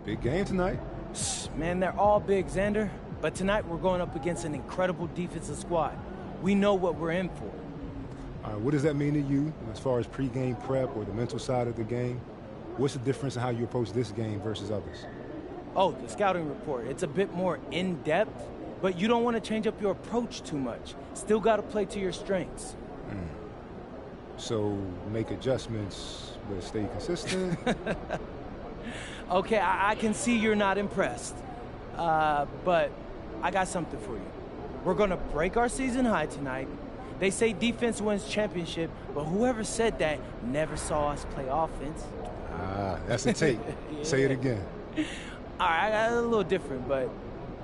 Big game tonight. Man, they're all big, Xander. But tonight we're going up against an incredible defensive squad. We know what we're in for. All right, what does that mean to you as far as pregame prep or the mental side of the game? What's the difference in how you approach this game versus others? Oh, the scouting report. It's a bit more in-depth, but you don't want to change up your approach too much. Still got to play to your strengths. So make adjustments, but stay consistent? Okay, I can see you're not impressed. But I got something for you. We're going to break our season high tonight. They say defense wins championship, but whoever said that never saw us play offense. That's a take. Yeah. Say it again. All right, I got a little different, but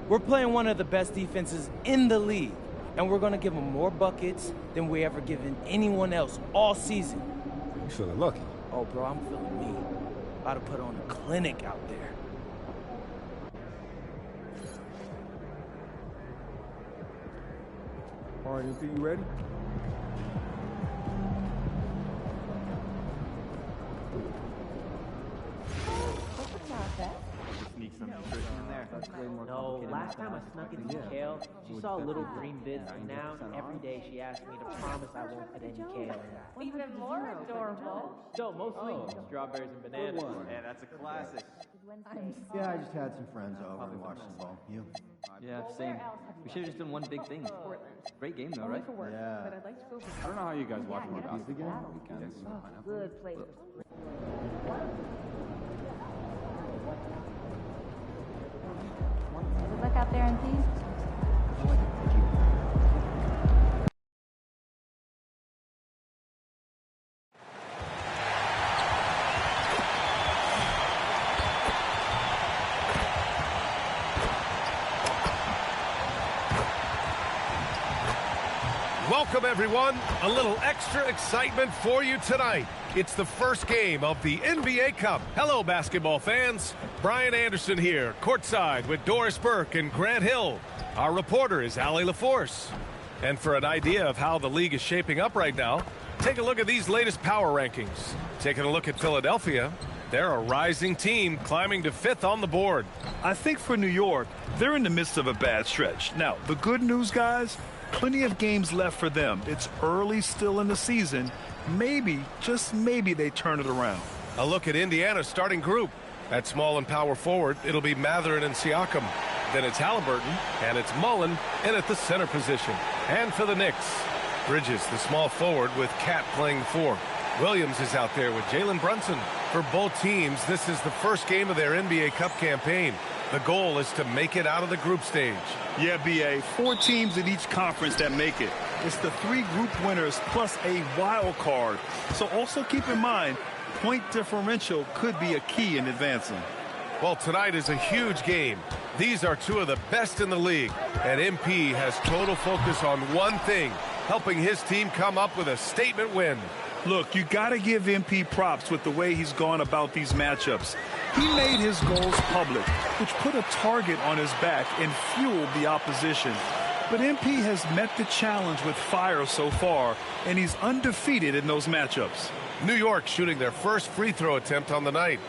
we're playing one of the best defenses in the league, and we're going to give them more buckets than we ever given anyone else all season. You feeling lucky? Oh, bro, I'm feeling me. About to put on a clinic out there. All right, MP, you ready? No, last time I snuck into kale, she saw little green bits, and now every day she asks me to promise I won't put any kale in that. Even more adorable. So mostly strawberries and bananas. Yeah, that's a classic. Yeah, I just had some friends over and watched some ball. You? Yeah, same. We should have just done one big thing. Great game though, right? Yeah. But I'd like to go I don't know how you guys watch more basketball again? on weekends. good place. Look out there and see. Welcome, everyone. A little extra excitement for you tonight. It's the first game of the NBA Cup. Hello, basketball fans. Brian Anderson here, courtside with Doris Burke and Grant Hill. Our reporter is Allie LaForce. And for an idea of how the league is shaping up right now, take a look at these latest power rankings. Taking a look at Philadelphia, they're a rising team climbing to 5th on the board. I think for New York, they're in the midst of a bad stretch. Now, the good news, guys, plenty of games left for them. It's early still in the season. Maybe, just maybe, they turn it around. A look at Indiana's starting group. At small and power forward, it'll be Mathurin and Siakam. Then it's Halliburton, and it's Mullen in at the center position. And for the Knicks, Bridges, the small forward, with Cat playing 4. Williams is out there with Jalen Brunson. For both teams, this is the first game of their NBA Cup campaign. The goal is to make it out of the group stage. Yeah, B.A., 4 teams in each conference that make it. It's the 3 group winners plus a wild card. So also keep in mind, point differential could be a key in advancing. Well, tonight is a huge game. These are 2 of the best in the league. And MP has total focus on one thing, helping his team come up with a statement win. Look, you got to give MP props with the way he's gone about these matchups. He made his goals public, which put a target on his back and fueled the opposition. But MP has met the challenge with fire so far, and he's undefeated in those matchups. New York shooting their first free throw attempt on the night.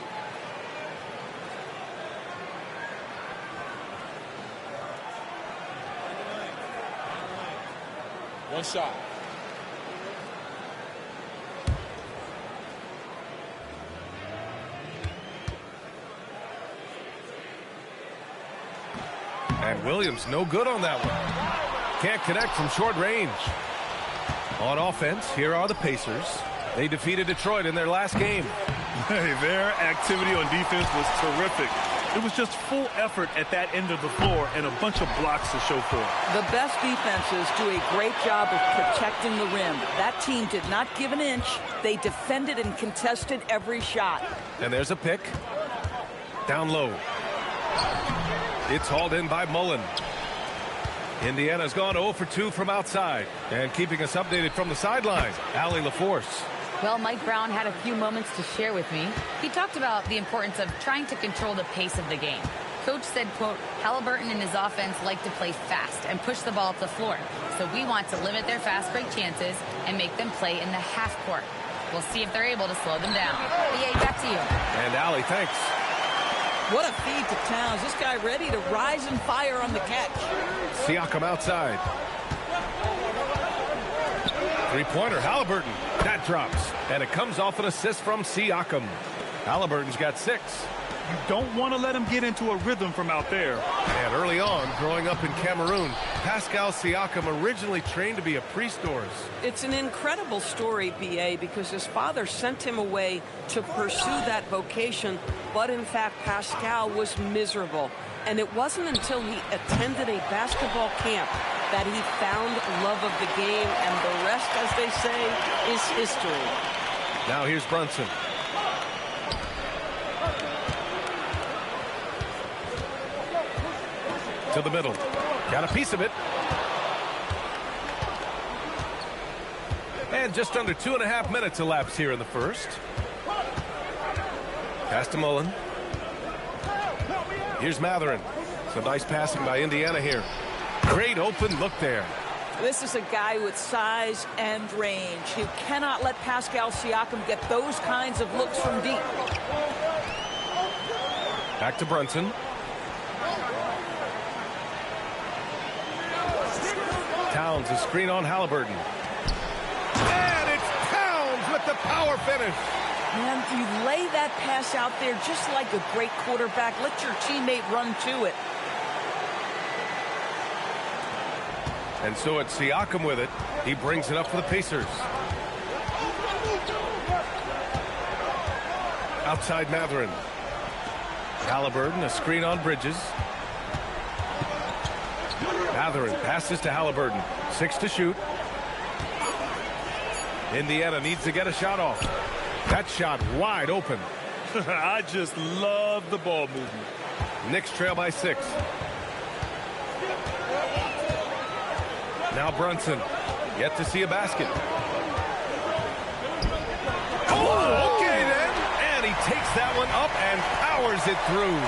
One shot. And Williams no good on that one. Can't connect from short range. On offense, here are the Pacers. They defeated Detroit in their last game. Hey, their activity on defense was terrific. It was just full effort at that end of the floor and a bunch of blocks to show for it. The best defenses do a great job of protecting the rim. That team did not give an inch. They defended and contested every shot. And there's a pick. Down low. It's hauled in by Mullen. Indiana's gone 0 for 2 from outside. And keeping us updated from the sidelines, Allie LaForce. Well, Mike Brown had a few moments to share with me. He talked about the importance of trying to control the pace of the game. Coach said, quote, Halliburton and his offense like to play fast and push the ball up the floor. So we want to limit their fast break chances and make them play in the half court. We'll see if they're able to slow them down. BA, back to you. And Allie, thanks. What a feed to Towns. This guy ready to rise and fire on the catch. Siakam outside. Three-pointer, Halliburton. That drops. And it comes off an assist from Siakam. Halliburton's got 6. You don't want to let him get into a rhythm from out there. And early on, growing up in Cameroon, Pascal Siakam originally trained to be a priest. It's an incredible story, B.A., because his father sent him away to pursue that vocation, but in fact, Pascal was miserable. And it wasn't until he attended a basketball camp that he found love of the game, and the rest, as they say, is history. Now here's Brunson. To the middle. Got a piece of it. And just under 2.5 minutes elapsed here in the first. Pass to Mullen. Here's Matherin. Some nice passing by Indiana here. Great open look there. This is a guy with size and range. You cannot let Pascal Siakam get those kinds of looks from deep. Back to Brunson. Towns, a screen on Halliburton. And it's Towns with the power finish. Man, you lay that pass out there just like a great quarterback. Let your teammate run to it. And so it's Siakam with it. He brings it up for the Pacers. Outside Matherin. Halliburton, a screen on Bridges. Matherin passes to Halliburton. 6 to shoot. Indiana needs to get a shot off. That shot wide open. I just love the ball movement. Knicks trail by 6. Now Brunson. Yet to see a basket. Oh, okay then. And he takes that one up and powers it through.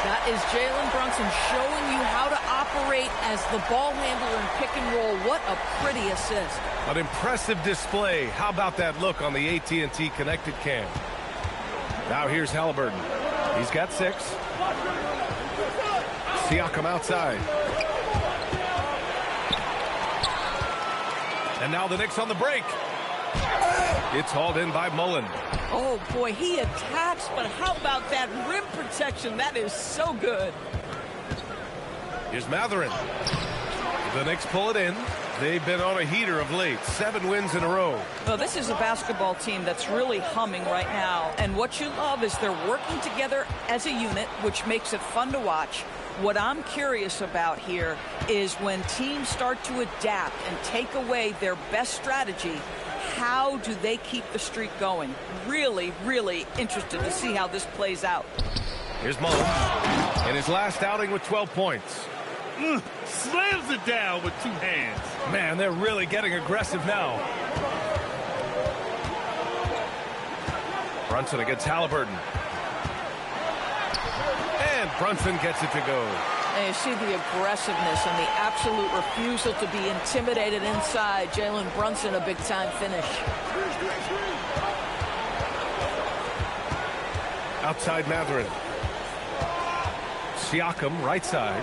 That is Jalen Brunson showing you how to operate as the ball handler in pick and roll. What a pretty assist. An impressive display. How about that look on the AT&T connected cam? Now here's Halliburton. He's got 6. Siakam outside. And now the Knicks on the break. It's hauled in by Mullen. Oh, boy, he attacks, but how about that rim protection? That is so good. Here's Matherin. The Knicks pull it in. They've been on a heater of late. 7 wins in a row. Well, this is a basketball team that's really humming right now. And what you love is they're working together as a unit, which makes it fun to watch. What I'm curious about here is when teams start to adapt and take away their best strategy, how do they keep the streak going? Really, really interested to see how this plays out. Here's Mullen in his last outing with 12 points. Slams it down with 2 hands. Man, they're really getting aggressive now. Brunson against Halliburton. And Brunson gets it to go. And you see the aggressiveness and the absolute refusal to be intimidated inside. Jalen Brunson, a big-time finish. Outside Matherin. Siakam, right side.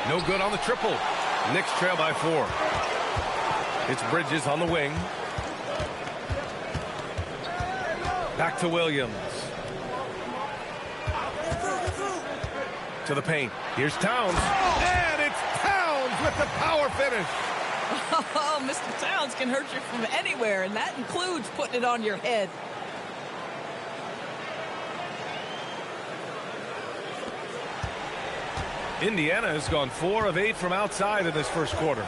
No good on the triple. Knicks trail by 4. It's Bridges on the wing. Back to Williams. To the paint. Here's Towns. And it's Towns with the power finish. Oh, Mr. Towns can hurt you from anywhere, and that includes putting it on your head. Indiana has gone 4 of 8 from outside in this first quarter.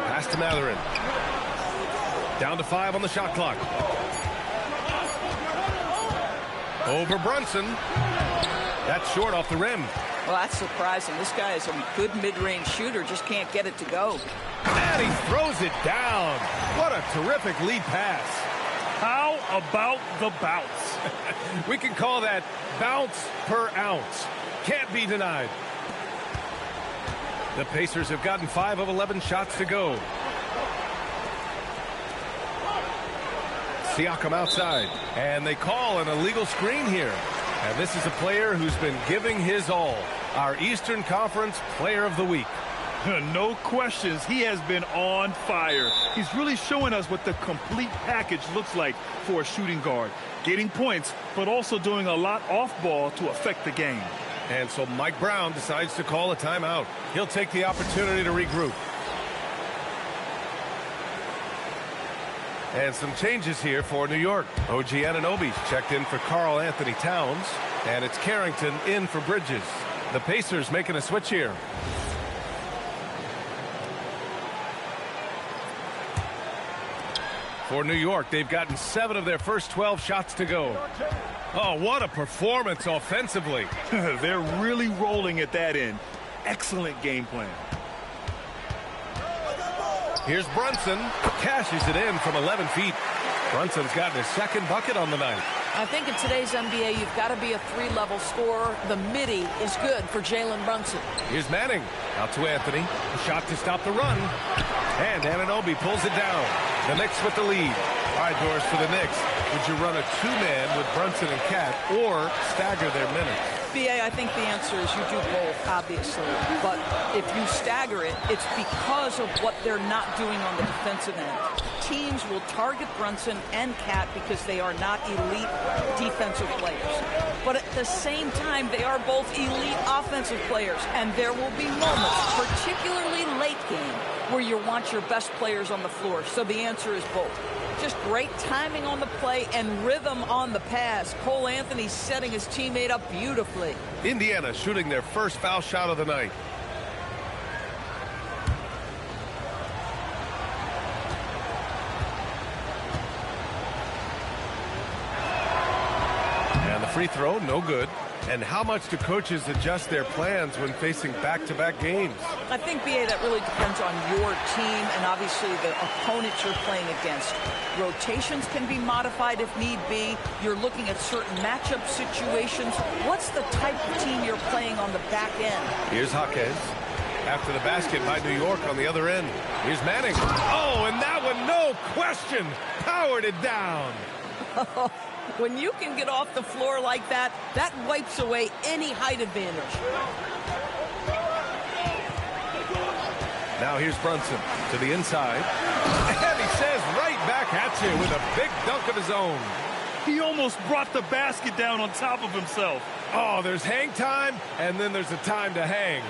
Pass to Matherin. Down to 5 on the shot clock. Over Brunson. That's short off the rim. Well, that's surprising. This guy is a good mid-range shooter, just can't get it to go. And he throws it down. What a terrific lead pass. How about the bounce? We can call that bounce per ounce. Can't be denied. The Pacers have gotten 5 of 11 shots to go. Siakam outside, and they call an illegal screen here. And this is a player who's been giving his all. Our Eastern Conference Player of the Week. No questions, he has been on fire. He's really showing us what the complete package looks like for a shooting guard. Getting points, but also doing a lot off ball to affect the game. And so Mike Brown decides to call a timeout. He'll take the opportunity to regroup. And some changes here for New York. OG Anunoby's checked in for Karl Anthony Towns. And it's Carrington in for Bridges. The Pacers making a switch here. For New York, they've gotten 7 of their first 12 shots to go. Oh, what a performance offensively. They're really rolling at that end. Excellent game plan. Here's Brunson. Cashes it in from 11 feet. Brunson's gotten his second bucket on the night. I think in today's NBA, you've got to be a 3-level scorer. The midi is good for Jalen Brunson. Here's Manning. Out to Anthony. A shot to stop the run. And Anunoby pulls it down. The Knicks with the lead. All right, Doris, for the Knicks, would you run a 2-man with Brunson and Cat or stagger their minutes? BA, I think the answer is you do both, obviously. But if you stagger it, it's because of what they're not doing on the defensive end. Teams will target Brunson and Cat because they are not elite defensive players. But at the same time, they are both elite offensive players. And there will be moments, particularly late game, where you want your best players on the floor. So the answer is both. Just great timing on the play and rhythm on the pass. Cole Anthony setting his teammate up beautifully. Indiana shooting their first foul shot of the night. And the free throw, no good. And how much do coaches adjust their plans when facing back-to-back games? I think, BA, that really depends on your team and obviously the opponents you're playing against. Rotations can be modified if need be. You're looking at certain matchup situations. What's the type of team you're playing on the back end? Here's Jaquez. After the basket by New York on the other end. Here's Manning. Oh, and that one, no question, powered it down. When you can get off the floor like that, that wipes away any height advantage. Now here's Brunson to the inside. And he says right back at you with a big dunk of his own. He almost brought the basket down on top of himself. Oh, there's hang time, and then there's a time to hang.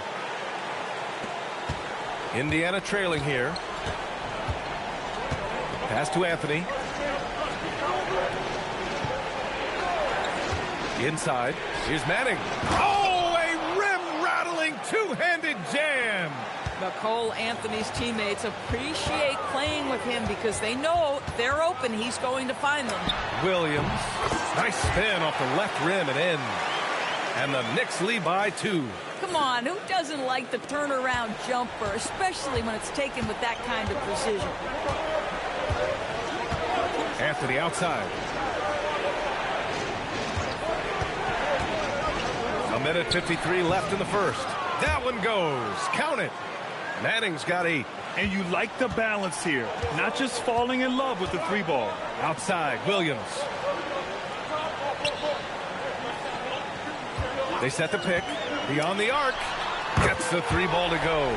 Indiana trailing here. Pass to Anthony. Inside. Here's Manning. Oh, a rim-rattling two-handed jam. Cole Anthony's teammates appreciate playing with him because they know they're open. He's going to find them. Williams. Nice spin off the left rim and in. And the Knicks lead by 2. Come on, who doesn't like the turnaround jumper, especially when it's taken with that kind of precision? Anthony outside. A minute 53 left in the first. That one goes. Count it. Manning's got 8. And you like the balance here. Not just falling in love with the 3-ball. Outside, Williams. They set the pick. Beyond the arc. Gets the 3-ball to go.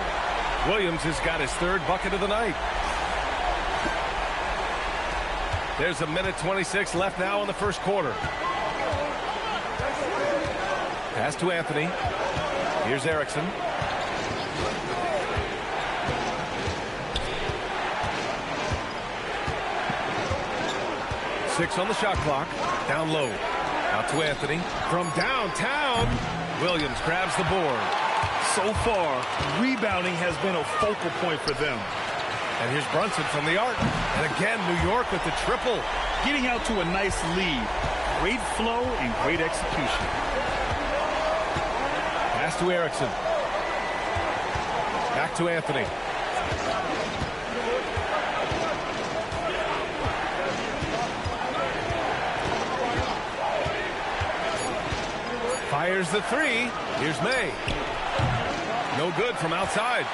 Williams has got his 3rd bucket of the night. There's a minute 26 left now in the first quarter. Pass to Anthony. Here's Erickson. Six on the shot clock. Down low. Out to Anthony. From downtown, Williams grabs the board. So far, rebounding has been a focal point for them. And here's Brunson from the arc. And again, New York with the triple. Getting out to a nice lead. Great flow and great execution. Pass to Erickson. Back to Anthony. Fires the 3. Here's May. No good from outside.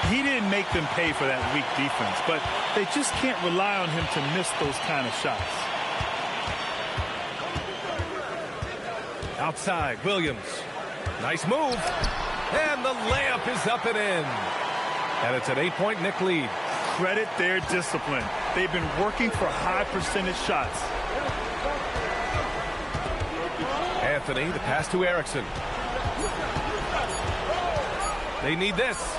He didn't make them pay for that weak defense, but they just can't rely on him to miss those kind of shots. Outside, Williams. Nice move. And the layup is up and in. And it's an 8-point Knick lead. Credit their discipline. They've been working for high percentage shots. Anthony, the pass to Erickson. They need this.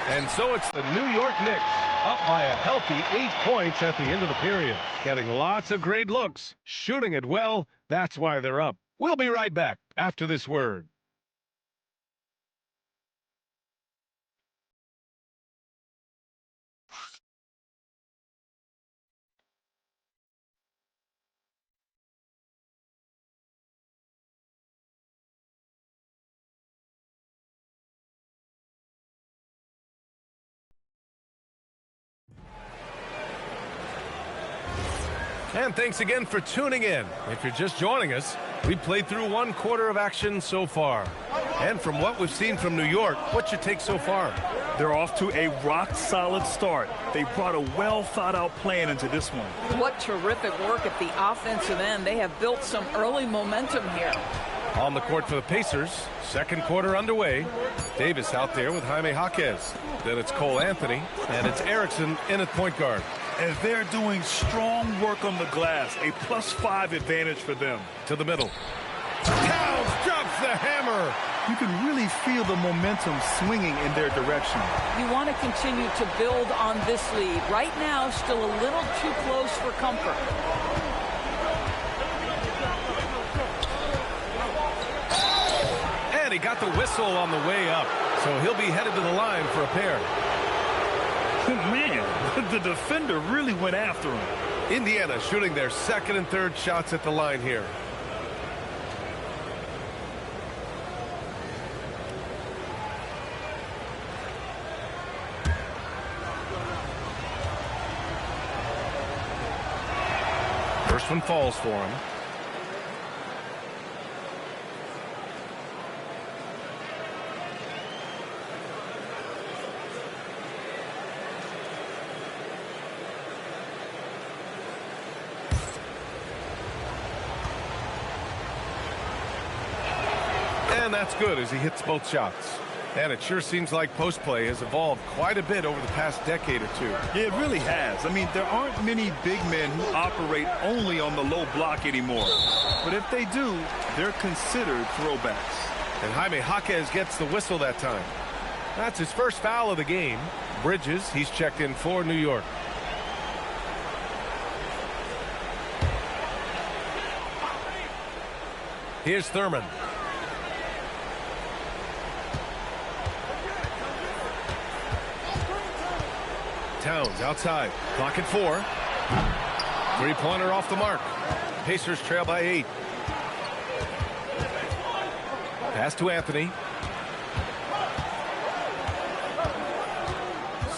And so it's the New York Knicks up by a healthy 8 points at the end of the period. Getting lots of great looks, shooting it well. That's why they're up. We'll be right back after this word. And thanks again for tuning in. If you're just joining us, we've played through 1 quarter of action so far. And from what we've seen from New York, what's your take so far? They're off to a rock-solid start. They brought a well-thought-out plan into this one. What terrific work at the offensive end. They have built some early momentum here. On the court for the Pacers, 2nd quarter underway. Davis out there with Jaime Jaquez. Then it's Cole Anthony, and it's Erickson in at point guard. As they're doing strong work on the glass, a +5 advantage for them. To the middle. Towns drops the hammer. You can really feel the momentum swinging in their direction. You want to continue to build on this lead. Right now, still a little too close for comfort. And he got the whistle on the way up, so he'll be headed to the line for a pair. Man, the defender really went after him. Indiana shooting their 2nd and 3rd shots at the line here. First one falls for him. And that's good as he hits both shots. And it sure seems like post play has evolved quite a bit over the past decade or two. Yeah, it really has. I mean, there aren't many big men who operate only on the low block anymore. But if they do, they're considered throwbacks. And Jaime Jaquez gets the whistle that time. That's his first foul of the game. Bridges, he's checked in for New York. Here's Thurman. Towns outside. Clock at 4. 3-pointer off the mark. Pacers trail by 8. Pass to Anthony.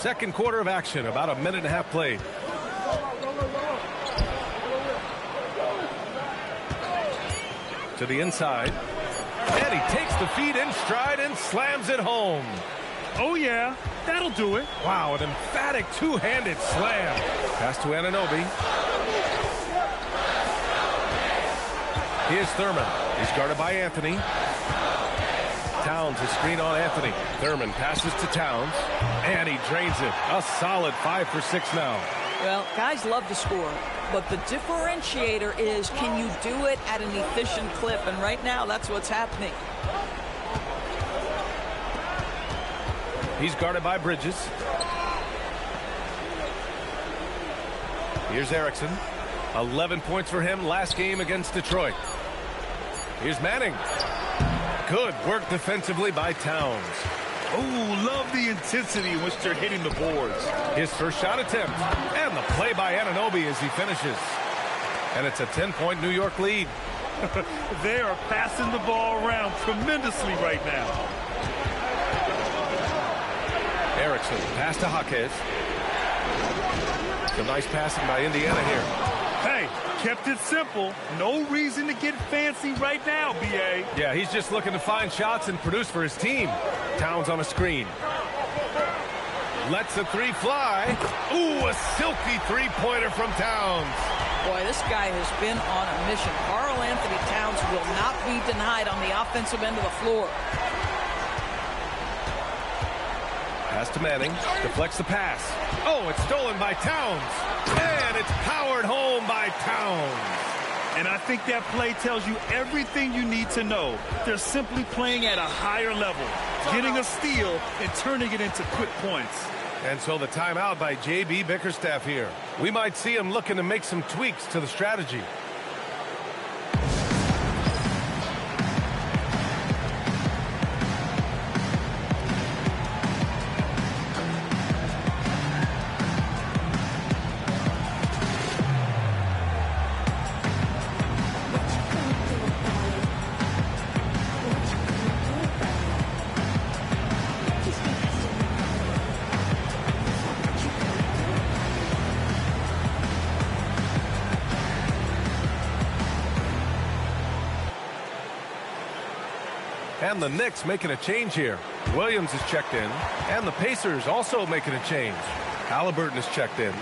2nd quarter of action. About a minute and a half played. To the inside. And he takes the feed in stride and slams it home. Oh, yeah. That'll do it. Wow, an emphatic two-handed slam. Pass to Anunoby. Here's Thurman. He's guarded by Anthony. Towns is screen on Anthony. Thurman passes to Towns, and he drains it. A solid 5 for 6 now. Well, guys love to score, but the differentiator is, can you do it at an efficient clip? And right now, that's what's happening. He's guarded by Bridges. Here's Erickson. 11 points for him last game against Detroit. Here's Manning. Good work defensively by Towns. Oh, love the intensity in which they're hitting the boards. His first shot attempt. And the play by Anunoby as he finishes. And it's a 10-point New York lead. They are passing the ball around tremendously right now. Erickson, pass to Jaquez. Some nice passing by Indiana here. Hey, kept it simple. No reason to get fancy right now, B.A. Yeah, he's just looking to find shots and produce for his team. Towns on a screen. Lets a three fly. Ooh, a silky three-pointer from Towns. Boy, this guy has been on a mission. Karl Anthony Towns will not be denied on the offensive end of the floor. Pass to Manning. Deflects the pass. Oh, it's stolen by Towns. And it's powered home by Towns. And I think that play tells you everything you need to know. They're simply playing at a higher level, getting a steal and turning it into quick points. And so the timeout by J.B. Bickerstaff here. We might see him looking to make some tweaks to the strategy. And the Knicks making a change here. Williams is checked in. And the Pacers also making a change. Halliburton is checked in.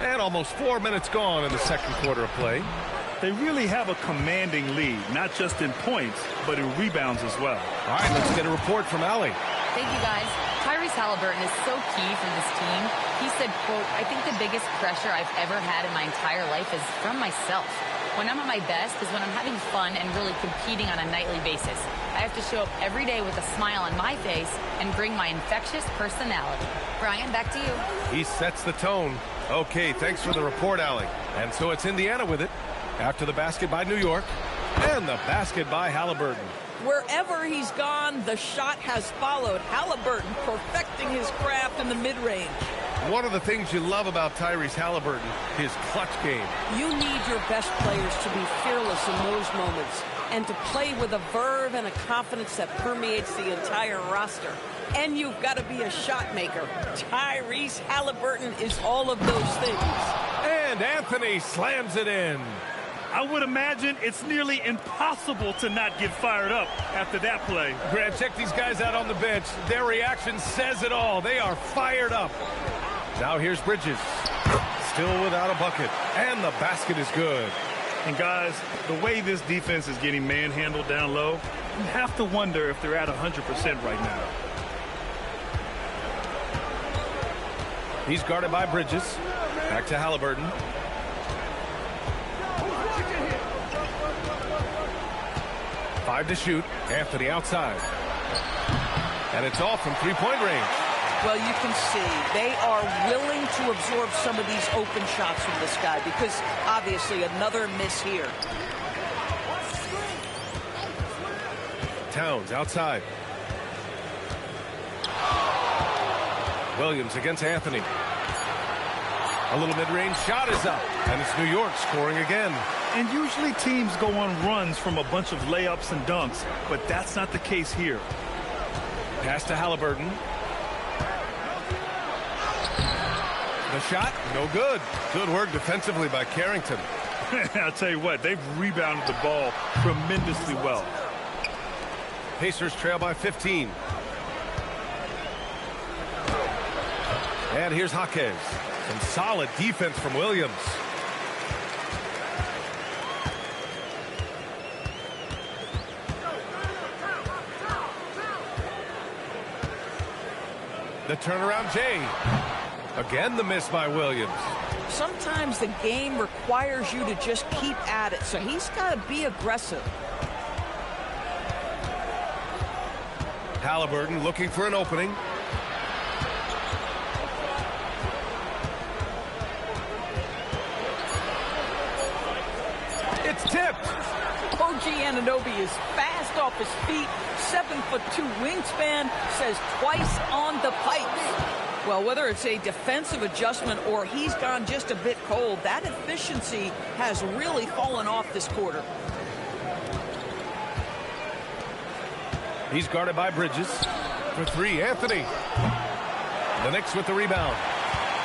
And almost 4 minutes gone in the second quarter of play. They really have a commanding lead, not just in points, but in rebounds as well. All right, let's get a report from Allie. Thank you, guys. Tyrese Halliburton is so key for this team. He said, quote, "I think the biggest pressure I've ever had in my entire life is from myself. When I'm at my best is when I'm having fun and really competing on a nightly basis. I have to show up every day with a smile on my face and bring my infectious personality." Brian, back to you. He sets the tone. Okay, thanks for the report, Allie. And so it's Indiana with it after the basket by New York and the basket by Halliburton. Wherever he's gone, the shot has followed. Halliburton perfecting his craft in the mid-range. One of the things you love about Tyrese Halliburton, his clutch game. You need your best players to be fearless in those moments and to play with a verve and a confidence that permeates the entire roster. And you've got to be a shot maker. Tyrese Halliburton is all of those things. And Anthony slams it in. I would imagine it's nearly impossible to not get fired up after that play. Grant, check these guys out on the bench. Their reaction says it all. They are fired up. Now here's Bridges. Still without a bucket. And the basket is good. And guys, the way this defense is getting manhandled down low, you have to wonder if they're at 100% right now. He's guarded by Bridges. Back to Halliburton. Five to shoot. Anthony outside. And it's off from three-point range. Well, you can see they are willing to absorb some of these open shots from this guy because obviously another miss here. Towns outside. Williams against Anthony. A little mid-range shot is up. And it's New York scoring again. And usually teams go on runs from a bunch of layups and dunks, but that's not the case here. Pass to Halliburton. The shot, no good. Good work defensively by Carrington. I'll tell you what, they've rebounded the ball tremendously well. Pacers trail by 15. And here's Jaquez. Some solid defense from Williams. The turnaround Jay. Again the miss by Williams. Sometimes the game requires you to just keep at it, so he's got to be aggressive. Halliburton looking for an opening. It's tipped. OG Anunoby is fast off his feet. 7'2" wingspan, says twice on the pipe. Well, whether it's a defensive adjustment or he's gone just a bit cold, that efficiency has really fallen off this quarter. He's guarded by Bridges. For three, Anthony. The Knicks with the rebound.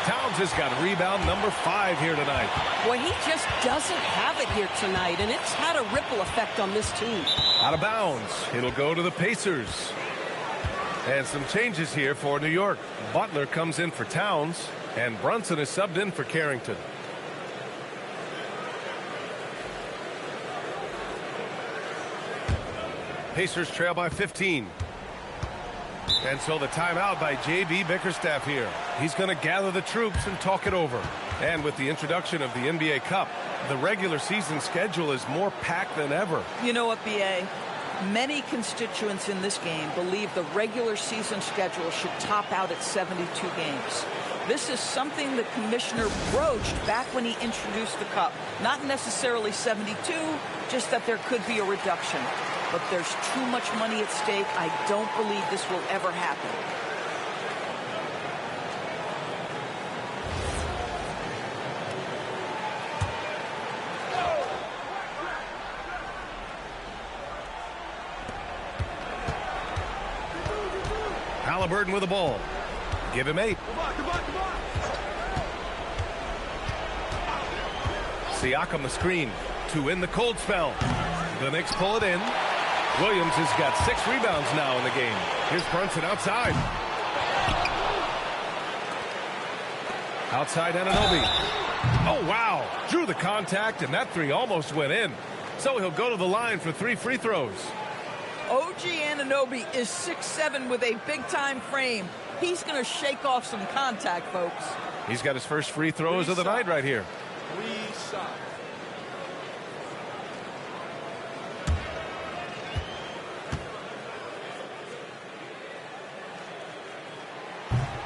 Towns has got rebound number 5 here tonight. Boy, he just doesn't have it here tonight, and it's had a ripple effect on this team. Out of bounds. It'll go to the Pacers. And some changes here for New York. Butler comes in for Towns, and Brunson is subbed in for Carrington. Pacers trail by 15. And so the timeout by J.B. Bickerstaff here. He's going to gather the troops and talk it over. And with the introduction of the NBA Cup, the regular season schedule is more packed than ever. You know what, B.A.? Many constituents in this game believe the regular season schedule should top out at 72 games. This is something the commissioner broached back when he introduced the Cup. Not necessarily 72, just that there could be a reduction. But there's too much money at stake. I don't believe this will ever happen. Halliburton with the ball. Give him 8. Siakam the screen to win the cold spell. The Knicks pull it in. Williams has got 6 rebounds now in the game. Here's Brunson outside. Outside Anunoby. Oh, wow. Drew the contact, and that 3 almost went in. So he'll go to the line for 3 free throws. OG Anunoby is 6'7" with a big-time frame. He's going to shake off some contact, folks. He's got his first free throws of the night right here.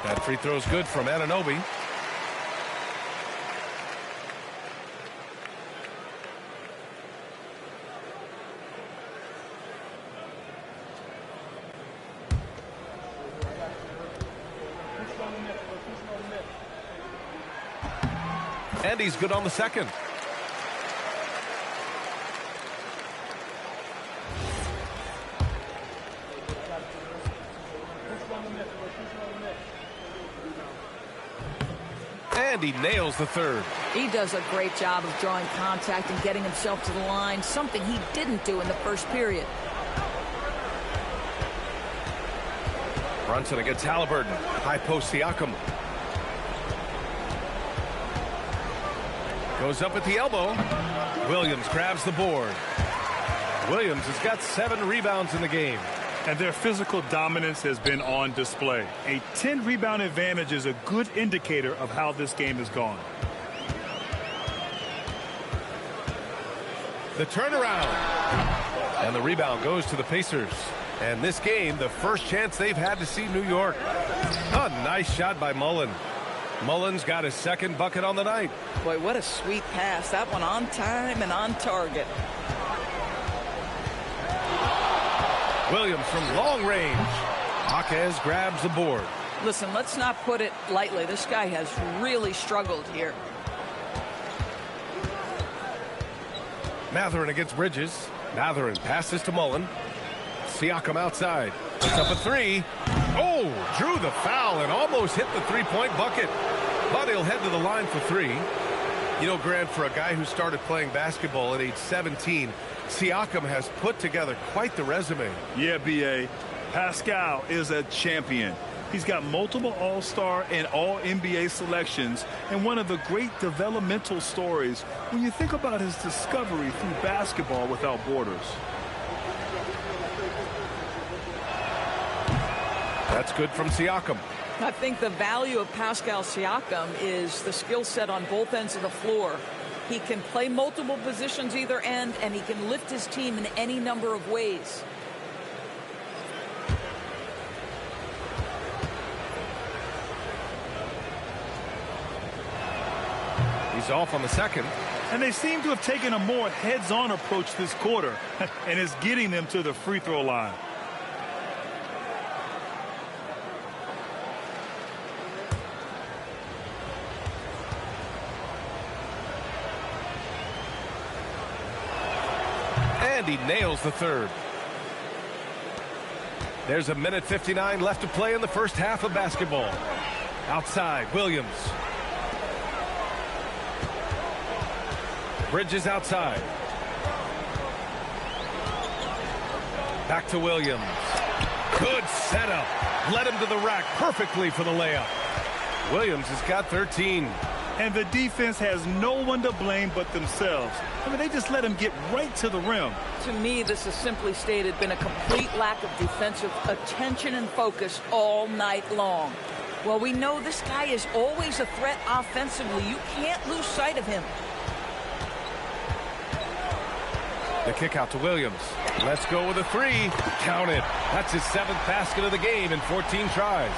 That free throw is good from Anunoby. And he's good on the second. And he nails the third. He does a great job of drawing contact and getting himself to the line, something he didn't do in the first period. Brunson against Halliburton. High post Siakam. Goes up at the elbow. Williams grabs the board. Williams has got 7 rebounds in the game. And their physical dominance has been on display. A 10-rebound advantage is a good indicator of how this game has gone. The turnaround. And the rebound goes to the Pacers. And this game, the first chance they've had to see New York. A nice shot by Mullen. Mullen's got his second bucket on the night. Boy, what a sweet pass. That one on time and on target. Williams from long range. Jaquez grabs the board. Listen, let's not put it lightly. This guy has really struggled here. Mathurin against Bridges. Mathurin passes to Mullen. Siakam outside. Puts up a 3. Oh, drew the foul and almost hit the 3-point bucket. But he'll head to the line for 3. You know, Grant, for a guy who started playing basketball at age 17, Siakam has put together quite the resume. Yeah, B.A. Pascal is a champion. He's got multiple All-Star and All-NBA selections, and one of the great developmental stories when you think about his discovery through basketball without borders. That's good from Siakam. I think the value of Pascal Siakam is the skill set on both ends of the floor. He can play multiple positions either end, and he can lift his team in any number of ways. He's off on the second. And they seem to have taken a more heads-on approach this quarter, and it's getting them to the free throw line. And he nails the third. There's 1:59 left to play in the first half of basketball. Outside, Williams. Bridges outside. Back to Williams. Good setup. Led him to the rack perfectly for the layup. Williams has got 13. And the defense has no one to blame but themselves. I mean, they just let him get right to the rim. To me, this has simply stated been a complete lack of defensive attention and focus all night long. Well, we know this guy is always a threat offensively. You can't lose sight of him. The kick out to Williams. Let's go with a three. Count it. That's his 7th basket of the game in 14 tries.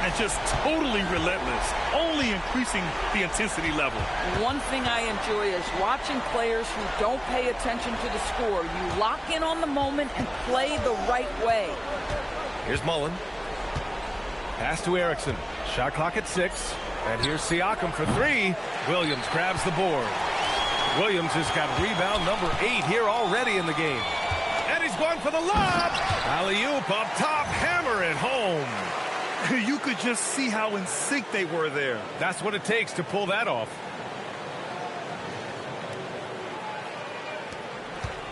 And just totally relentless, only increasing the intensity level. One thing I enjoy is watching players who don't pay attention to the score. You lock in on the moment and play the right way. Here's Mullen. Pass to Erickson. Shot clock at 6. And here's Siakam for 3. Williams grabs the board. Williams has got rebound number 8 here already in the game. And he's going for the lob. Alley-oop up top. Hammer it home. You could just see how in sync they were there. That's what it takes to pull that off.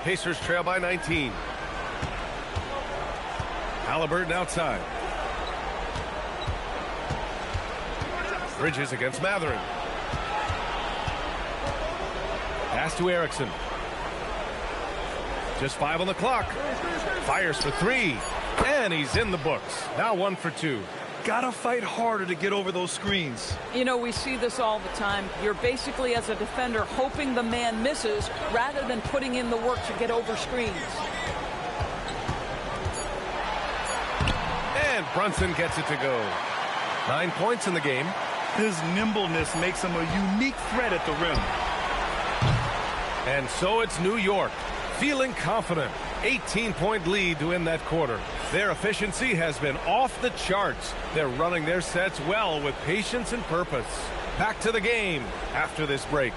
Pacers trail by 19. Halliburton outside. Bridges against Matherin. Pass to Erickson. Just 5 on the clock. Fires for 3. And he's in the books. Now 1 for 2. Gotta fight harder to get over those screens. You know, we see this all the time. You're basically, as a defender, hoping the man misses rather than putting in the work to get over screens. And Brunson gets it to go. 9 points in the game. His nimbleness makes him a unique threat at the rim. And so it's New York, feeling confident. 18-point lead to end that quarter. Their efficiency has been off the charts. They're running their sets well with patience and purpose. Back to the game after this break.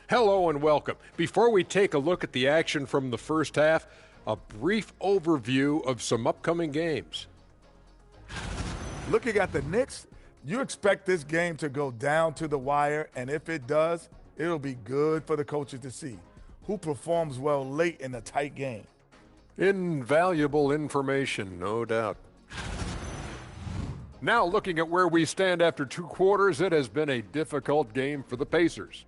Hello and welcome. Before we take a look at the action from the first half, a brief overview of some upcoming games. Looking at the Knicks, you expect this game to go down to the wire, and if it does, it'll be good for the coaches to see who performs well late in a tight game. Invaluable information, no doubt. Now looking at where we stand after 2 quarters, it has been a difficult game for the Pacers.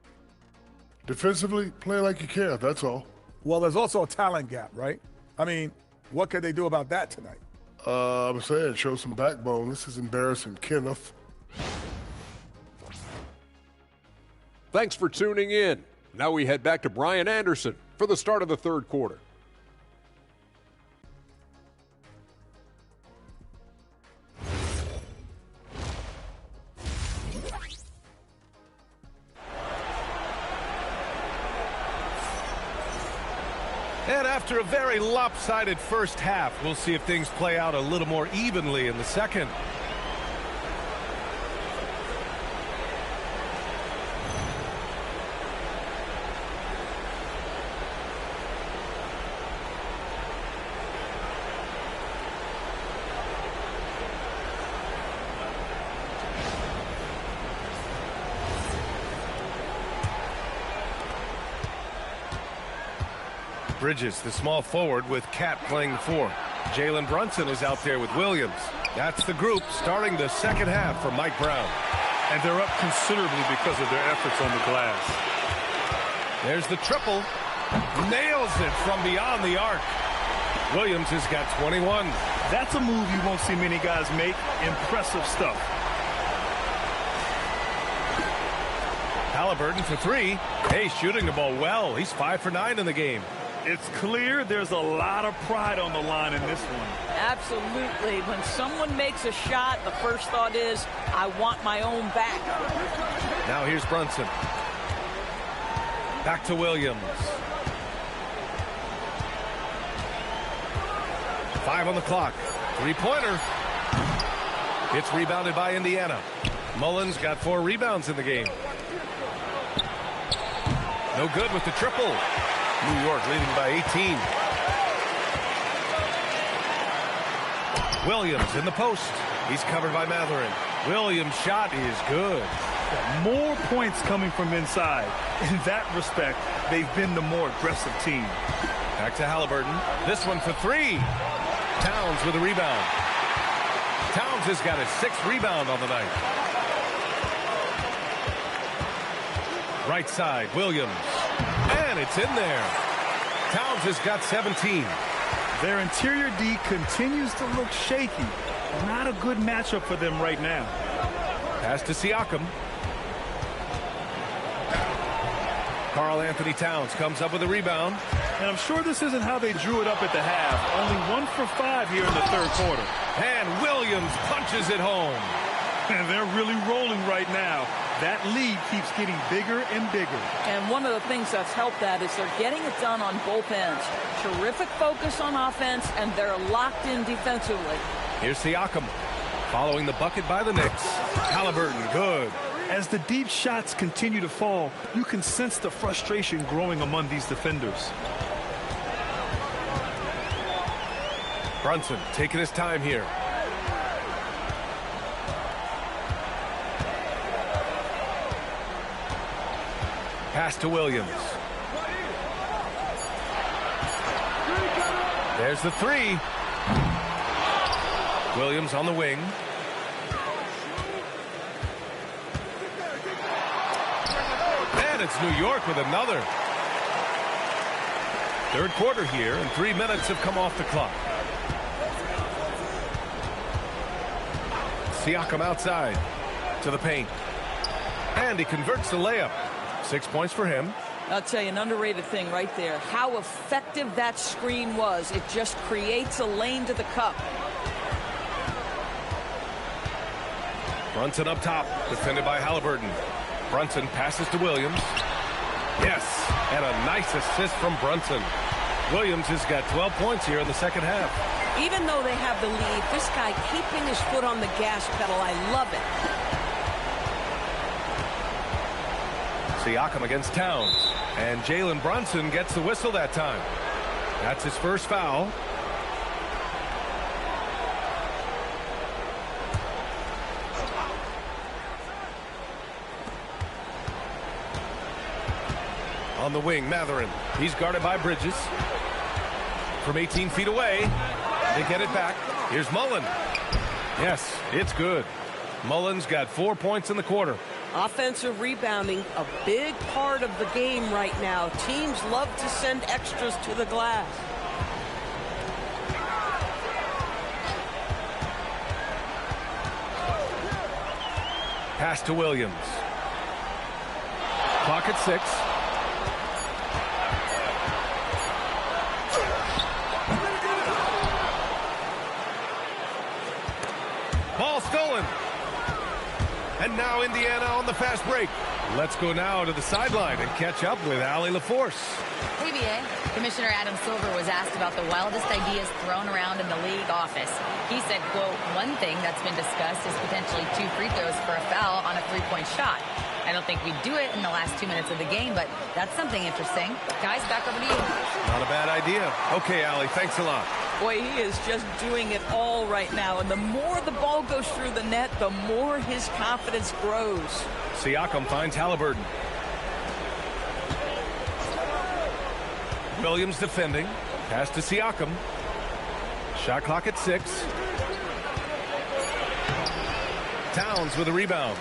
Defensively, play like you care, that's all. Well, there's also a talent gap, right? I mean, what could they do about that tonight? I'm saying, show some backbone. This is embarrassing, Kenneth. Thanks for tuning in. Now we head back to Brian Anderson for the start of the 3rd quarter. And after a very lopsided first half, we'll see if things play out a little more evenly in the second. Bridges, the small forward, with Cat playing the 4. Jalen Brunson is out there with Williams. That's the group starting the second half for Mike Brown. And they're up considerably because of their efforts on the glass. There's the triple. Nails it from beyond the arc. Williams has got 21. That's a move you won't see many guys make. Impressive stuff. Halliburton for 3. Hey, shooting the ball well. He's 5 for 9 in the game. It's clear there's a lot of pride on the line in this one. Absolutely. When someone makes a shot, the first thought is, I want my own back. Now here's Brunson. Back to Williams. 5 on the clock. Three-pointer. It's rebounded by Indiana. Mullins got 4 rebounds in the game. No good with the triple. New York leading by 18. Williams in the post. He's covered by Matherin. Williams' shot is good. More points coming from inside. In that respect, they've been the more aggressive team. Back to Halliburton. This one for 3. Towns with a rebound. Towns has got his 6th rebound on the night. Right side, Williams. And it's in there. Towns has got 17. Their interior D continues to look shaky. Not a good matchup for them right now. Pass to Siakam. Karl Anthony Towns comes up with a rebound. And I'm sure this isn't how they drew it up at the half. Only 1 for 5 here in the third quarter. And Williams punches it home. And they're really rolling right now. That lead keeps getting bigger and bigger. And one of the things that's helped that is they're getting it done on both ends. Terrific focus on offense, and they're locked in defensively. Here's Siakam following the bucket by the Knicks. Halliburton, good. As the deep shots continue to fall, you can sense the frustration growing among these defenders. Brunson taking his time here. Pass to Williams. There's the 3. Williams on the wing. And it's New York with another. Third quarter here, and 3 minutes have come off the clock. Siakam outside to the paint. And he converts the layup. 6 points for him. I'll tell you, an underrated thing right there. How effective that screen was. It just creates a lane to the cup. Brunson up top, defended by Halliburton. Brunson passes to Williams. Yes, and a nice assist from Brunson. Williams has got 12 points here in the second half. Even though they have the lead, this guy keeping his foot on the gas pedal, I love it. Siakam against Towns. And Jalen Brunson gets the whistle that time. That's his first foul. On the wing, Matherin. He's guarded by Bridges. From 18 feet away, they get it back. Here's Mullen. Yes, it's good. Mullen's got 4 points in the quarter. Offensive rebounding, a big part of the game right now. Teams love to send extras to the glass. Pass to Williams. Clock at 6. Ball stolen. And now Indiana on the fast break. Let's go now to the sideline and catch up with Allie LaForce. ABA, Commissioner Adam Silver was asked about the wildest ideas thrown around in the league office. He said, quote, one thing that's been discussed is potentially 2 free throws for a foul on a 3-point shot. I don't think we'd do it in the last 2 minutes of the game, but that's something interesting. Guys, back over to you. Not a bad idea. Okay, Allie, thanks a lot. Boy, he is just doing it all right now. And the more the ball goes through the net, the more his confidence grows. Siakam finds Halliburton. Williams defending. Pass to Siakam. Shot clock at 6. Towns with a rebound.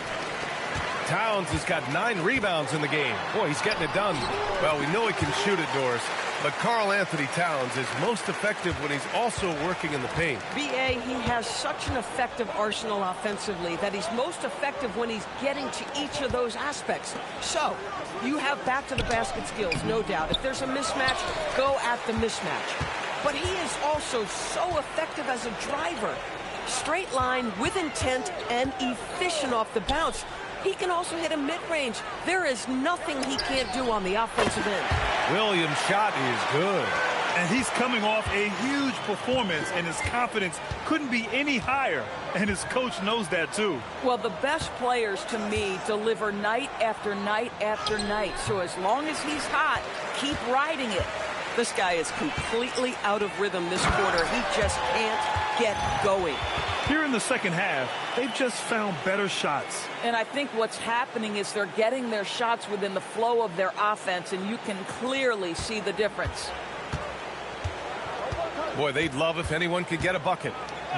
Towns has got 9 rebounds in the game. Boy, he's getting it done. Well, we know he can shoot it, Doris. But Karl Anthony Towns is most effective when he's also working in the paint. B.A., he has such an effective arsenal offensively that he's most effective when he's getting to each of those aspects. So, you have back to the basket skills, no doubt. If there's a mismatch, go at the mismatch. But he is also so effective as a driver. Straight line, with intent, and efficient off the bounce. He can also hit a mid-range. There is nothing he can't do on the offensive end. Williams' shot is good. And he's coming off a huge performance, and his confidence couldn't be any higher. And his coach knows that, too. Well, the best players, to me, deliver night after night after night. So as long as he's hot, keep riding it. This guy is completely out of rhythm this quarter. He just can't get going. Here in the second half, they've just found better shots. And I think what's happening is they're getting their shots within the flow of their offense, and you can clearly see the difference. Boy, they'd love if anyone could get a bucket.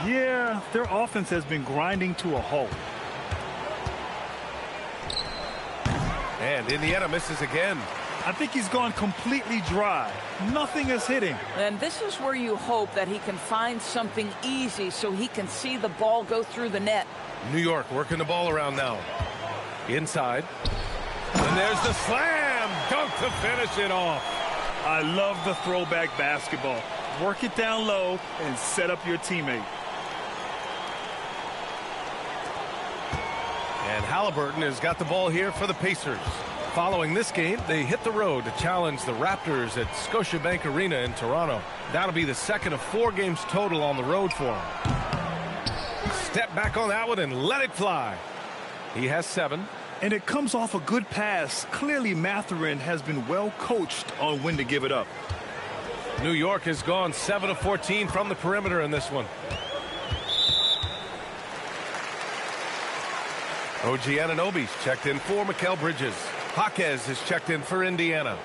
Yeah, their offense has been grinding to a halt. And Indiana misses again. I think he's gone completely dry. Nothing is hitting. And this is where you hope that he can find something easy so he can see the ball go through the net. New York working the ball around now. Inside. And there's the slam dunk to finish it off. I love the throwback basketball. Work it down low and set up your teammate. And Halliburton has got the ball here for the Pacers. Following this game, they hit the road to challenge the Raptors at Scotiabank Arena in Toronto. That'll be the second of 4 games total on the road for him. Step back on that one and let it fly. He has 7. And it comes off a good pass. Clearly, Mathurin has been well coached on when to give it up. New York has gone 7 of 14 from the perimeter in this one. OG Anunoby's checked in for Mikal Bridges. Jaquez is checked in for Indiana.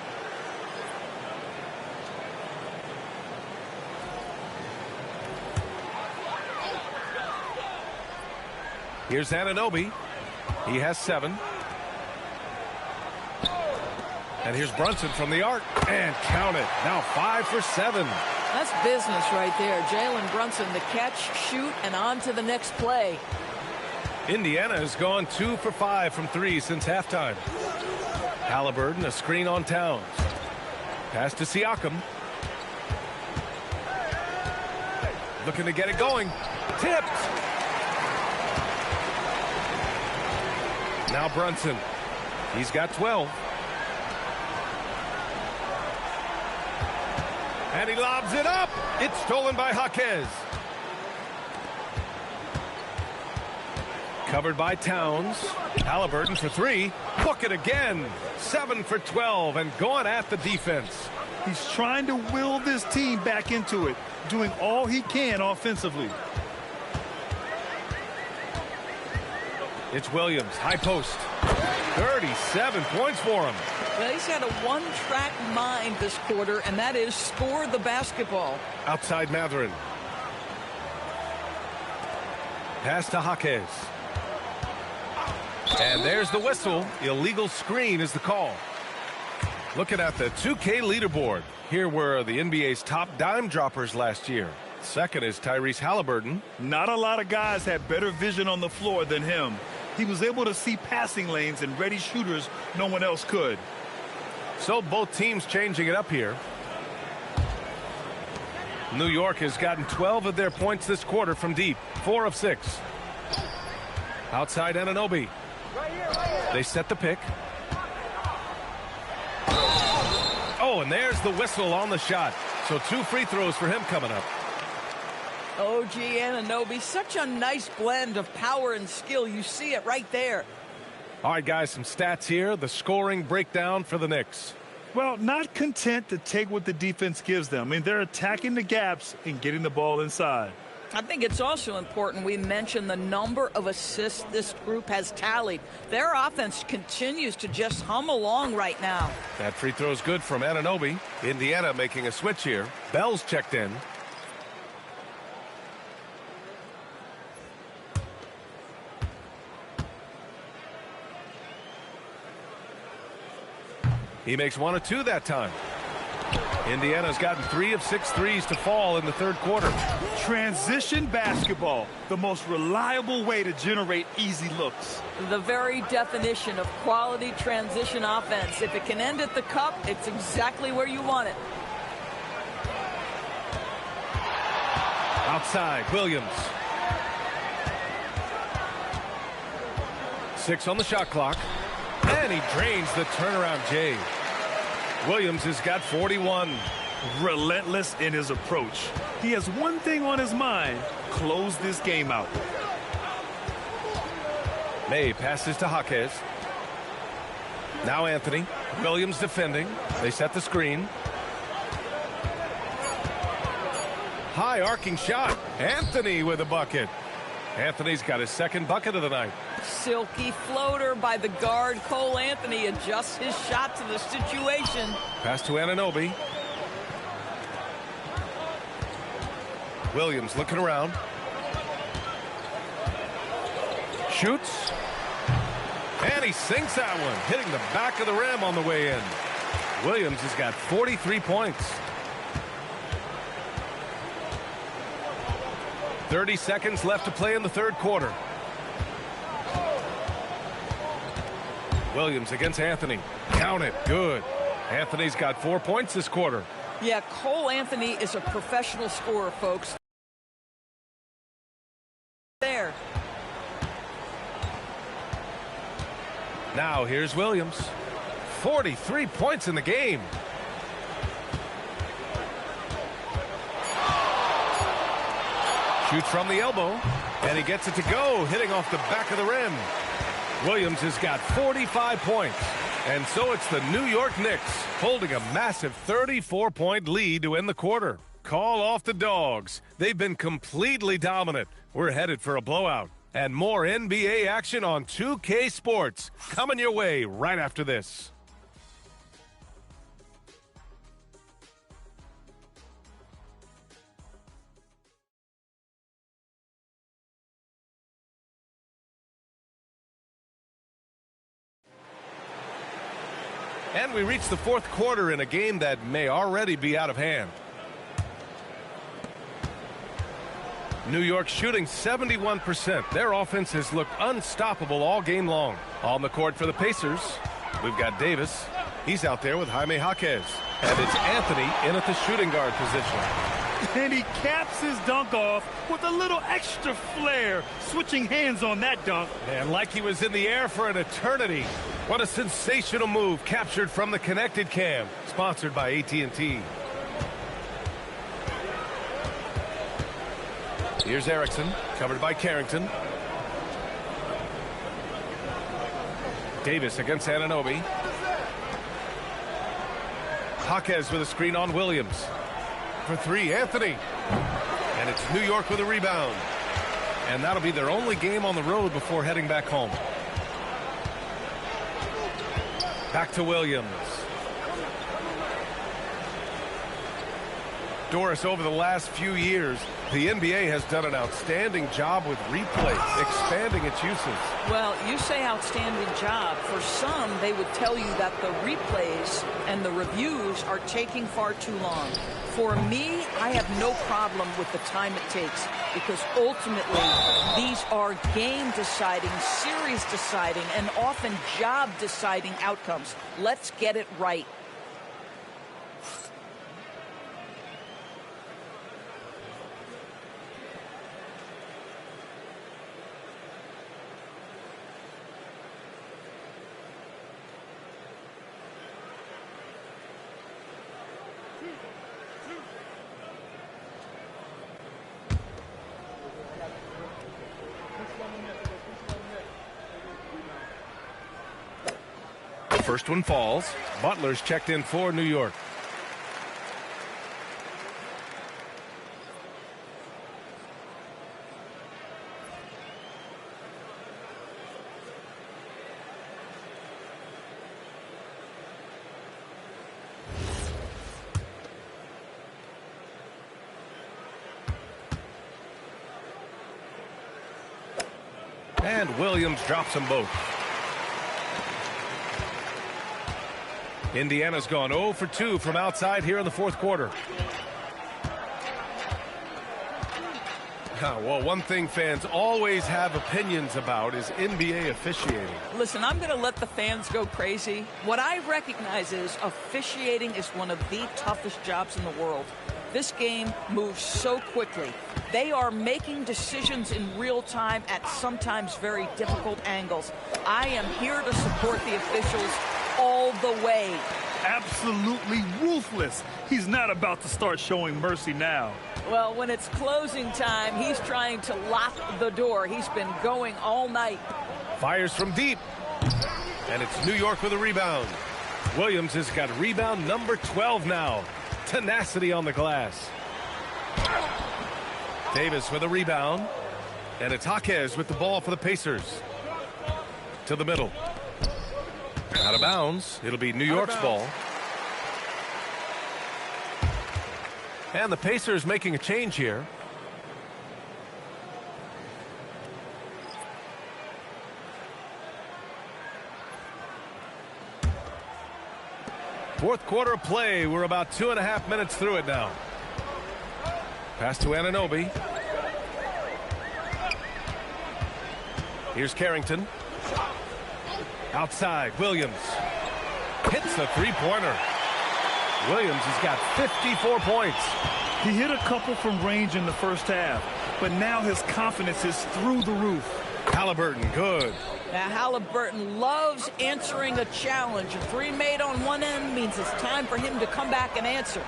Here's Anunoby. He has 7. And here's Brunson from the arc. And count it. Now 5 for 7. That's business right there. Jalen Brunson, the catch, shoot, and on to the next play. Indiana has gone 2 for 5 from 3 since halftime. Halliburton, a screen on Towns. Pass to Siakam. Looking to get it going. Tipped. Now Brunson. He's got 12. And he lobs it up. It's stolen by Jaquez. Covered by Towns. Halliburton for 3. Book it again. 7 for 12 and going at the defense. He's trying to will this team back into it, doing all he can offensively. It's Williams, high post. 37 points for him. Well, he's had a one-track mind this quarter, and that is score the basketball. Outside Mathurin. Pass to Jaquez. And there's the whistle. Illegal screen is the call. Looking at the 2K leaderboard. Here were the NBA's top dime droppers last year. Second is Tyrese Halliburton. Not a lot of guys had better vision on the floor than him. He was able to see passing lanes and ready shooters no one else could. So both teams changing it up here. New York has gotten 12 of their points this quarter from deep. 4 of 6. Outside Anunoby. They set the pick. Oh, and there's the whistle on the shot. So 2 free throws for him coming up. OG Anunoby, such a nice blend of power and skill. You see it right there. All right, guys, some stats here. The scoring breakdown for the Knicks. Well, not content to take what the defense gives them. I mean, they're attacking the gaps and getting the ball inside. I think it's also important we mention the number of assists this group has tallied. Their offense continues to just hum along right now. That free throw is good from Anunoby. Indiana making a switch here. Bell's checked in. He makes 1 of 2 that time. Indiana's gotten 3 of 6 threes to fall in the third quarter. Transition basketball, the most reliable way to generate easy looks. The very definition of quality transition offense. If it can end at the cup, it's exactly where you want it. Outside, Williams. 6 on the shot clock. And he drains the turnaround J. Williams has got 41. Relentless in his approach. He has one thing on his mind: close this game out. May passes to Jaquez. Now Anthony. Williams defending. They set the screen. High arcing shot. Anthony with a bucket. Anthony's got his second bucket of the night. Silky floater by the guard. Cole Anthony adjusts his shot to the situation. Pass to Anunoby. Williams looking around. Shoots. And he sinks that one, hitting the back of the rim on the way in. Williams has got 43 points. 30 seconds left to play in the third quarter. Williams against Anthony. Count it. Good. Anthony's got 4 points this quarter. Yeah, Cole Anthony is a professional scorer, folks. There. Now here's Williams. 43 points in the game. Shoots from the elbow, and he gets it to go, hitting off the back of the rim. Williams has got 45 points, and so it's the New York Knicks holding a massive 34-point lead to end the quarter. Call off the Dogs. They've been completely dominant. We're headed for a blowout. And more NBA action on 2K Sports coming your way right after this. And we reach the fourth quarter in a game that may already be out of hand. New York shooting 71%. Their offense has looked unstoppable all game long. On the court for the Pacers, we've got Davis. He's out there with Jaime Jaquez. And it's Anthony in at the shooting guard position. And he caps his dunk off with a little extra flair, switching hands on that dunk. And like he was in the air for an eternity. What a sensational move captured from the Connected Cam, sponsored by AT&T. Here's Erickson, covered by Carrington. Davis against Anunoby. Jaquez with a screen on Williams. For three, Anthony. And it's New York with a rebound. And that'll be their only game on the road before heading back home. Back to Williams. Doris, over the last few years, the NBA has done an outstanding job with replay, expanding its uses. Well, you say outstanding job. For some, they would tell you that the replays and the reviews are taking far too long. For me, I have no problem with the time it takes because ultimately these are game-deciding, series-deciding, and often job-deciding outcomes. Let's get it right. First one falls. Butler's checked in for New York. And Williams drops them both. Indiana's gone 0 for 2 from outside here in the fourth quarter. Well, one thing fans always have opinions about is NBA officiating. Listen, I'm going to let the fans go crazy. What I recognize is officiating is one of the toughest jobs in the world. This game moves so quickly. They are making decisions in real time at sometimes very difficult angles. I am here to support the officials all the way. Absolutely ruthless. He's not about to start showing mercy now. Well, when it's closing time, he's trying to lock the door. He's been going all night. Fires from deep. And it's New York with a rebound. Williams has got rebound number 12 now. Tenacity on the glass. Davis with a rebound. And it's Jaquez with the ball for the Pacers. To the middle. Out of bounds. It'll be New York's ball. And the Pacers making a change here. Fourth quarter of play. We're about 2.5 minutes through it now. Pass to Anunoby. Here's Carrington. Outside, Williams. Hits the three-pointer. Williams has got 54 points. He hit a couple from range in the first half, but now his confidence is through the roof. Halliburton, good. Now, Halliburton loves answering a challenge. A three made on one end means it's time for him to come back and answer.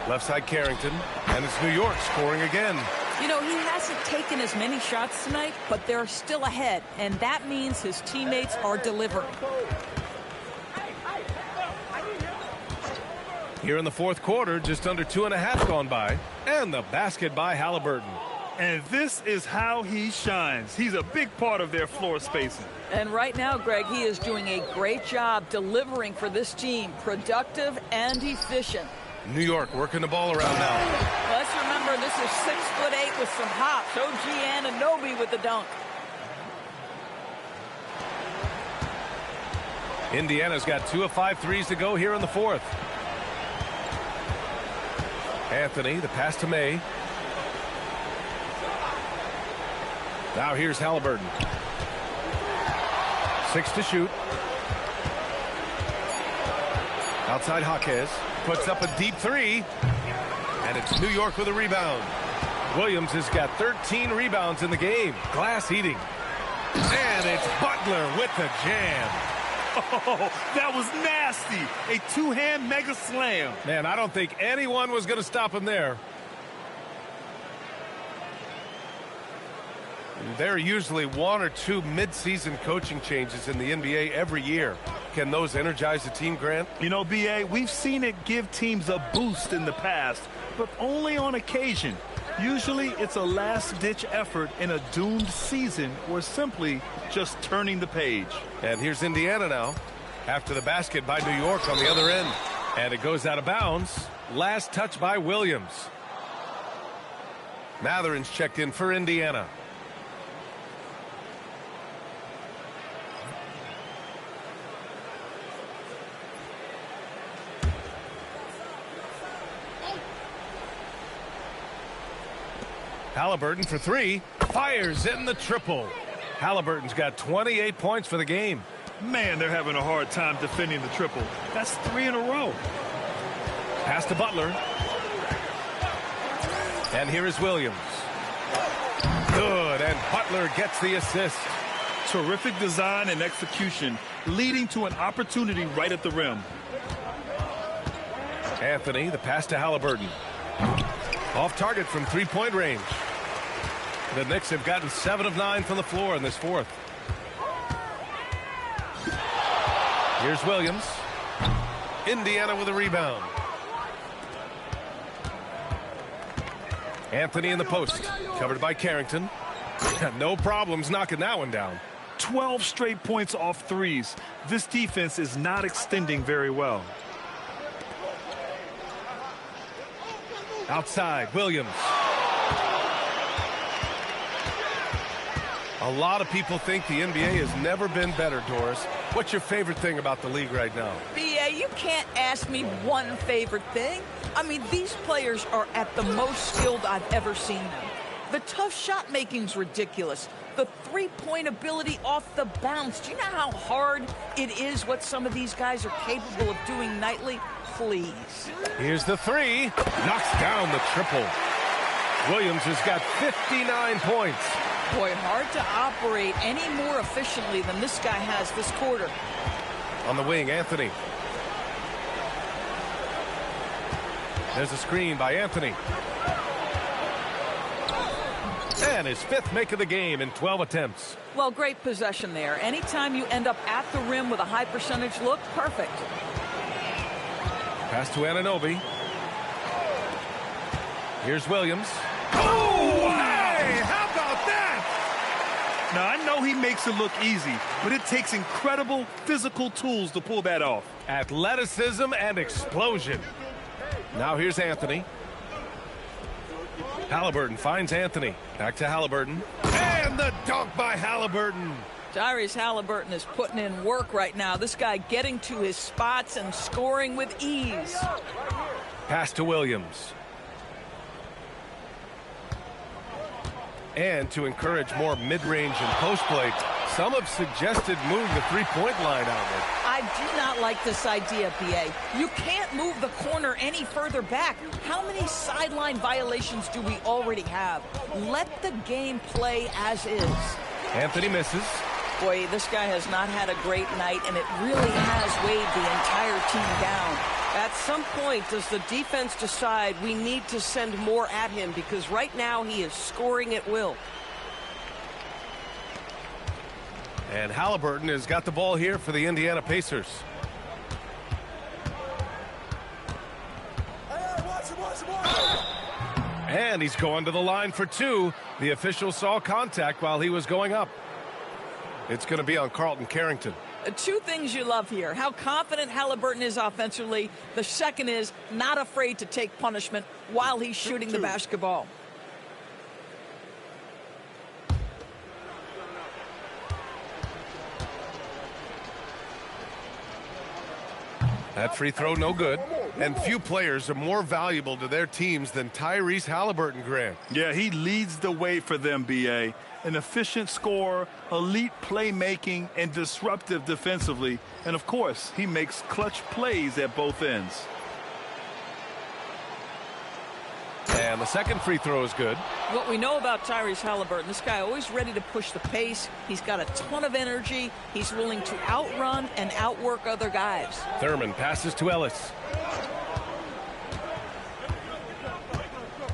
Left side, Carrington, and it's New York scoring again. You know, he hasn't taken as many shots tonight, but they're still ahead, and that means his teammates are delivering. Here in the fourth quarter, just under 2.5 gone by, and the basket by Halliburton. And this is how he shines. He's a big part of their floor spacing. And right now, Greg, he is doing a great job delivering for this team, productive and efficient. New York working the ball around now. Let's remember, this is 6'8" with some hops. OG Anunoby with the dunk. Indiana's got 2 of 5 threes to go here in the fourth. Anthony, the pass to May. Now here's Halliburton. 6 to shoot. Outside Jaquez. Puts up a deep three. And it's New York with a rebound. Williams has got 13 rebounds in the game. Glass eating. And it's Butler with the jam. Oh, that was nasty. A two-hand mega slam. Man, I don't think anyone was going to stop him there. There are usually 1 or 2 mid-season coaching changes in the NBA every year. Can those energize the team, Grant? You know, B.A., we've seen it give teams a boost in the past, but only on occasion. Usually it's a last-ditch effort in a doomed season or simply just turning the page. And here's Indiana now after the basket by New York on the other end. And it goes out of bounds. Last touch by Williams. Matherin's checked in for Indiana. Halliburton for 3. Fires in the triple. Halliburton's got 28 points for the game. Man, they're having a hard time defending the triple. That's 3 in a row. Pass to Butler. And here is Williams. Good, and Butler gets the assist. Terrific design and execution, leading to an opportunity right at the rim. Anthony, the pass to Halliburton. Off target from three-point range. The Knicks have gotten 7 of 9 from the floor in this fourth. Here's Williams. Indiana with a rebound. Anthony in the post. Covered by Carrington. No problems knocking that one down. 12 straight points off threes. This defense is not extending very well. Outside, Williams. A lot of people think the NBA has never been better, Doris. What's your favorite thing about the league right now? BA, you can't ask me one favorite thing. I mean, these players are at the most skilled I've ever seen them. The tough shot making's ridiculous. The three-point ability off the bounce. Do you know how hard it is what some of these guys are capable of doing nightly? Please. Here's the three. Knocks down the triple. Williams has got 59 points. Boy, hard to operate any more efficiently than this guy has this quarter. On the wing, Anthony. There's a screen by Anthony. And his 5th make of the game in 12 attempts. Well, great possession there. Anytime you end up at the rim with a high percentage look, perfect. Pass to Anunoby. Here's Williams. Oh, hey, how about that? Now, I know he makes it look easy, but it takes incredible physical tools to pull that off. Athleticism and explosion. Now here's Anthony. Halliburton finds Anthony. Back to Halliburton. And the dunk by Halliburton. Tyrese Halliburton is putting in work right now. This guy getting to his spots and scoring with ease. Pass to Williams. And to encourage more mid-range and post play, some have suggested moving the three-point line outward. I do not like this idea, BA. You can't move the corner any further back. How many sideline violations do we already have? Let the game play as is. Anthony misses. Boy, this guy has not had a great night, and it really has weighed the entire team down. At some point, does the defense decide we need to send more at him? Because right now he is scoring at will. And Halliburton has got the ball here for the Indiana Pacers. And he's going to the line for 2. The official saw contact while he was going up. It's going to be on Carlton Carrington. 2 things you love here. How confident Halliburton is offensively. The second is not afraid to take punishment while he's shooting the basketball. That free throw no good. And few players are more valuable to their teams than Tyrese Halliburton, Grant. Yeah, he leads the way for them, B.A. An efficient scorer, elite playmaking, and disruptive defensively. And, of course, he makes clutch plays at both ends. And the second free throw is good. What we know about Tyrese Halliburton, this guy always ready to push the pace. He's got a ton of energy. He's willing to outrun and outwork other guys. Thurman passes to Ellis.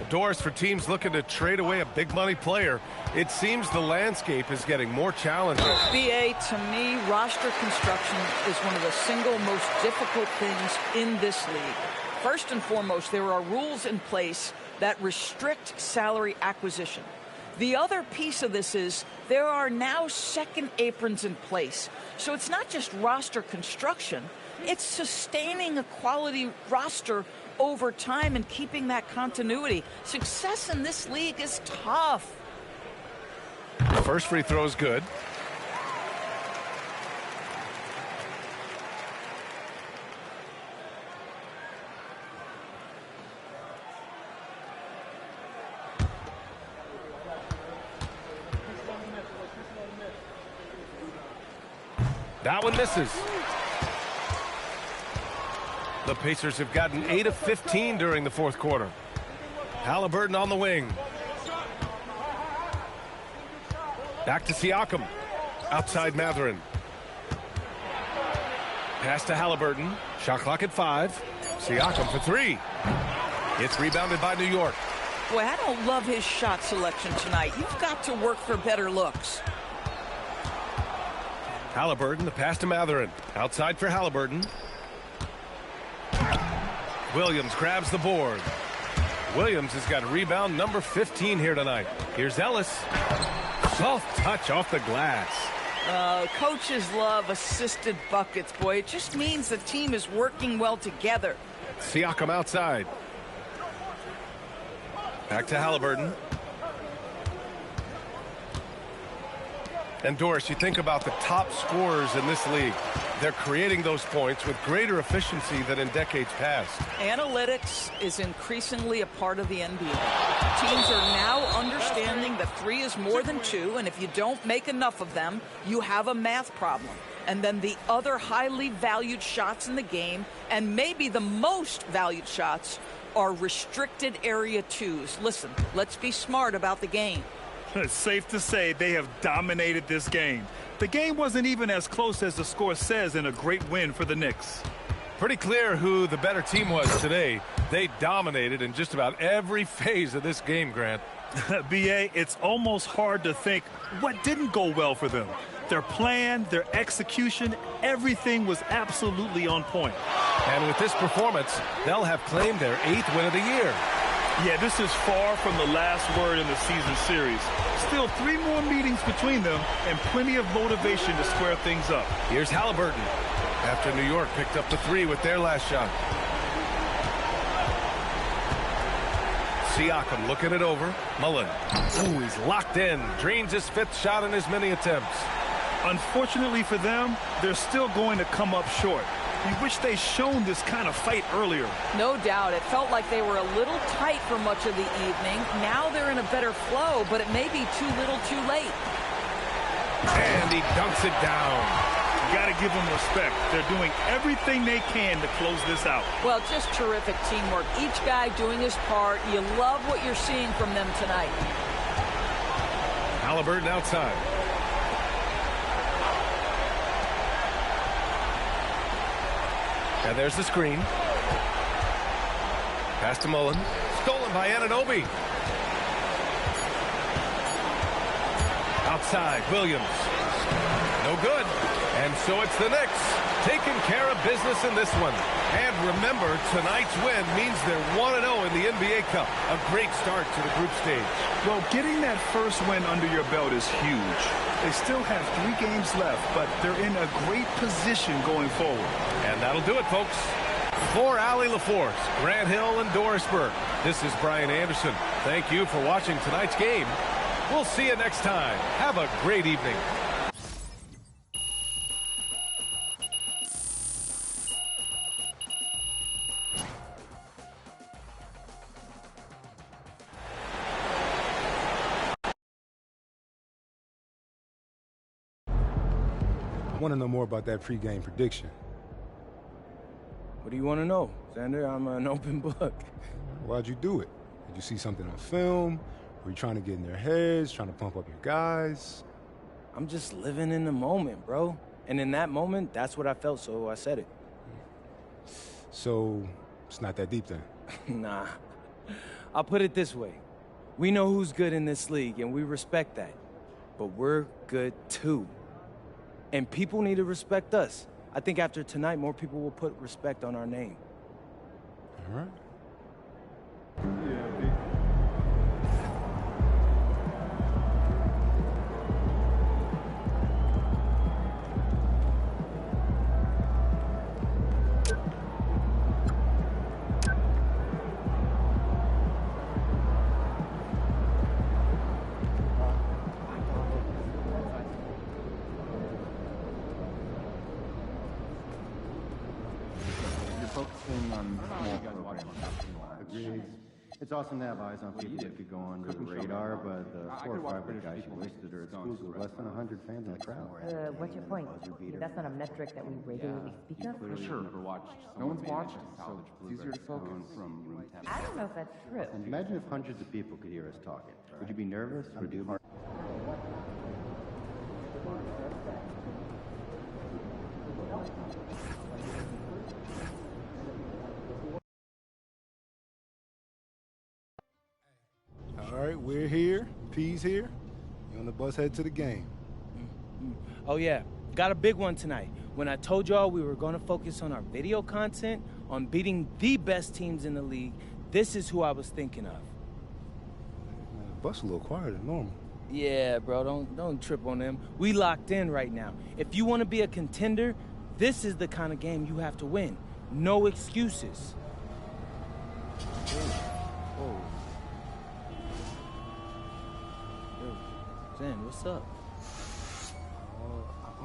Doors for teams looking to trade away a big money player. It seems the landscape is getting more challenging. BA, to me, roster construction is one of the single most difficult things in this league. First and foremost, there are rules in place that restrict salary acquisition. The other piece of this is there are now second aprons in place. So it's not just roster construction, it's sustaining a quality roster over time and keeping that continuity. Success in this league is tough. The first free throw is good. That one misses. The Pacers have gotten 8 of 15 during the fourth quarter. Halliburton on the wing. Back to Siakam. Outside Mathurin. Pass to Halliburton. Shot clock at 5. Siakam for 3. It's rebounded by New York. Boy, I don't love his shot selection tonight. You've got to work for better looks. Halliburton, the pass to Mathurin. Outside for Halliburton. Williams grabs the board. Williams has got rebound number 15 here tonight. Here's Ellis. Soft touch off the glass. Coaches love assisted buckets, boy. It just means the team is working well together. Siakam outside. Back to Halliburton. And Doris, you think about the top scorers in this league. They're creating those points with greater efficiency than in decades past. Analytics is increasingly a part of the NBA. Teams are now understanding that 3 is more than 2, and if you don't make enough of them, you have a math problem. And then the other highly valued shots in the game, and maybe the most valued shots, are restricted area 2s. Listen, let's be smart about the game. It's safe to say they have dominated this game. The game wasn't even as close as the score says in a great win for the Knicks. Pretty clear who the better team was today. They dominated in just about every phase of this game, Grant. B.A., it's almost hard to think what didn't go well for them. Their plan, their execution, everything was absolutely on point. And with this performance, they'll have claimed their 8th win of the year. Yeah, this is far from the last word in the season series. Still 3 more meetings between them and plenty of motivation to square things up. Here's Halliburton after New York picked up the 3 with their last shot. Siakam looking it over. Mullen. Ooh, he's locked in. Drains his 5th shot in as many attempts. Unfortunately for them, they're still going to come up short. We wish they'd shown this kind of fight earlier. No doubt. It felt like they were a little tight for much of the evening. Now they're in a better flow, but it may be too little too late. And he dunks it down. You got to give them respect. They're doing everything they can to close this out. Well, just terrific teamwork. Each guy doing his part. You love what you're seeing from them tonight. Halliburton outside. And there's the screen. Pass to Mullen. Stolen by Anunoby. Outside, Williams. No good. And so it's the Knicks taking care of business in this one. And remember, tonight's win means they're 1-0 in the NBA Cup. A great start to the group stage. Well, getting that first win under your belt is huge. They still have 3 games left, but they're in a great position going forward. And that'll do it, folks. For Allie LaForce, Grant Hill, and Doris Burke, this is Brian Anderson. Thank you for watching tonight's game. We'll see you next time. Have a great evening. I want to know more about that pregame prediction. What do you want to know, Xander? I'm an open book. Why'd you do it? Did you see something on film? Were you trying to get in their heads, trying to pump up your guys? I'm just living in the moment, bro. And in that moment, that's what I felt, so I said it. So, it's not that deep then? Nah. I'll put it this way. We know who's good in this league, and we respect that. But we're good, too. And people need to respect us. I think after tonight, more people will put respect on our name. All right. It's awesome to have eyes on people that could go under the radar, but the 4 or 5 of the guys you listed are at schools with less than 100 fans in the crowd. What's your point? That's not a metric that we regularly speak of? For sure. No one's watching, so it's easier to focus. I don't know if that's true. Imagine if hundreds of people could hear us talking. Would you be nervous? Would you? All right, we're here. P's here. You're on the bus head to the game. Oh, yeah. Got a big one tonight. When I told y'all we were going to focus on our video content, on beating the best teams in the league, this is who I was thinking of. The bus a little quieter than normal. Yeah, bro, don't trip on them. We locked in right now. If you want to be a contender, this is the kind of game you have to win. No excuses. Oh. Yo, Zen, what's up?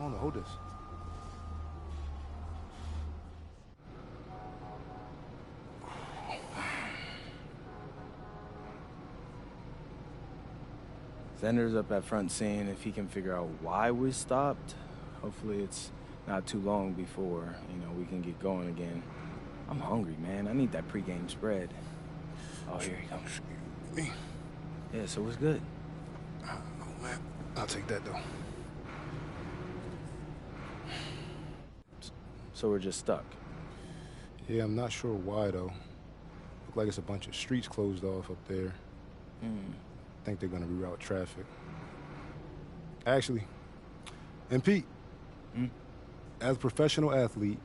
don't know. Hold this. Zender's up at front seeing if he can figure out why we stopped. Hopefully it's not too long before, we can get going again. I'm hungry, man. I need that pregame spread. Oh, here he comes. Excuse me. Yeah, so what's good? Oh, man. I'll take that, though. So we're just stuck? Yeah, I'm not sure why, though. Look like it's a bunch of streets closed off up there. I think they're going to reroute traffic. Actually, and Pete, as a professional athlete,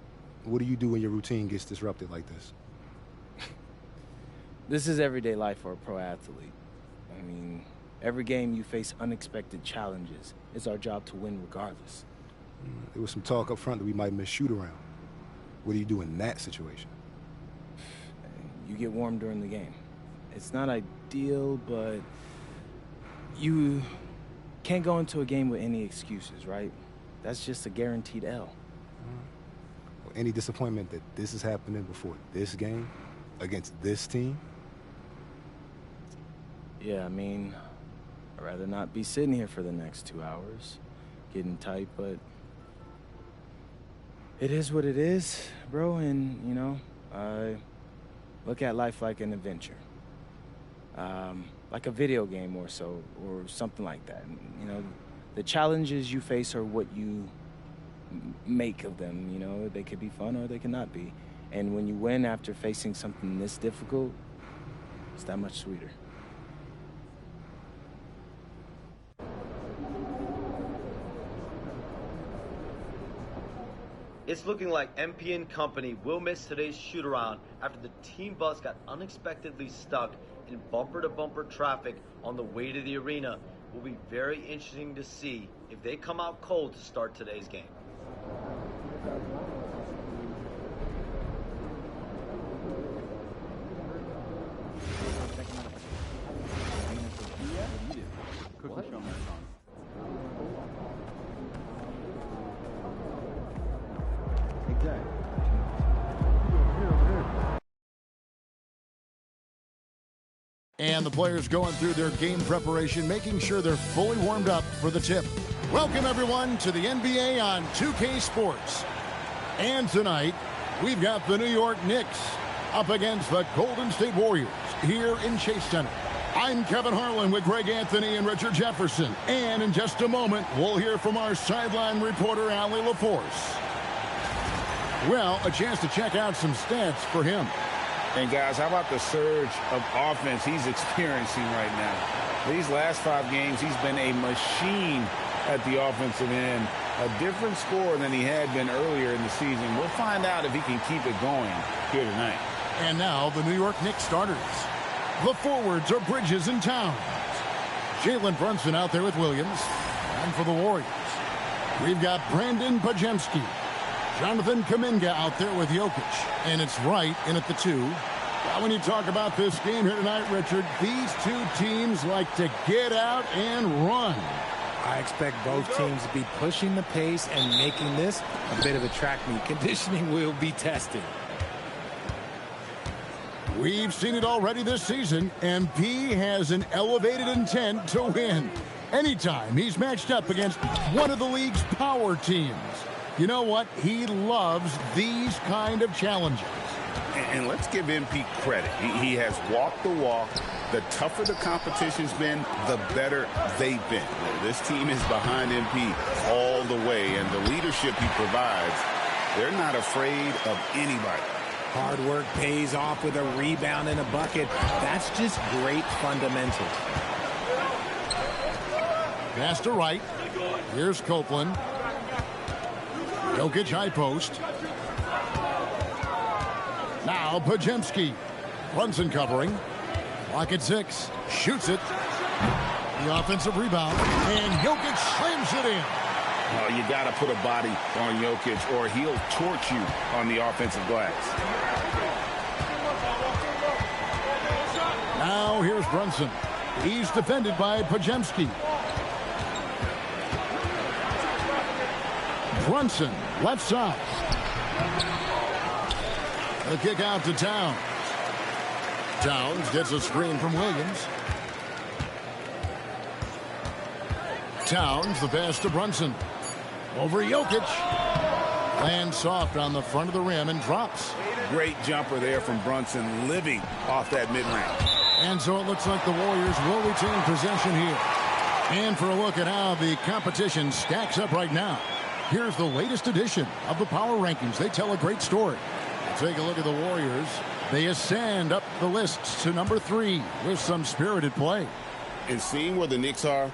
what do you do when your routine gets disrupted like this? This is everyday life for a pro athlete. I mean, every game you face unexpected challenges. It's our job to win regardless. There was some talk up front that we might miss shoot-around. What do you do in that situation? You get warm during the game. It's not ideal, but you can't go into a game with any excuses, right? That's just a guaranteed L. Well, any disappointment that this is happening before this game against this team? Yeah, I mean, I'd rather not be sitting here for the next 2 hours, getting tight, but it is what it is, bro, and, I look at life like an adventure. Like a video game or so, or something like that. The challenges you face are what you make of them, They could be fun or they cannot be. And when you win after facing something this difficult, it's that much sweeter. It's looking like MP and company will miss today's shoot-around after the team bus got unexpectedly stuck in bumper-to-bumper traffic on the way to the arena. It will be very interesting to see if they come out cold to start today's game. And the players going through their game preparation, making sure they're fully warmed up for the tip. Welcome, everyone, to the NBA on 2K Sports. And tonight, we've got the New York Knicks up against the Golden State Warriors here in Chase Center. I'm Kevin Harlan with Greg Anthony and Richard Jefferson. And in just a moment, we'll hear from our sideline reporter, Allie LaForce. Well, a chance to check out some stats for him. And guys, how about the surge of offense he's experiencing right now? These last 5 games, he's been a machine at the offensive end. A different score than he had been earlier in the season. We'll find out if he can keep it going here tonight. And now the New York Knicks starters. The forwards are Bridges and Towns. Jalen Brunson out there with Williams. And for the Warriors, we've got Brandon Pajemski. Jonathan Kuminga out there with Jokic. And it's Wright in at the 2. Now, when you talk about this game here tonight, Richard, these two teams like to get out and run. I expect both teams to be pushing the pace and making this a bit of a track meet. Conditioning will be tested. We've seen it already this season, and P has an elevated intent to win. Anytime he's matched up against one of the league's power teams. You know what? He loves these kind of challenges. And let's give MP credit. He has walked the walk. The tougher the competition's been, the better they've been. This team is behind MP all the way, and the leadership he provides, they're not afraid of anybody. Hard work pays off with a rebound and a bucket. That's just great fundamentals. Pass to Wright. Here's Copeland. Jokic high post. Now Pajemski. Brunson covering. Clock at 6. Shoots it. The offensive rebound. And Jokic slams it in. Oh, you got to put a body on Jokic or he'll torch you on the offensive glass. Now here's Brunson. He's defended by Pajemski. Brunson, left side. The kick out to Towns. Towns gets a screen from Williams. Towns, the pass to Brunson. Over Jokic. Lands soft on the front of the rim and drops. Great jumper there from Brunson, living off that mid-range. And so it looks like the Warriors will retain possession here. And for a look at how the competition stacks up right now, here's the latest edition of the Power Rankings. They tell a great story. Take a look at the Warriors. They ascend up the lists to number 3 with some spirited play. And seeing where the Knicks are,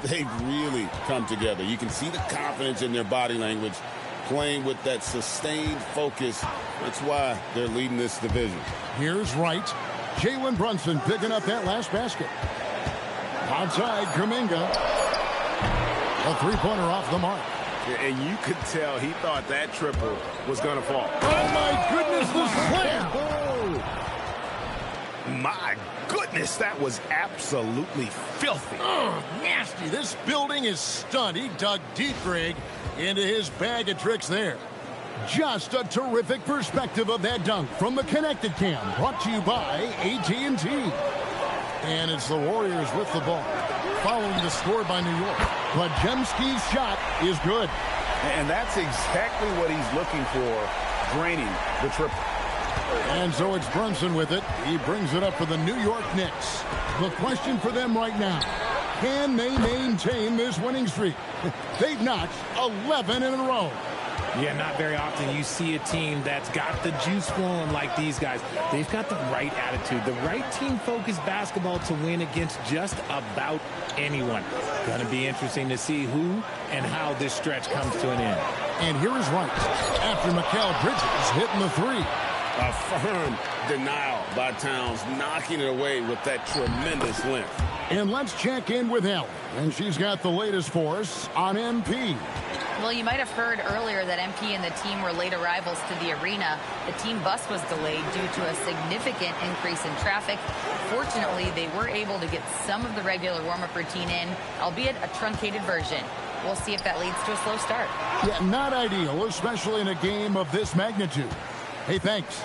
they've really come together. You can see the confidence in their body language, playing with that sustained focus. That's why they're leading this division. Here's Wright. Jalen Brunson picking up that last basket. Outside, Kuminga. A three-pointer off the mark. And you could tell he thought that triple was going to fall. Oh, my goodness, the slam! Oh. My goodness, that was absolutely filthy. Oh, nasty. This building is stunned. He dug deep, Greg, into his bag of tricks there. Just a terrific perspective of that dunk from the Connected Cam, brought to you by AT&T. And it's the Warriors with the ball, following the score by New York. But Jemski's shot is good. And that's exactly what he's looking for, draining the triple. And so it's Brunson with it. He brings it up for the New York Knicks. The question for them right now, can they maintain this winning streak? They've notched 11 in a row. Yeah, not very often you see a team that's got the juice flowing like these guys. They've got the right attitude, the right team-focused basketball to win against just about anyone. Going to be interesting to see who and how this stretch comes to an end. And here is Wright after Mikal Bridges hitting the three. A firm denial by Towns, knocking it away with that tremendous length. And let's check in with Ellen. And she's got the latest for us on MP. Well, you might have heard earlier that MP and the team were late arrivals to the arena. The team bus was delayed due to a significant increase in traffic. Fortunately, they were able to get some of the regular warm-up routine in, albeit a truncated version. We'll see if that leads to a slow start. Yeah, not ideal, especially in a game of this magnitude. Hey, thanks.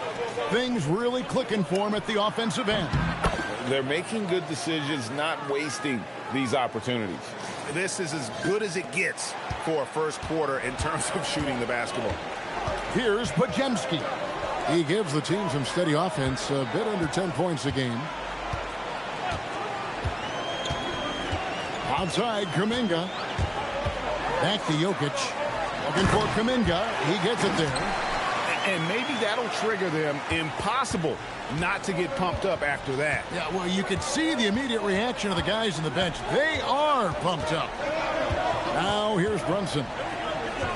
Things really clicking for them at the offensive end. They're making good decisions, not wasting these opportunities. This is as good as it gets for a first quarter in terms of shooting the basketball. Here's Podziemski. He gives the team some steady offense, a bit under 10 points a game. Outside, Kuminga. Back to Jokic. Looking for Kuminga. He gets it there. And maybe that'll trigger them. Impossible not to get pumped up after that. Yeah, well, you could see the immediate reaction of the guys on the bench. They are pumped up. Now, here's Brunson.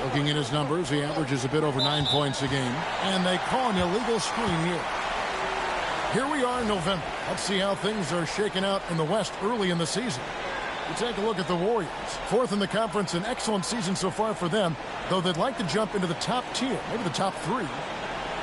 Looking at his numbers, he averages a bit over 9 points a game. And they call an illegal screen here. Here we are in November. Let's see how things are shaking out in the West early in the season. We take a look at the Warriors. 4th in the conference, an excellent season so far for them, though they'd like to jump into the top tier, maybe the top 3.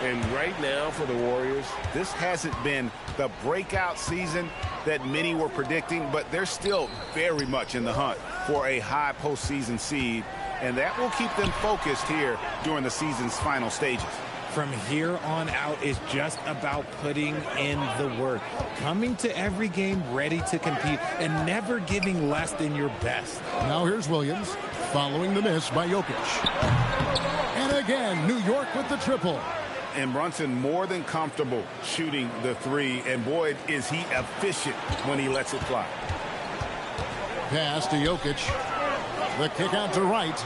And right now for the Warriors, this hasn't been the breakout season that many were predicting, but they're still very much in the hunt for a high postseason seed, and that will keep them focused here during the season's final stages. From here on out is just about putting in the work, coming to every game ready to compete, and never giving less than your best. Now here's Williams, following the miss by Jokic. And again, New York with the triple. And Brunson more than comfortable shooting the three, and boy, is he efficient when he lets it fly. Pass to Jokic. The kick out to Wright.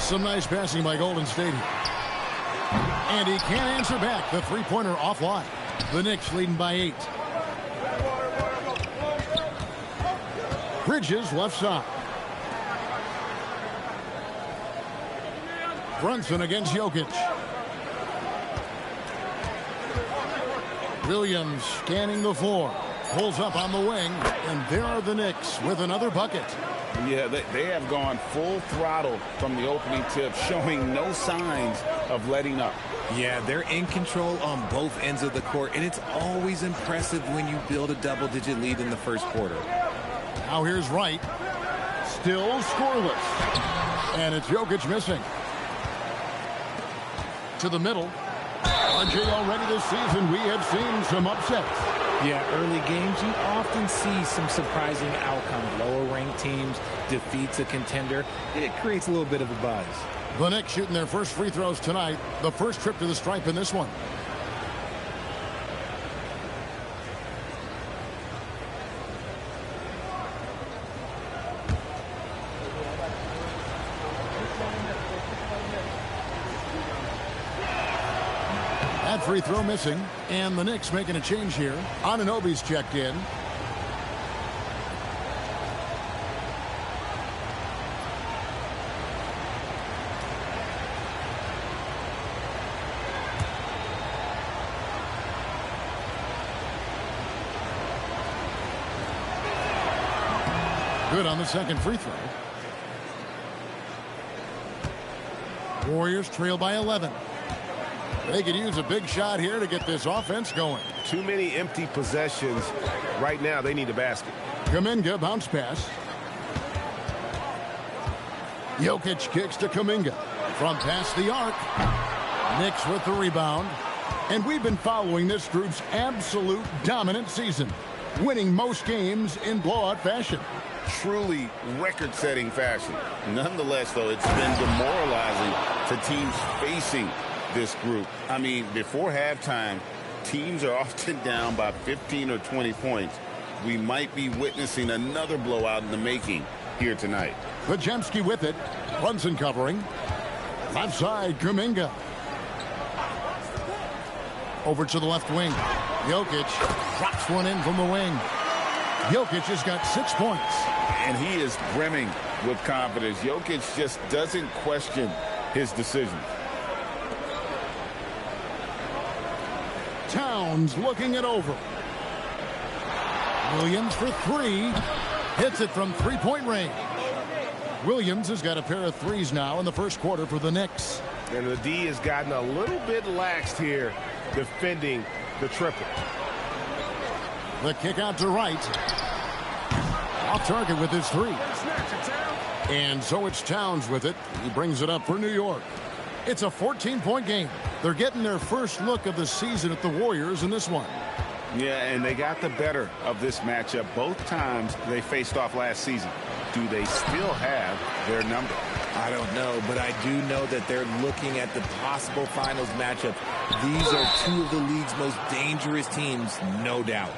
Some nice passing by Golden State. And he can't answer back. The three-pointer offline. The Knicks leading by 8. Bridges left side. Brunson against Jokic. Williams scanning the floor. Pulls up on the wing. And there are the Knicks with another bucket. Yeah, they have gone full throttle from the opening tip, showing no signs of letting up. Yeah, they're in control on both ends of the court, and it's always impressive when you build a double-digit lead in the first quarter. Now here's Wright. Still scoreless. And it's Jokic missing. to the middle. RJ, already this season, we have seen some upsets. Yeah, early games, you often see some surprising outcomes. Lower-ranked teams defeats a contender. It creates a little bit of a buzz. The Knicks shooting their first free throws tonight. The first trip to the stripe in this one. That free throw missing, and the Knicks making a change here. Anunoby's checked in. Good on the second free throw. Warriors trail by 11. They could use a big shot here to get this offense going. Too many empty possessions. Right now, they need a basket. Kuminga bounce pass. Jokic kicks to Kuminga. From past the arc. Knicks with the rebound. And we've been following this group's absolute dominant season, winning most games in blowout fashion. Truly record-setting fashion. Nonetheless, though, it's been demoralizing for teams facing this group. I mean, before halftime, teams are often down by 15 or 20 points. We might be witnessing another blowout in the making here tonight. Pajemski with it. Brunson covering. Left side, Kuminga. Over to the left wing. Jokic drops one in from the wing. Jokic has got 6 points. And he is brimming with confidence. Jokic just doesn't question his decision. Towns looking it over. Williams for three. Hits it from three-point range. Williams has got a pair of threes now in the first quarter for the Knicks. And the D has gotten a little bit laxed here defending the triple. The kick out to Wright. Off target with his three. And so it's Towns with it. He brings it up for New York. It's a 14-point game. They're getting their first look of the season at the Warriors in this one. Yeah, and they got the better of this matchup both times they faced off last season. Do they still have their number? I don't know, but I do know that they're looking at the possible finals matchup. These are two of the league's most dangerous teams, no doubt.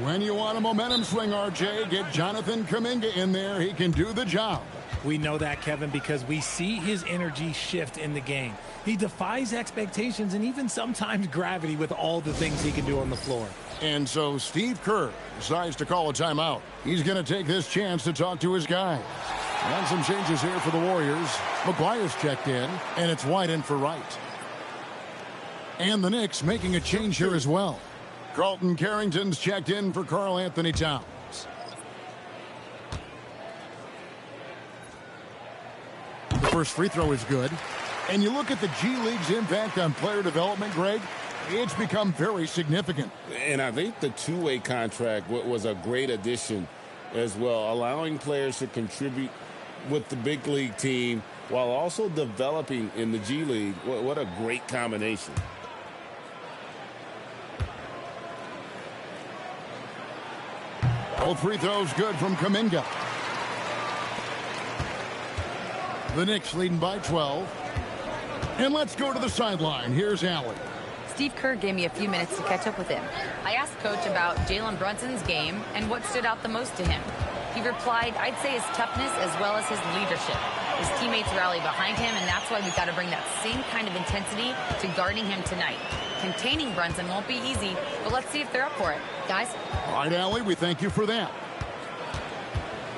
When you want a momentum swing, RJ, get Jonathan Kuminga in there. He can do the job. We know that, Kevin, because we see his energy shift in the game. He defies expectations and even sometimes gravity with all the things he can do on the floor. And so Steve Kerr decides to call a timeout. He's going to take this chance to talk to his guys. And some changes here for the Warriors. McGuire's checked in, and it's White in for Wright. And the Knicks making a change here as well. Carlton Carrington's checked in for Karl Anthony Towns. The first free throw is good. And you look at the G League's impact on player development, Greg, it's become very significant. And I think the two-way contract was a great addition as well, allowing players to contribute with the big league team while also developing in the G League. What a great combination. Both free throws good from Kuminga. The Knicks leading by 12. And let's go to the sideline. Here's Allie. Steve Kerr gave me a few minutes to catch up with him. I asked Coach about Jalen Brunson's game and what stood out the most to him. He replied, I'd say his toughness as well as his leadership. His teammates rally behind him, and that's why we've got to bring that same kind of intensity to guarding him tonight. Containing Brunson won't be easy, but let's see if they're up for it. Guys? All right, Allie, we thank you for that.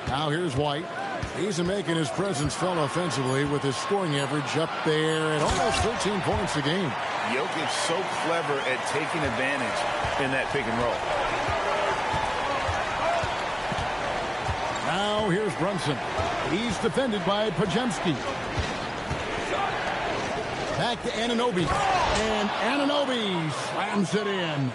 Now here's White. He's making his presence felt offensively with his scoring average up there at almost 13 points a game. Jokic so clever at taking advantage in that pick and roll. Now here's Brunson. He's defended by Pajemski. Back to Anunoby. And Anunoby slams it in.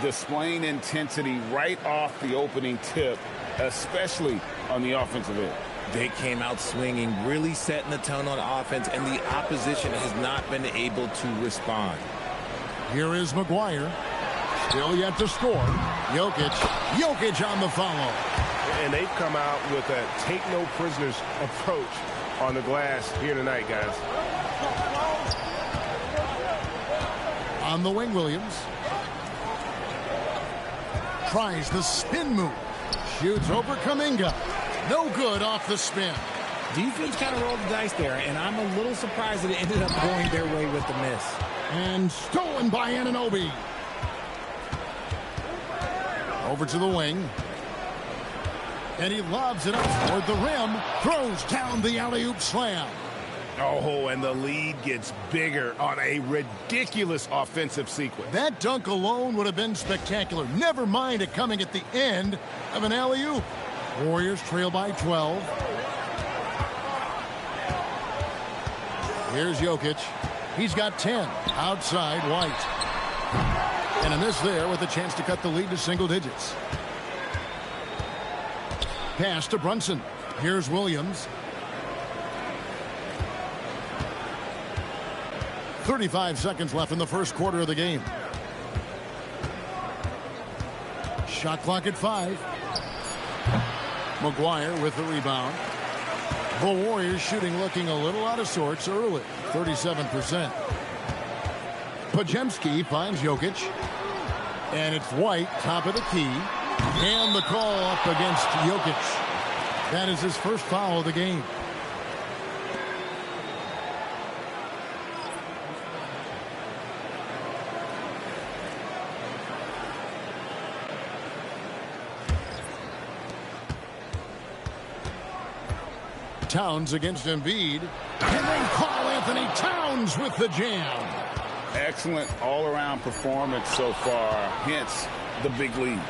Displaying intensity right off the opening tip, especially on the offensive end. They came out swinging, really setting the tone on offense, and the opposition has not been able to respond. Here is McGuire. Still yet to score. Jokic on the follow. And they've come out with a take-no-prisoners approach on the glass here tonight, guys. On the wing, Williams. Tries the spin move. Shoots over Kuminga. No good off the spin. Defense kind of rolled the dice there, and I'm a little surprised that it ended up going their way with the miss. And stolen by Anunoby. Over to the wing. And he lobs it up toward the rim. Throws down the alley-oop slam. Oh, and the lead gets bigger on a ridiculous offensive sequence. That dunk alone would have been spectacular. Never mind it coming at the end of an alley-oop. Warriors trail by 12. Here's Jokic. He's got 10. Outside, White. And a miss there with a chance to cut the lead to single digits. Pass to Brunson. Here's Williams. 35 seconds left in the first quarter of the game. Shot clock at 5. McGuire with the rebound. The Warriors shooting looking a little out of sorts early. 37%. Podziemski finds Jokic. And it's White, top of the key. And the call up against Jokic. That is his first foul of the game. Towns against Embiid. And they call Anthony Towns with the jam. Excellent all-around performance so far, hence the big lead.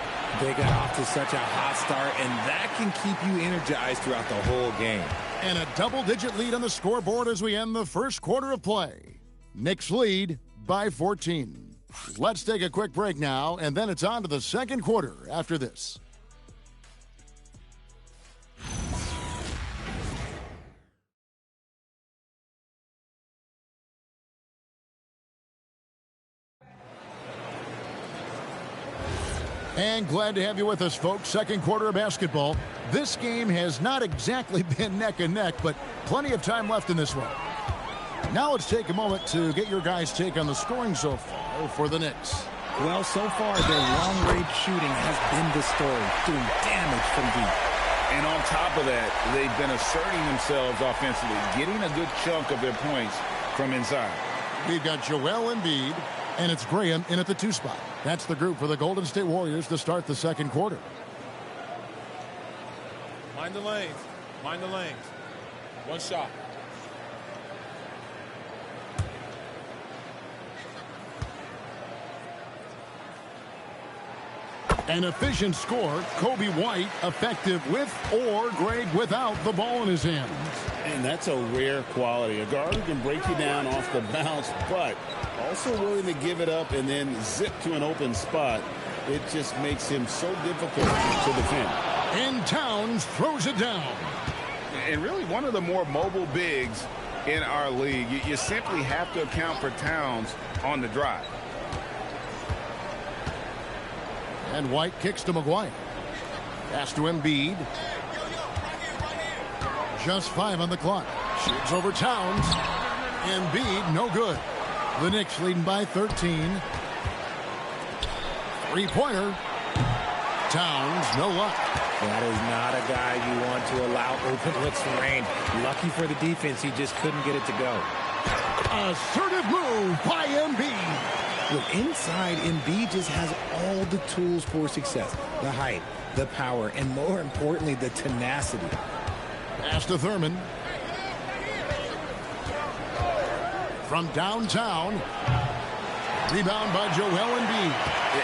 They got off to such a hot start, and that can keep you energized throughout the whole game. And a double-digit lead on the scoreboard as we end the first quarter of play. Knicks lead by 14. Let's take a quick break now, and then it's on to the second quarter after this. And glad to have you with us, folks. Second quarter of basketball. This game has not exactly been neck and neck, but plenty of time left in this one. Now let's take a moment to get your guys' take on the scoring so far for the Knicks. Well, so far, their long-range shooting has been the story, doing damage from deep. And on top of that, they've been asserting themselves offensively, getting a good chunk of their points from inside. We've got Joel Embiid, and it's Graham in at the 2 spot. That's the group for the Golden State Warriors to start the second quarter. Mind the lanes. Mind the lanes. One shot. An efficient score. Kobe White effective with or great without the ball in his hands. And that's a rare quality. A guard who can break you down off the bounce, but also willing to give it up and then zip to an open spot. It just makes him so difficult to defend. And Towns throws it down. And really one of the more mobile bigs in our league. You simply have to account for Towns on the drive. And White kicks to McGuire. Pass to Embiid. Just 5 on the clock. Shoots over Towns. Embiid, no good. The Knicks leading by 13. Three-pointer. Towns, no luck. That is not a guy you want to allow open looks for rain. Lucky for the defense, he just couldn't get it to go. Assertive move by Embiid. Look, inside, Embiid just has all the tools for success. The height, the power, and more importantly, the tenacity. Pass to Thurman. From downtown. Rebound by Joel Embiid.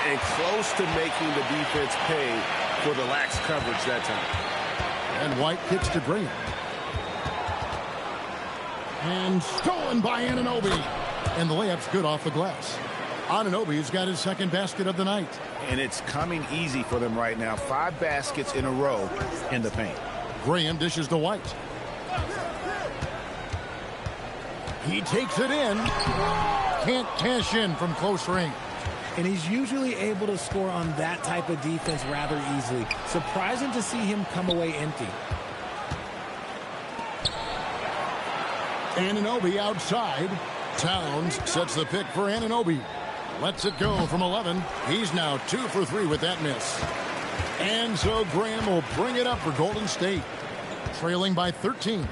And close to making the defense pay for the lax coverage that time. And White kicks to Graham. And stolen by Anunoby. And the layup's good off the glass. Anunoby's got his second basket of the night. And it's coming easy for them right now. 5 baskets in a row in the paint. Graham dishes to White. He takes it in. Can't cash in from close range. And he's usually able to score on that type of defense rather easily. Surprising to see him come away empty. Anunoby outside. Towns sets the pick for Anunoby. Lets it go from 11. He's now 2 for 3 with that miss. And so Graham will bring it up for Golden State, trailing by 13.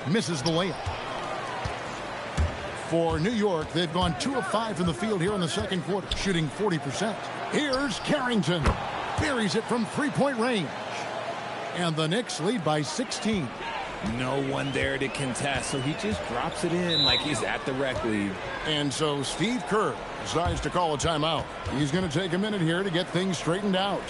Misses the layup. For New York, they've gone 2 of 5 from the field here in the second quarter, shooting 40%. Here's Carrington. Buries it from three-point range. And the Knicks lead by 16. No one there to contest, so he just drops it in like he's at the rec league. And so Steve Kerr decides to call a timeout. He's going to take a minute here to get things straightened out.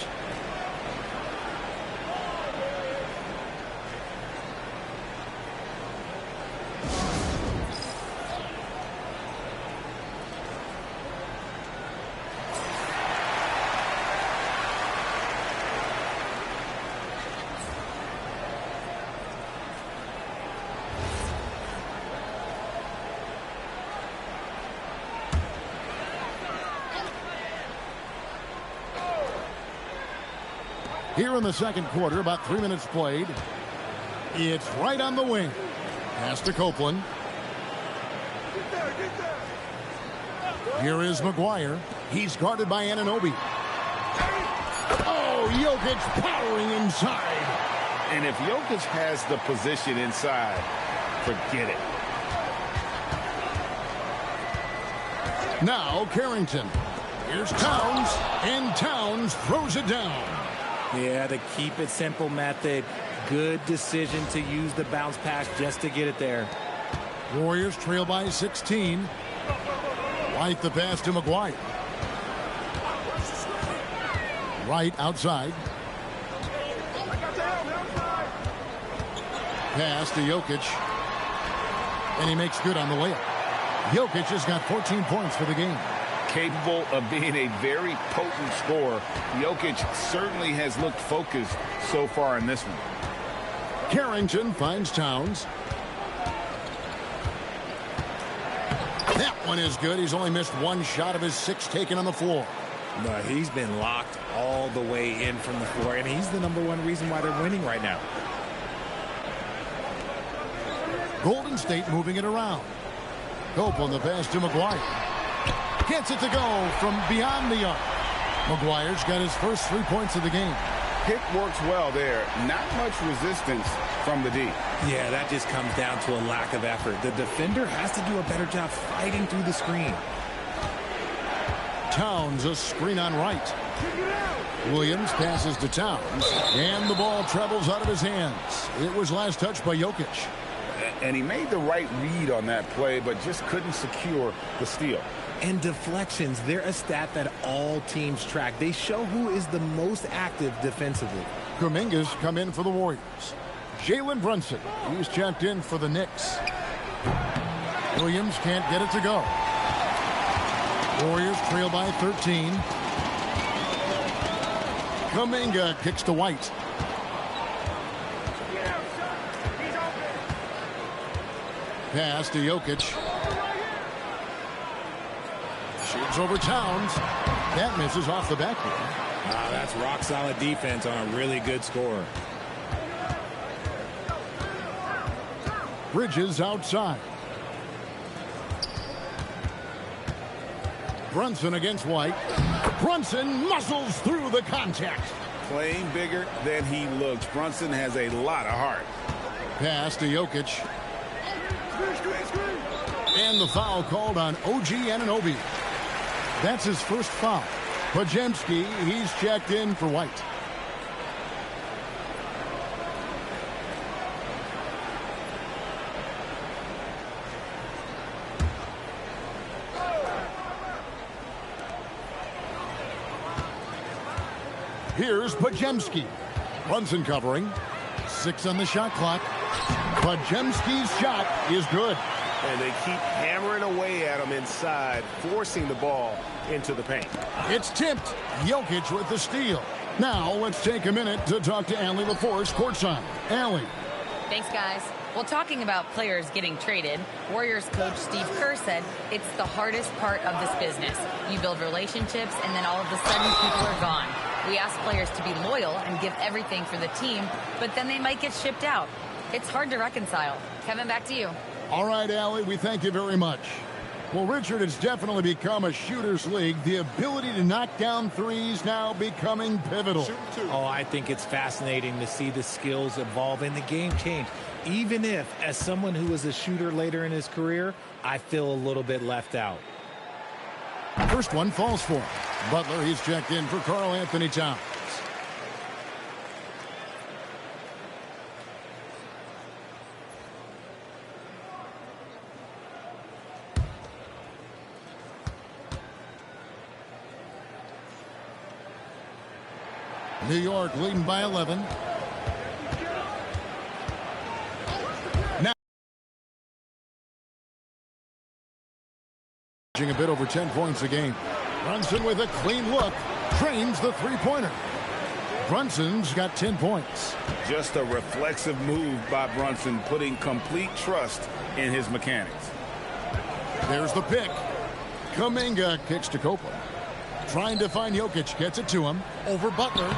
Here in the second quarter, about 3 minutes played. It's right on the wing. Pass to Copeland. Here is McGuire. He's guarded by Anunoby. Oh, Jokic powering inside. And if Jokic has the position inside, forget it. Now Carrington. Here's Towns, and Towns throws it down. Yeah, the keep it simple method. Good decision to use the bounce pass just to get it there. Warriors trail by 16. White the pass to McGuire. Right outside. Pass to Jokic. And he makes good on the layup. Jokic has got 14 points for the game. Capable of being a very potent scorer, Jokic certainly has looked focused so far in this one. Carrington finds Towns. That one is good. He's only missed one shot of his 6 taken on the floor. No, he's been locked all the way in from the floor, and he's the #1 reason why they're winning right now. Golden State moving it around. Copeland the pass to McGuire. Gets it to go from beyond the arc. McGuire's got his first 3 points of the game. Pick works well there. Not much resistance from the D. Yeah, that just comes down to a lack of effort. The defender has to do a better job fighting through the screen. Towns a screen on right. Williams passes to Towns. And the ball travels out of his hands. It was last touched by Jokic. And he made the right read on that play, but just couldn't secure the steal. And deflections, they're a stat that all teams track. They show who is the most active defensively. Kuminga's come in for the Warriors. Jalen Brunson, he's checked in for the Knicks. Williams can't get it to go. Warriors trail by 13. Kuminga kicks to White. Pass to Jokic. Shoots over Towns. That misses off the backboard. That's rock solid defense on a really good score. Bridges outside. Brunson against White. Brunson muscles through the contact. Playing bigger than he looks. Brunson has a lot of heart. Pass to Jokic. And the foul called on OG Anunoby. That's his first foul. Podziemski, he's checked in for White. Here's Podziemski. Brunson covering. 6 on the shot clock. Podziemski's shot is good. and they keep hammering away at him inside, forcing the ball into the paint. It's tipped. Jokic with the steal. Now let's take a minute to talk to Allie LaForce courtside. Allie. Thanks, guys. Well, talking about players getting traded, Warriors coach Steve Kerr said it's the hardest part of this business. You build relationships, and then all of a sudden people are gone. We ask players to be loyal and give everything for the team, but then they might get shipped out. It's hard to reconcile. Kevin, back to you. All right, Allie, we thank you very much. Well, Richard, it's definitely become a shooter's league. The ability to knock down threes now becoming pivotal. Oh, I think it's fascinating to see the skills evolve and the game change. Even if, as someone who was a shooter later in his career, I feel a little bit left out. First one falls for him. Butler, he's checked in for Karl Anthony Towns. New York leading by 11. Now a bit over 10 points a game. Brunson with a clean look drains the three-pointer. Brunson's got 10 points. Just a reflexive move by Brunson, putting complete trust in his mechanics. There's the pick. Kuminga kicks to Copeland. Trying to find Jokic, gets it to him. Over Butler.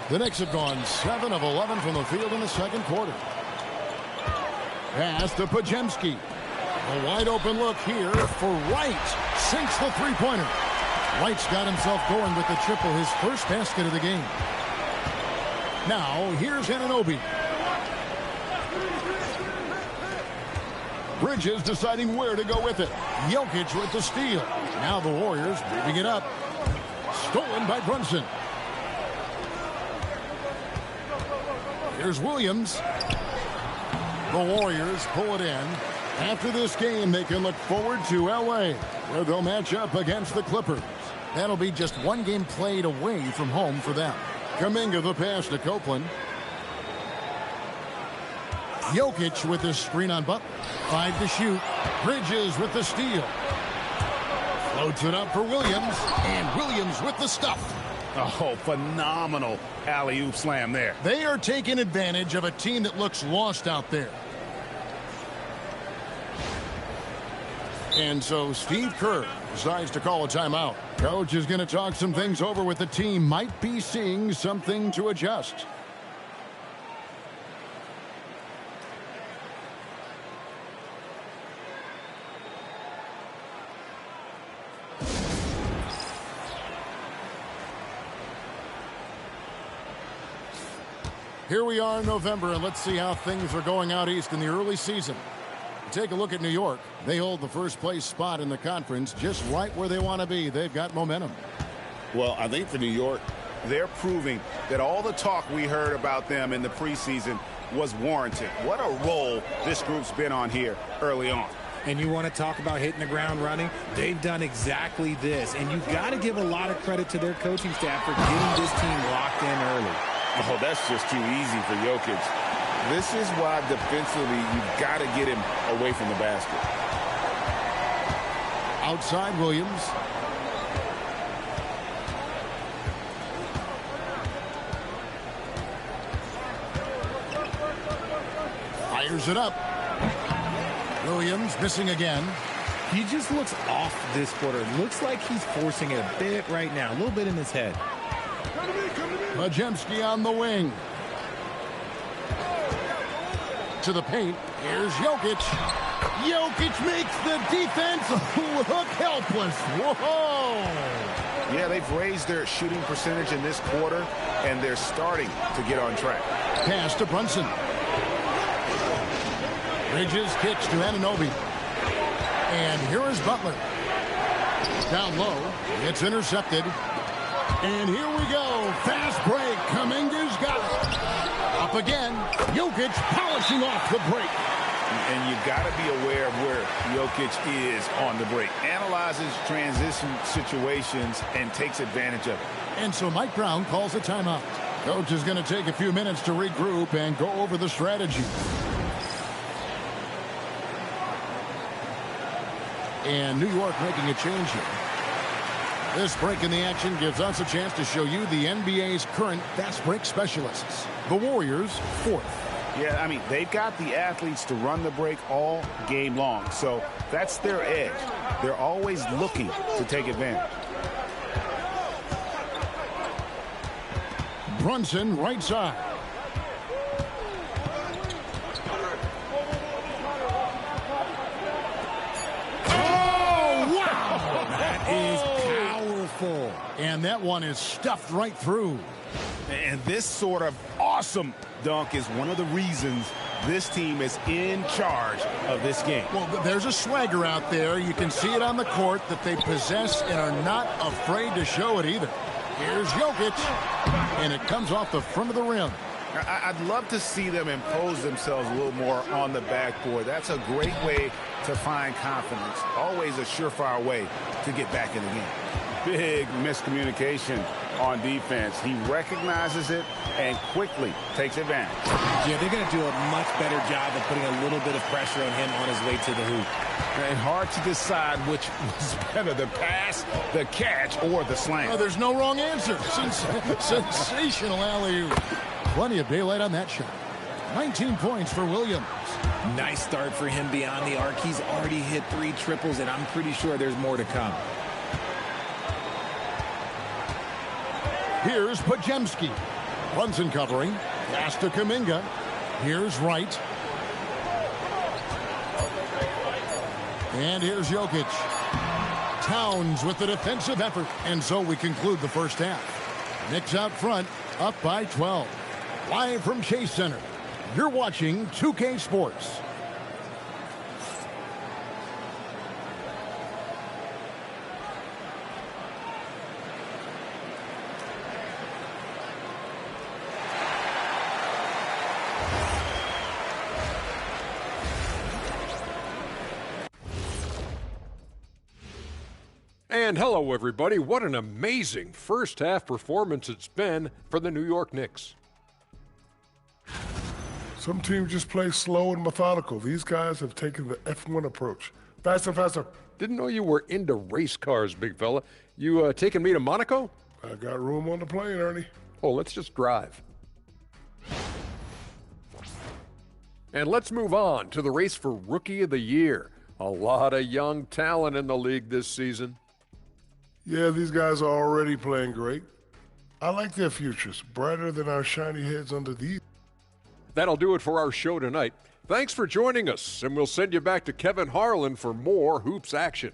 The Knicks have gone 7 of 11 from the field in the second quarter. Pass to Podziemski. A wide open look here for Wright. Sinks the three-pointer. Wright's got himself going with the triple, his first basket of the game. Now, here's Anunoby. Bridges deciding where to go with it. Jokic with the steal. Now the Warriors moving it up. Stolen by Brunson. Here's Williams. The Warriors pull it in. After this game, they can look forward to L.A., where they'll match up against the Clippers. That'll be just one game played away from home for them. Kuminga the pass to Copeland. Jokic with the screen on Butler. 5 to shoot. Bridges with the steal. Floats it up for Williams. And Williams with the stuff. Oh, phenomenal alley-oop slam there. They are taking advantage of a team that looks lost out there. And so Steve Kerr decides to call a timeout. Coach is going to talk some things over with the team. Might be seeing something to adjust. Here we are in November, and let's see how things are going out east in the early season. Take a look at New York. They hold the first place spot in the conference just right where they want to be. They've got momentum. Well, I think for New York, they're proving that all the talk we heard about them in the preseason was warranted. What a role this group's been on here early on. And you want to talk about hitting the ground running? They've done exactly this. And you've got to give a lot of credit to their coaching staff for getting this team locked in early. Oh, that's just too easy for Jokic. This is why defensively you've got to get him away from the basket. Outside Williams. Fires it up. Williams missing again. He just looks off this quarter. Looks like he's forcing it a bit right now. A little bit in his head. Podziemski on the wing. To the paint. Here's Jokic. Jokic makes the defense look helpless. Whoa! Yeah, they've raised their shooting percentage in this quarter, and they're starting to get on track. Pass to Brunson. Bridges kicks to Anunoby. And here is Butler. Down low. It's intercepted. And here we go. Fast break. Kuminga's got it. Up again. Jokic polishing off the break. And you got to be aware of where Jokic is on the break. Analyzes transition situations and takes advantage of it. And so Mike Brown calls a timeout. Coach is going to take a few minutes to regroup and go over the strategy. And New York making a change here. This break in the action gives us a chance to show you the NBA's current fast break specialists. The Warriors, 4th. Yeah, I mean, they've got the athletes to run the break all game long. So that's their edge. They're always looking to take advantage. Brunson, right side. Oh, wow! That is powerful. And that one is stuffed right through. And this sort of awesome dunk is one of the reasons this team is in charge of this game. Well, there's a swagger out there. You can see it on the court that they possess and are not afraid to show it either. Here's Jokic, and it comes off the front of the rim. I'd love to see them impose themselves a little more on the backboard. That's a great way to find confidence. Always a surefire way to get back in the game. Big miscommunication on defense. He recognizes it and quickly takes advantage. Yeah, they're going to do a much better job of putting a little bit of pressure on him on his way to the hoop. And hard to decide which was better, the pass, the catch, or the slam. Oh, there's no wrong answer. Sensational alley-oop. Plenty of daylight on that shot. 19 points for Williams. Nice start for him beyond the arc. He's already hit 3 triples, and I'm pretty sure there's more to come. Here's Pajemski. Brunson covering. Pass to Kuminga. Here's Wright. And here's Jokic. Towns with the defensive effort. And so we conclude the first half. Knicks out front, up by 12. Live from Chase Center, you're watching 2K Sports. And hello, everybody. What an amazing first half performance it's been for the New York Knicks. Some teams just play slow and methodical. These guys have taken the F1 approach. Faster, faster. Didn't know you were into race cars, big fella. You taking me to Monaco? I got room on the plane, Ernie. Oh, let's just drive. And let's move on to the race for Rookie of the Year. A lot of young talent in the league this season. Yeah, these guys are already playing great. I like their futures, brighter than our shiny heads under these. That'll do it for our show tonight. Thanks for joining us, and we'll send you back to Kevin Harlan for more hoops action.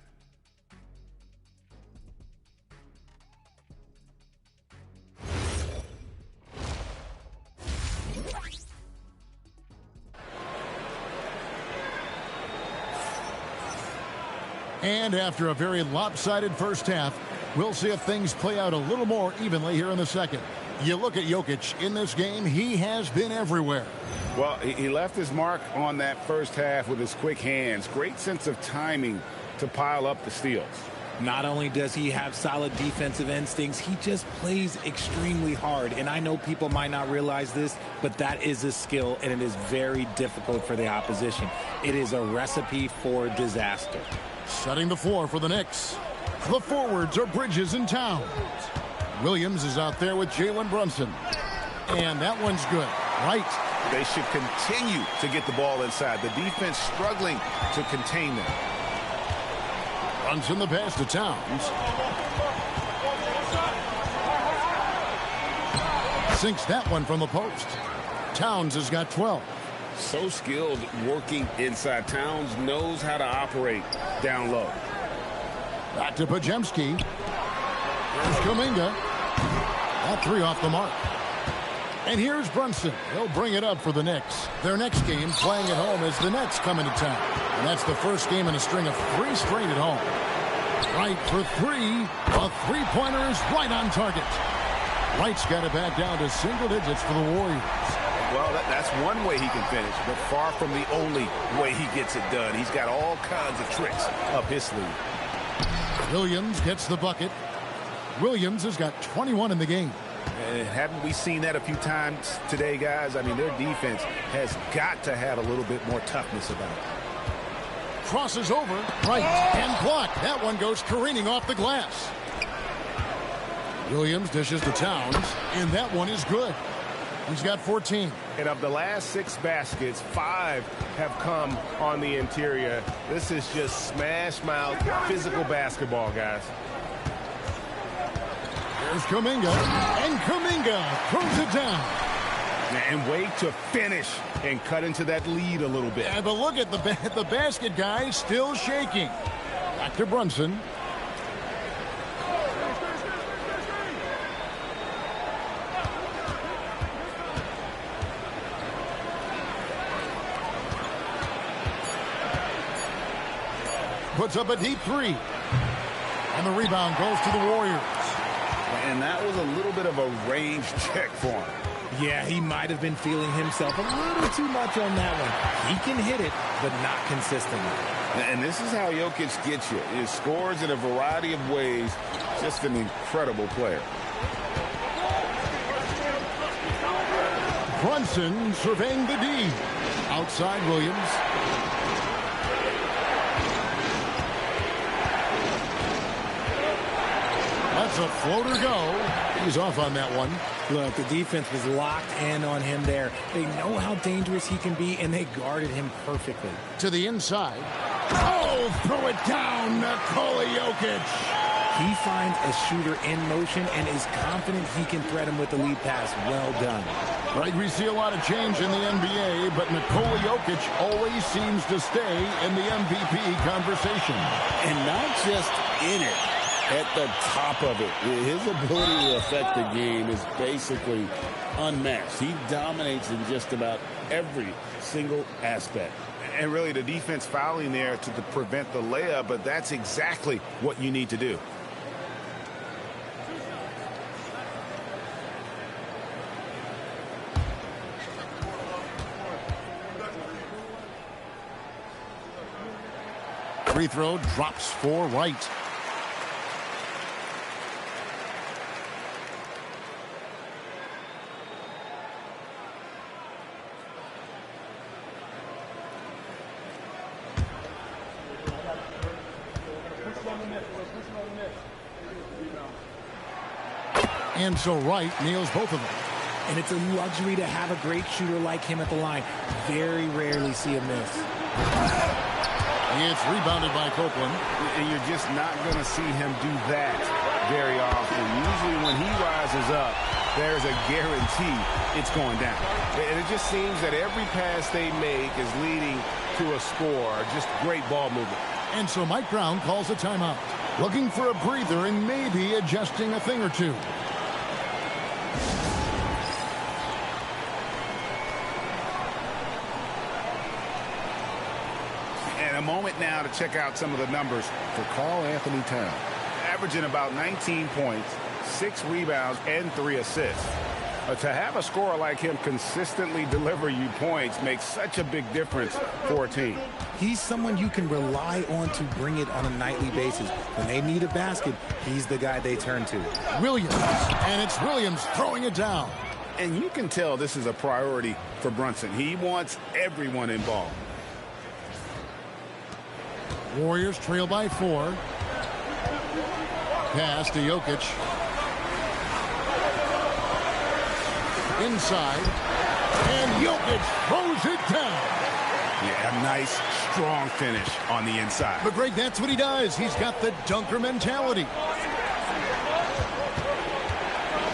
And after a very lopsided first half, we'll see if things play out a little more evenly here in the second. You look at Jokic in this game, he has been everywhere. Well, he left his mark on that first half with his quick hands. Great sense of timing to pile up the steals. Not only does he have solid defensive instincts, he just plays extremely hard. And I know people might not realize this, but that is a skill, and it is very difficult for the opposition. It is a recipe for disaster. Setting the floor for the Knicks. The forwards are Bridges and Towns. Williams is out there with Jalen Brunson. And that one's good. Right. They should continue to get the ball inside. The defense struggling to contain them. Brunson the pass to Towns. Sinks that one from the post. Towns has got 12. So skilled working inside. Towns knows how to operate down low. Back to Pajemski. Here's Kuminga. That 3 off the mark. And here's Brunson. He'll bring it up for the Knicks. Their next game playing at home as the Nets come into town. And that's the first game in a string of 3 straight at home. Wright for 3. A three-pointer is right on target. Wright's got it back down to single digits for the Warriors. Well, that's one way he can finish, but far from the only way he gets it done. He's got all kinds of tricks up his sleeve. Williams gets the bucket. Williams has got 21 in the game. And haven't we seen that a few times today, guys? I mean, their defense has got to have a little bit more toughness about it. Crosses over, right, and blocked. That one goes careening off the glass. Williams dishes to Towns, and that one is good. He's got 14. And of the last 6 baskets, 5 have come on the interior. This is just smash-mouth physical basketball, guys. There's Kuminga, and Kuminga throws it down. And wait to finish and cut into that lead a little bit. Yeah, but look at the basket guy still shaking. Back to Brunson. Puts up a deep 3. And the rebound goes to the Warriors. And that was a little bit of a range check for him. Yeah, he might have been feeling himself a little too much on that one. He can hit it, but not consistently. And this is how Jokic gets you. He scores in a variety of ways. Just an incredible player. Brunson surveying the D. Outside Williams. That's a floater go. He's off on that one. Look, the defense was locked in on him there. They know how dangerous he can be, and they guarded him perfectly. To the inside. Oh, throw it down, Nikola Jokic. He finds a shooter in motion and is confident he can thread him with the lead pass. Well done. Right, we see a lot of change in the NBA, but Nikola Jokic always seems to stay in the MVP conversation. And not just in it. At the top of it. His ability to affect the game is basically unmatched. He dominates in just about every single aspect. And really the defense fouling there to prevent the layup, but that's exactly what you need to do. Free throw drops for Wright. And so Wright nails both of them. And it's a luxury to have a great shooter like him at the line. Very rarely see a miss. It's rebounded by Copeland. And you're just not going to see him do that very often. Usually when he rises up, there's a guarantee it's going down. And it just seems that every pass they make is leading to a score. Just great ball movement. And so Mike Brown calls a timeout. Looking for a breather and maybe adjusting a thing or two. And a moment now to check out some of the numbers for Karl-Anthony Towns. Averaging about 19 points, 6 rebounds, and 3 assists. To have a scorer like him consistently deliver you points makes such a big difference for a team. He's someone you can rely on to bring it on a nightly basis. When they need a basket, he's the guy they turn to. Williams, and it's Williams throwing it down. And you can tell this is a priority for Brunson. He wants everyone involved. Warriors trail by 4. Pass to Jokic. Inside. And Jokic throws it down. Yeah, a nice, strong finish on the inside. But Greg, that's what he does. He's got the dunker mentality.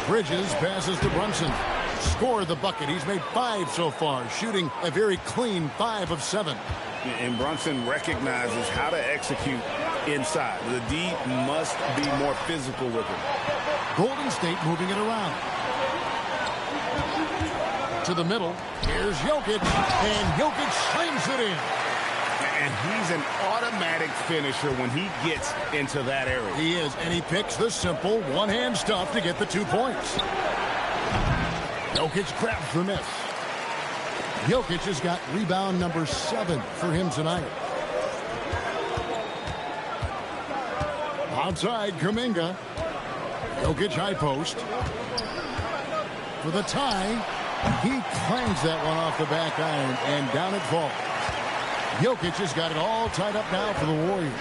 Bridges passes to Brunson. Score the bucket. He's made 5 so far, shooting a very clean 5 of 7. And Brunson recognizes how to execute inside. The D must be more physical with him. Golden State moving it around. To the middle. Here's Jokic. And Jokic slams it in. And he's an automatic finisher when he gets into that area. He is. And he picks the simple one-hand stuff to get the 2 points. Jokic grabs the miss. Jokic has got rebound number 7 for him tonight. Outside, Kuminga. Jokic high post. for the tie. He clangs that one off the back iron, and down it falls. Jokic has got it all tied up now for the Warriors.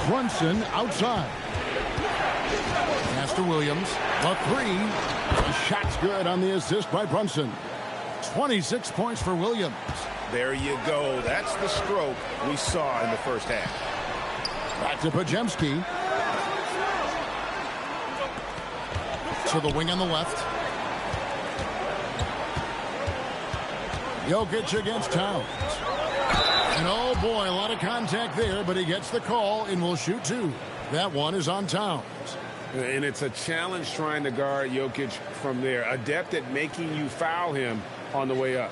Brunson outside. Pass to Williams. A three. The shot's good on the assist by Brunson. 26 points for Williams. There you go. That's the stroke we saw in the first half. Back to Podziemski. To the wing on the left. Jokic against Towns. And oh boy, a lot of contact there, but he gets the call and will shoot two. That one is on Towns. And it's a challenge trying to guard Jokic from there. Adept at making you foul him on the way up.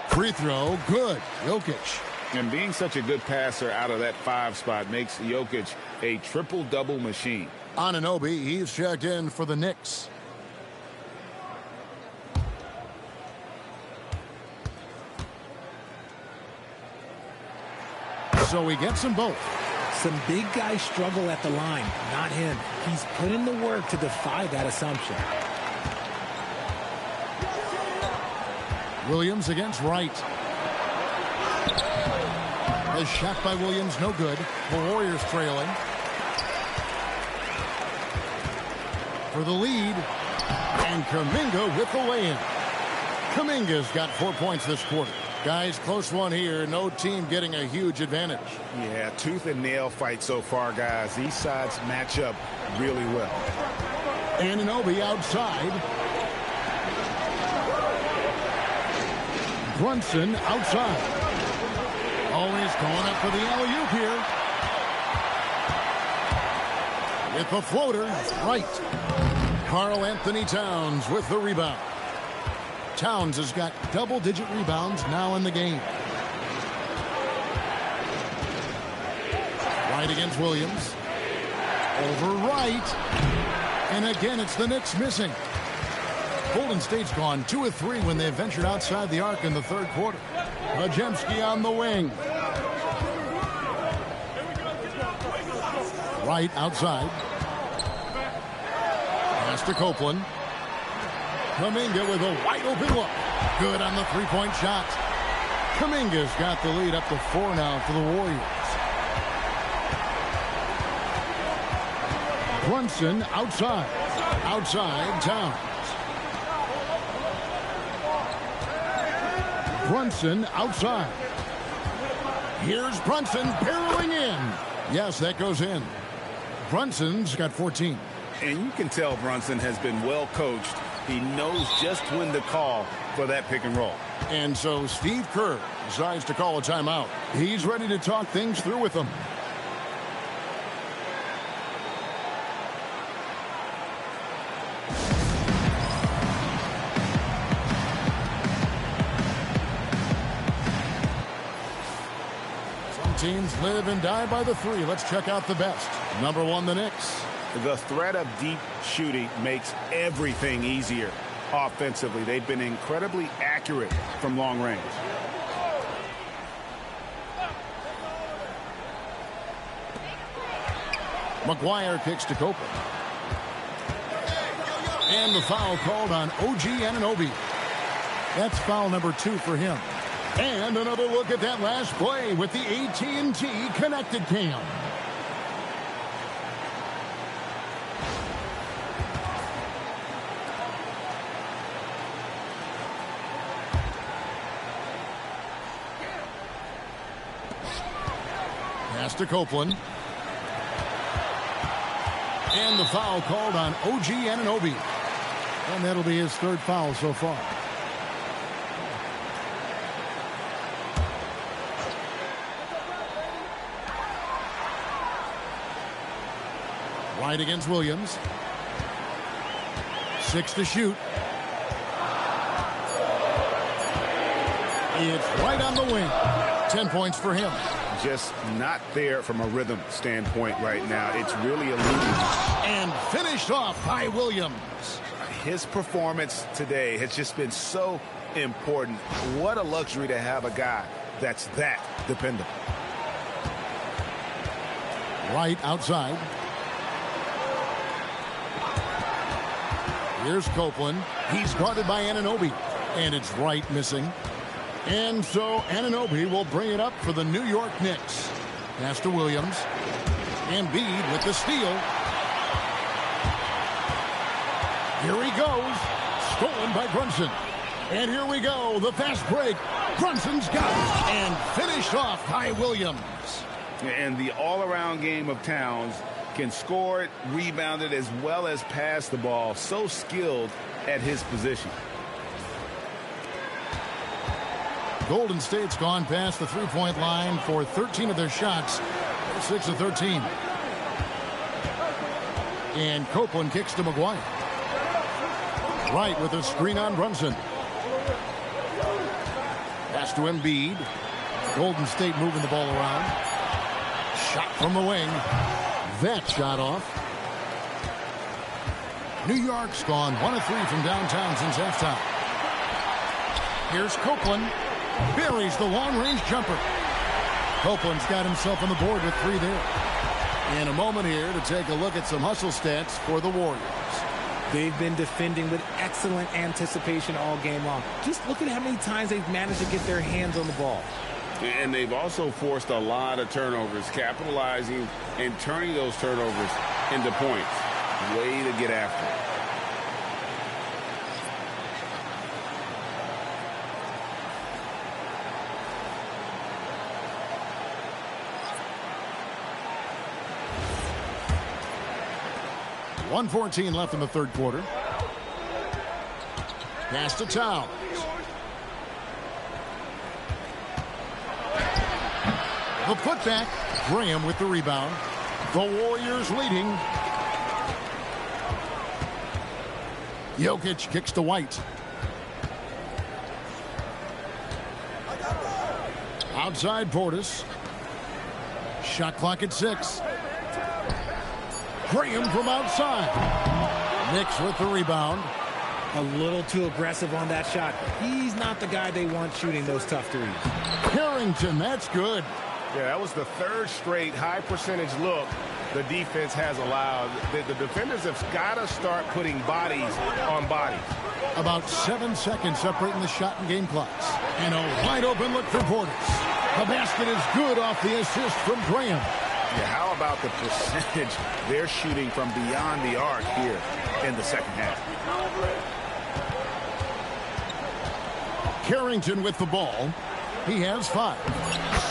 Free throw, good. Jokic. And being such a good passer out of that 5 spot makes Jokic a triple-double machine. Anunoby, he's checked in for the Knicks. So he gets them both. Some big guys struggle at the line, not him. He's put in the work to defy that assumption. Williams against Wright. A shot by Williams, no good. The Warriors trailing. For the lead. And Kuminga with the lay-in. Kuminga's got 4 points this quarter. Guys, close one here. No team getting a huge advantage. Yeah, tooth and nail fight so far, guys. These sides match up really well. Anunoby outside. Brunson outside. Always going up for the alley-oop here. With the floater, right. Karl Anthony Towns with the rebound. Towns has got double-digit rebounds now in the game. Right against Williams. Over right. And again, it's the Knicks missing. Golden State's gone 2 of 3 when they ventured outside the arc in the third quarter. Podziemski on the wing. Right outside. Pass to Copeland. Kuminga with a wide open look. Good on the three-point shot. Kuminga's got the lead up to 4 now for the Warriors. Brunson outside. Outside Towns. Brunson outside. Here's Brunson barreling in. Yes, that goes in. Brunson's got 14. And you can tell Brunson has been well coached. He knows just when to call for that pick and roll. And so Steve Kerr decides to call a timeout. He's ready to talk things through with them. Some teams live and die by the 3. Let's check out the best. Number 1, the Knicks. The threat of deep shooting makes everything easier offensively. They've been incredibly accurate from long range. McGuire kicks to Copeland. And the foul called on OG Anunoby. That's foul number 2 for him. And another look at that last play with the AT&T connected cam. Pass to Copeland. And the foul called on OG Anunoby. And that'll be his 3rd foul so far. Right against Williams. 6 to shoot. It's right on the wing. 10 points for him. Just not there from a rhythm standpoint right now. It's really eluding. And finished off by Williams. his performance today has just been so important. What a luxury to have a guy that's that dependable. Right outside. Here's Copeland. He's guarded by Anunoby. And it's Wright missing. And so Anunoby will bring it up for the New York Knicks. Pass to Williams. Embiid with the steal. Here he goes. Stolen by Brunson. And here we go. The fast break. Brunson's got it. And finished off by Williams. And the all-around game of Towns can score it, rebound it, as well as pass the ball. So skilled at his position. Golden State's gone past the three-point line for 13 of their shots. 6 of 13. And Copeland kicks to McGuire. Wright with a screen on Brunson. Pass to Embiid. Golden State moving the ball around. Shot from the wing. That shot off. New York's gone 1 of 3 from downtown since halftime. Here's Copeland. Buries the long-range jumper. Copeland's got himself on the board with 3 there. And a moment here to take a look at some hustle stats for the Warriors. They've been defending with excellent anticipation all game long. Just look at how many times they've managed to get their hands on the ball. And they've also forced a lot of turnovers, capitalizing and turning those turnovers into points. Way to get after it. .114 left in the third quarter. Pass to Towns. The putback. Graham with the rebound. The Warriors leading. Jokic kicks to White. Outside Portis. Shot clock at 6. Graham from outside. Knicks with the rebound. A little too aggressive on that shot. He's not the guy they want shooting those tough threes. Harrington, that's good. Yeah, that was the third straight high percentage look the defense has allowed. The defenders have got to start putting bodies on bodies. About 7 seconds separating the shot and game clocks. And a wide open look for Portis. The basket is good off the assist from Graham. Yeah, how about the percentage they're shooting from beyond the arc here in the second half? Carrington with the ball. He has 5.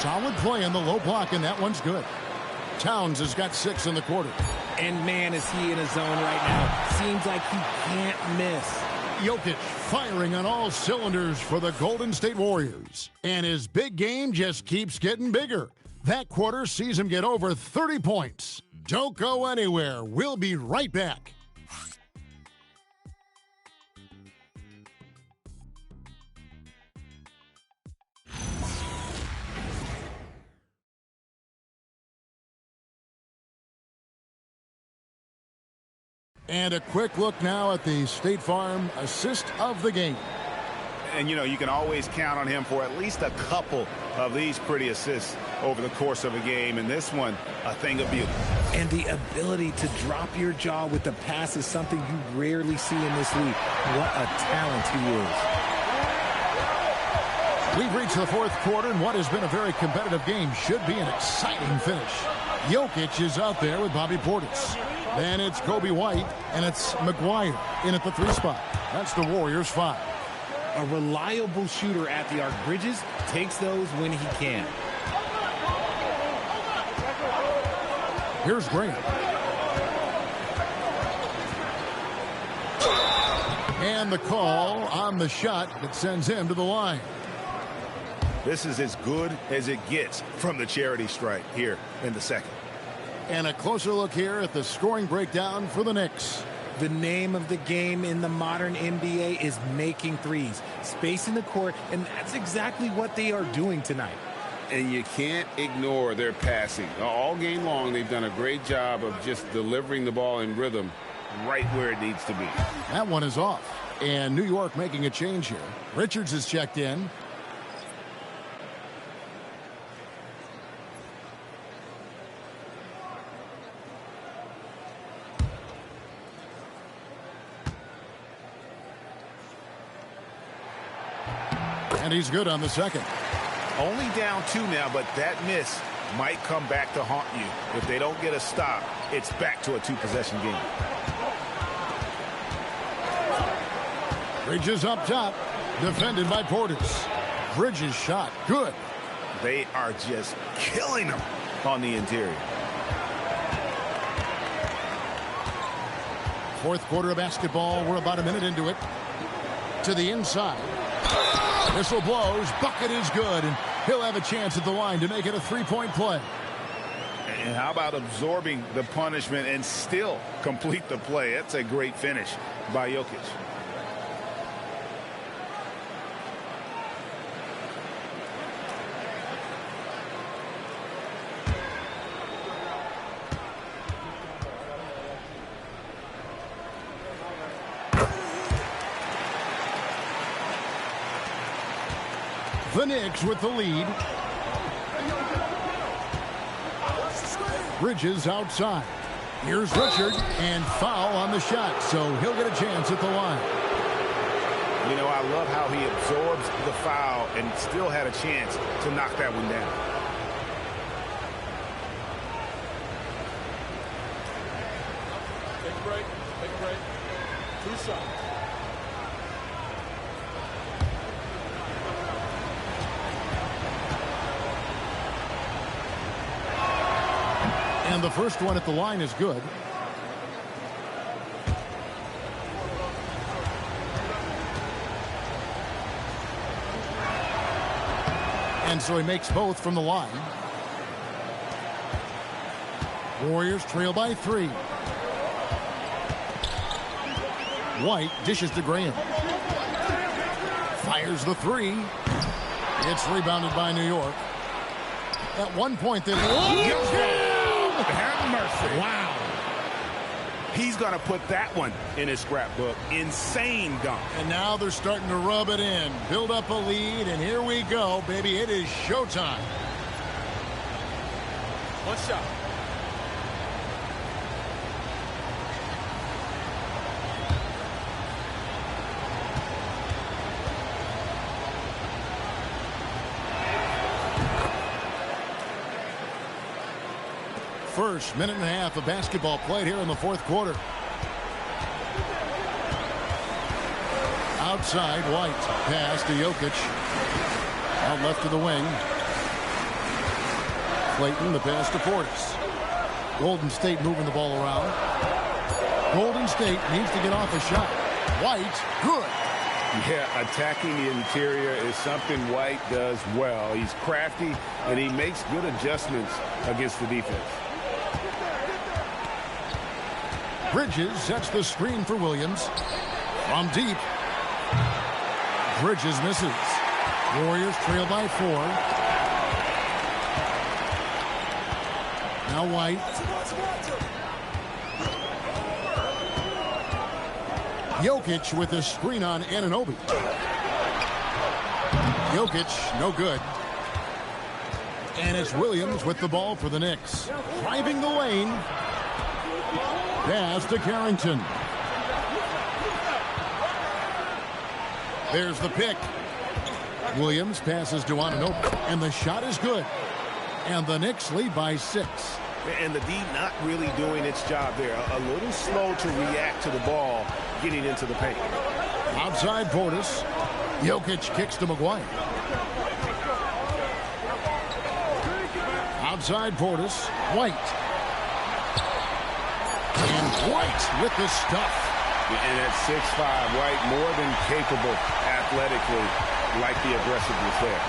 Solid play in the low block, and that one's good. Towns has got 6 in the quarter. And man, is he in a zone right now. Seems like he can't miss. Jokic firing on all cylinders for the Golden State Warriors. And his big game just keeps getting bigger. That quarter sees him get over 30 points. Don't go anywhere. We'll be right back. And a quick look now at the State Farm assist of the game. And, you know, you can always count on him for at least a couple of these pretty assists over the course of a game. And this one, a thing of beauty. And the ability to drop your jaw with the pass is something you rarely see in this league. What a talent he is. We've reached the fourth quarter, and what has been a very competitive game should be an exciting finish. Jokic is out there with Bobby Portis. Then it's Kobe White, and it's McGuire in at the 3 spot. That's the Warriors' 5. A reliable shooter at the arc. Bridges takes those when he can. Here's Graham. And the call on the shot that sends him to the line. This is as good as it gets from the charity stripe here in the second. And a closer look here at the scoring breakdown for the Knicks. The name of the game in the modern NBA is making threes, spacing the court, and that's exactly what they are doing tonight. And you can't ignore their passing. All game long, they've done a great job of just delivering the ball in rhythm right where it needs to be. That one is off. And New York making a change here. Richards is checked in. And he's good on the second. Only down 2 now, but that miss might come back to haunt you. If they don't get a stop, it's back to a 2-possession game. Bridges up top, defended by Portis. Bridges shot, good. They are just killing them on the interior. Fourth quarter of basketball, we're about a minute into it. To the inside. Whistle blows, bucket is good, and he'll have a chance at the line to make it a 3-point play. And how about absorbing the punishment and still complete the play? That's a great finish by Jokic. The Knicks with the lead. Bridges outside. Here's Richard, and foul on the shot, so he'll get a chance at the line. You know, I love how he absorbs the foul and still had a chance to knock that one down. Take a break. Take a break. 2 shots. And the first one at the line is good. And so he makes both from the line. Warriors trail by 3. White dishes to Graham. Fires the 3. It's rebounded by New York. At one point, they have mercy. Wow. He's going to put that one in his scrapbook. Insane dunk. And now they're starting to rub it in. Build up a lead, and here we go, baby. It is showtime. 1 shot. First minute and a half of basketball played here in the fourth quarter. Outside, White. Pass to Jokic. Out left to the wing. Clayton, the pass to Portis. Golden State moving the ball around. Golden State needs to get off a shot. White, good. Yeah, attacking the interior is something White does well. He's crafty, and he makes good adjustments against the defense. Bridges sets the screen for Williams. From deep. Bridges misses. Warriors trail by 4. Now White. Jokic with the screen on Anunoby. Jokic, no good. And it's Williams with the ball for the Knicks. Driving the lane. Pass to Carrington. There's the pick. Williams passes to Anunoby, and the shot is good. And the Knicks lead by 6. And the D not really doing its job there. A little slow to react to the ball getting into the paint. Outside Portis. Jokic kicks to McGuire. Outside Portis. White. And White with the stuff. And at 6'5", White more than capable athletically, like the aggressiveness there.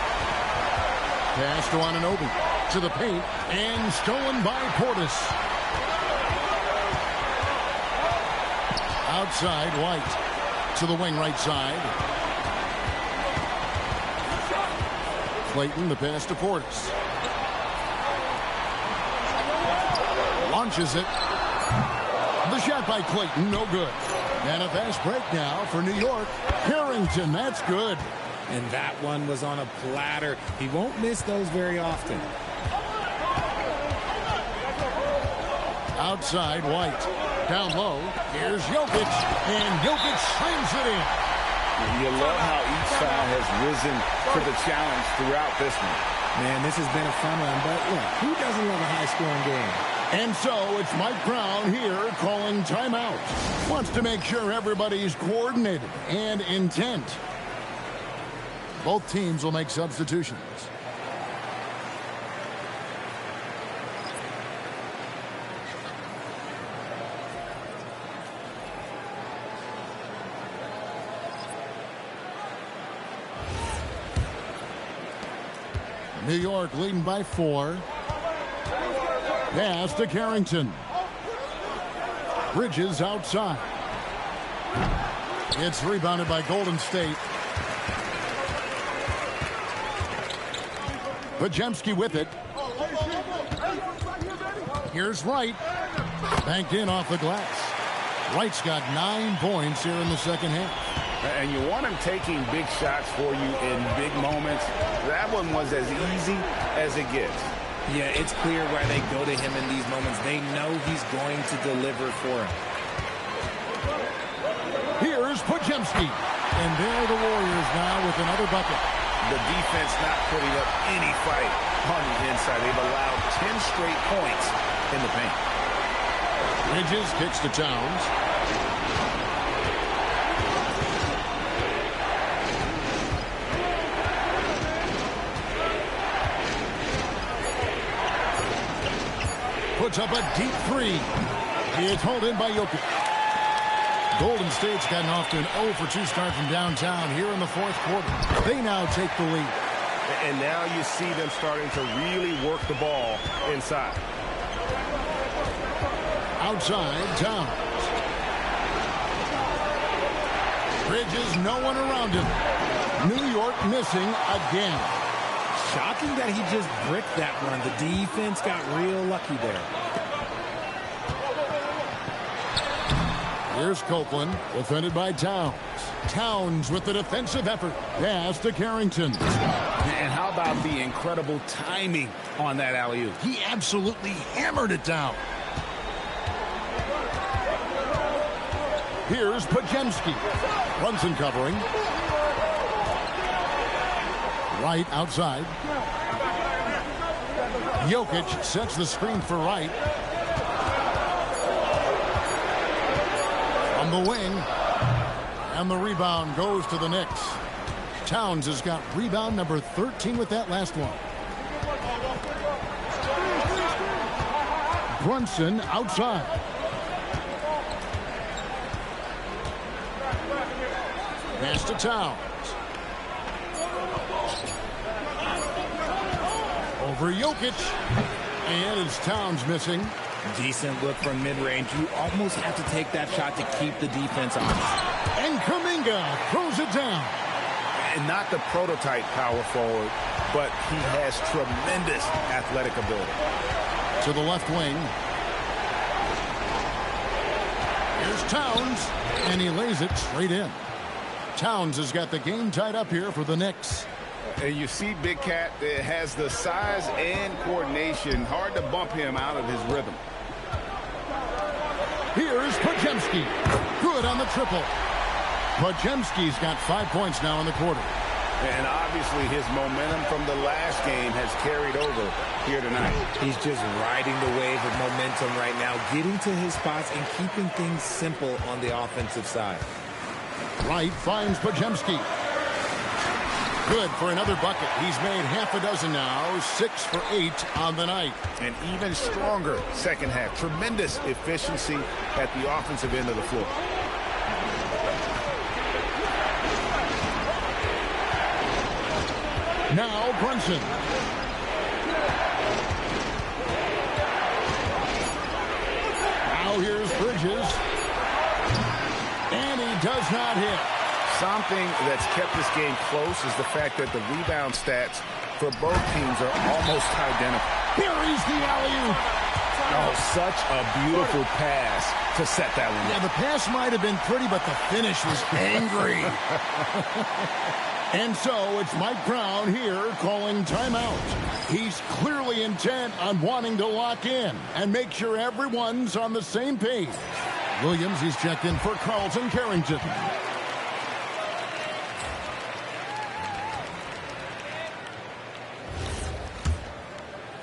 Pass to Anunoby. To the paint, and stolen by Portis. Outside, White. To the wing right side. Clayton, the pass to Portis. Launches it. The shot shot by Clayton, no good. And a fast break now for New York. Carrington, that's good. And that one was on a platter. He won't miss those very often. Outside, White. Down low, here's Jokic. And Jokic slams it in. You love how each side has risen to the challenge throughout this one. Man, this has been a fun one, but look, who doesn't love a high-scoring game? And so it's Mike Brown here calling timeout. Wants to make sure everybody's coordinated and intent. Both teams will make substitutions. New York leading by 4. Pass to Carrington. Bridges outside. It's rebounded by Golden State. Podziemski with it. Here's Wright. Banked in off the glass. Wright's got 9 points here in the second half. And you want him taking big shots for you in big moments. That one was as easy as it gets. Yeah, it's clear why they go to him in these moments. They know he's going to deliver for him. Here's Podziemski. And there the Warriors now with another bucket. The defense not putting up any fight on the inside. They've allowed 10 straight points in the paint. Bridges kicks to Towns. Puts up a deep 3. It's hauled in by Jokic. Golden State's gotten off to an 0-for-2 start from downtown here in the fourth quarter. They now take the lead. And now you see them starting to really work the ball inside. Outside, Towns. Bridges, no one around him. New York missing again. Shocking that he just bricked that one. The defense got real lucky there. Here's Copeland, defended by Towns. Towns with the defensive effort. Pass to Carrington. And how about the incredible timing on that alley-oop? He absolutely hammered it down. Here's Podziemski. Brunson covering. Wright outside. Jokic sets the screen for Wright. On the wing. And the rebound goes to the Knicks. Towns has got rebound number 13 with that last one. Brunson outside. Pass to Towns. Over Jokic. And it's Towns missing. Decent look from mid-range. You almost have to take that shot to keep the defense honest. And Kuminga throws it down. And not the prototype power forward, but he has tremendous athletic ability. To the left wing. Here's Towns. And he lays it straight in. Towns has got the game tied up here for the Knicks. And you see Big Cat has the size and coordination. Hard to bump him out of his rhythm. Here's Podziemski. Good on the triple. Podziemski's got 5 points now in the quarter. And obviously his momentum from the last game has carried over here tonight. He's just riding the wave of momentum right now, getting to his spots and keeping things simple on the offensive side. Wright finds Podziemski. Good for another bucket. He's made half a dozen now, 6 for 8 on the night. An even stronger second half. Tremendous efficiency at the offensive end of the floor. Now Brunson. Now here's Bridges. And he does not hit. Something that's kept this game close is the fact that the rebound stats for both teams are almost identical. Buries the alley-oop. Oh, such a beautiful pass to set that one. Yeah, the pass might have been pretty, but the finish was angry. And so it's Mike Brown here calling timeout. He's clearly intent on wanting to lock in and make sure everyone's on the same page. Williams, he's checked in for Colurz and Carrington.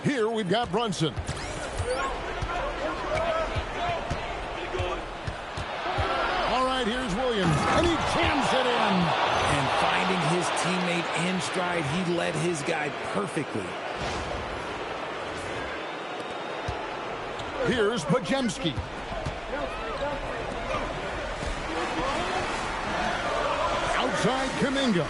Here we've got Brunson. All right, here's Williams, and he jams it in. And finding his teammate in stride, he led his guy perfectly. Here's Pajemski. Outside Kuminga.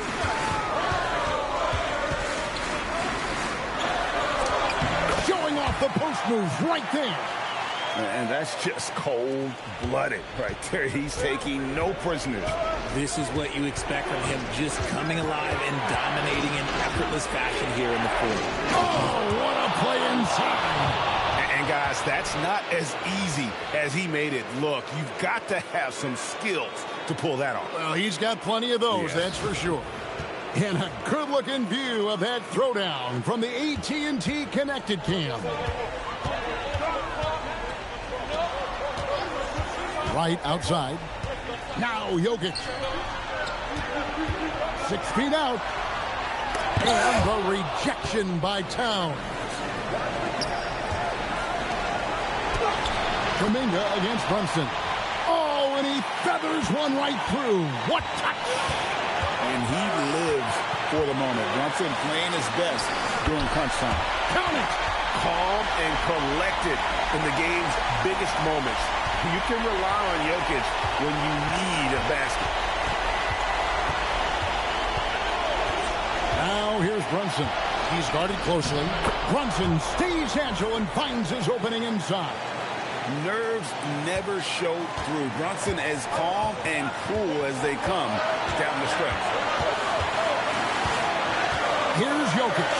Showing off the post moves right there. And that's just cold-blooded right there. He's taking no prisoners. This is what you expect from him, just coming alive and dominating in effortless fashion here in the fourth. Oh, what a play inside. And guys, that's not as easy as he made it look. You've got to have some skills to pull that off. Well, he's got plenty of those, that's for sure. And a good-looking view of that throwdown from the AT&T Connected Cam. Right outside. Now Jokic. 6 feet out. And the rejection by Towns. Kuminga against Brunson. Oh, and he feathers one right through. What touch! And he lives for the moment. Brunson playing his best during crunch time. Count it! Calm and collected in the game's biggest moments. You can rely on Jokic when you need a basket. Now here's Brunson. He's guarded closely. Brunson stays agile and finds his opening inside. Nerves never show through. Brunson as calm and cool as they come down the stretch. Here's Jokic.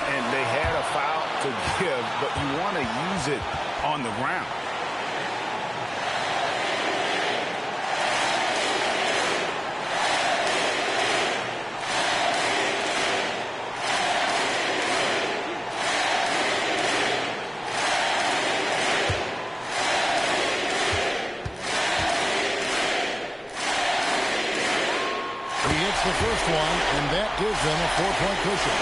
And they had a foul to give, but you want to use it on the ground. The first one, and that gives them a 4-point cushion.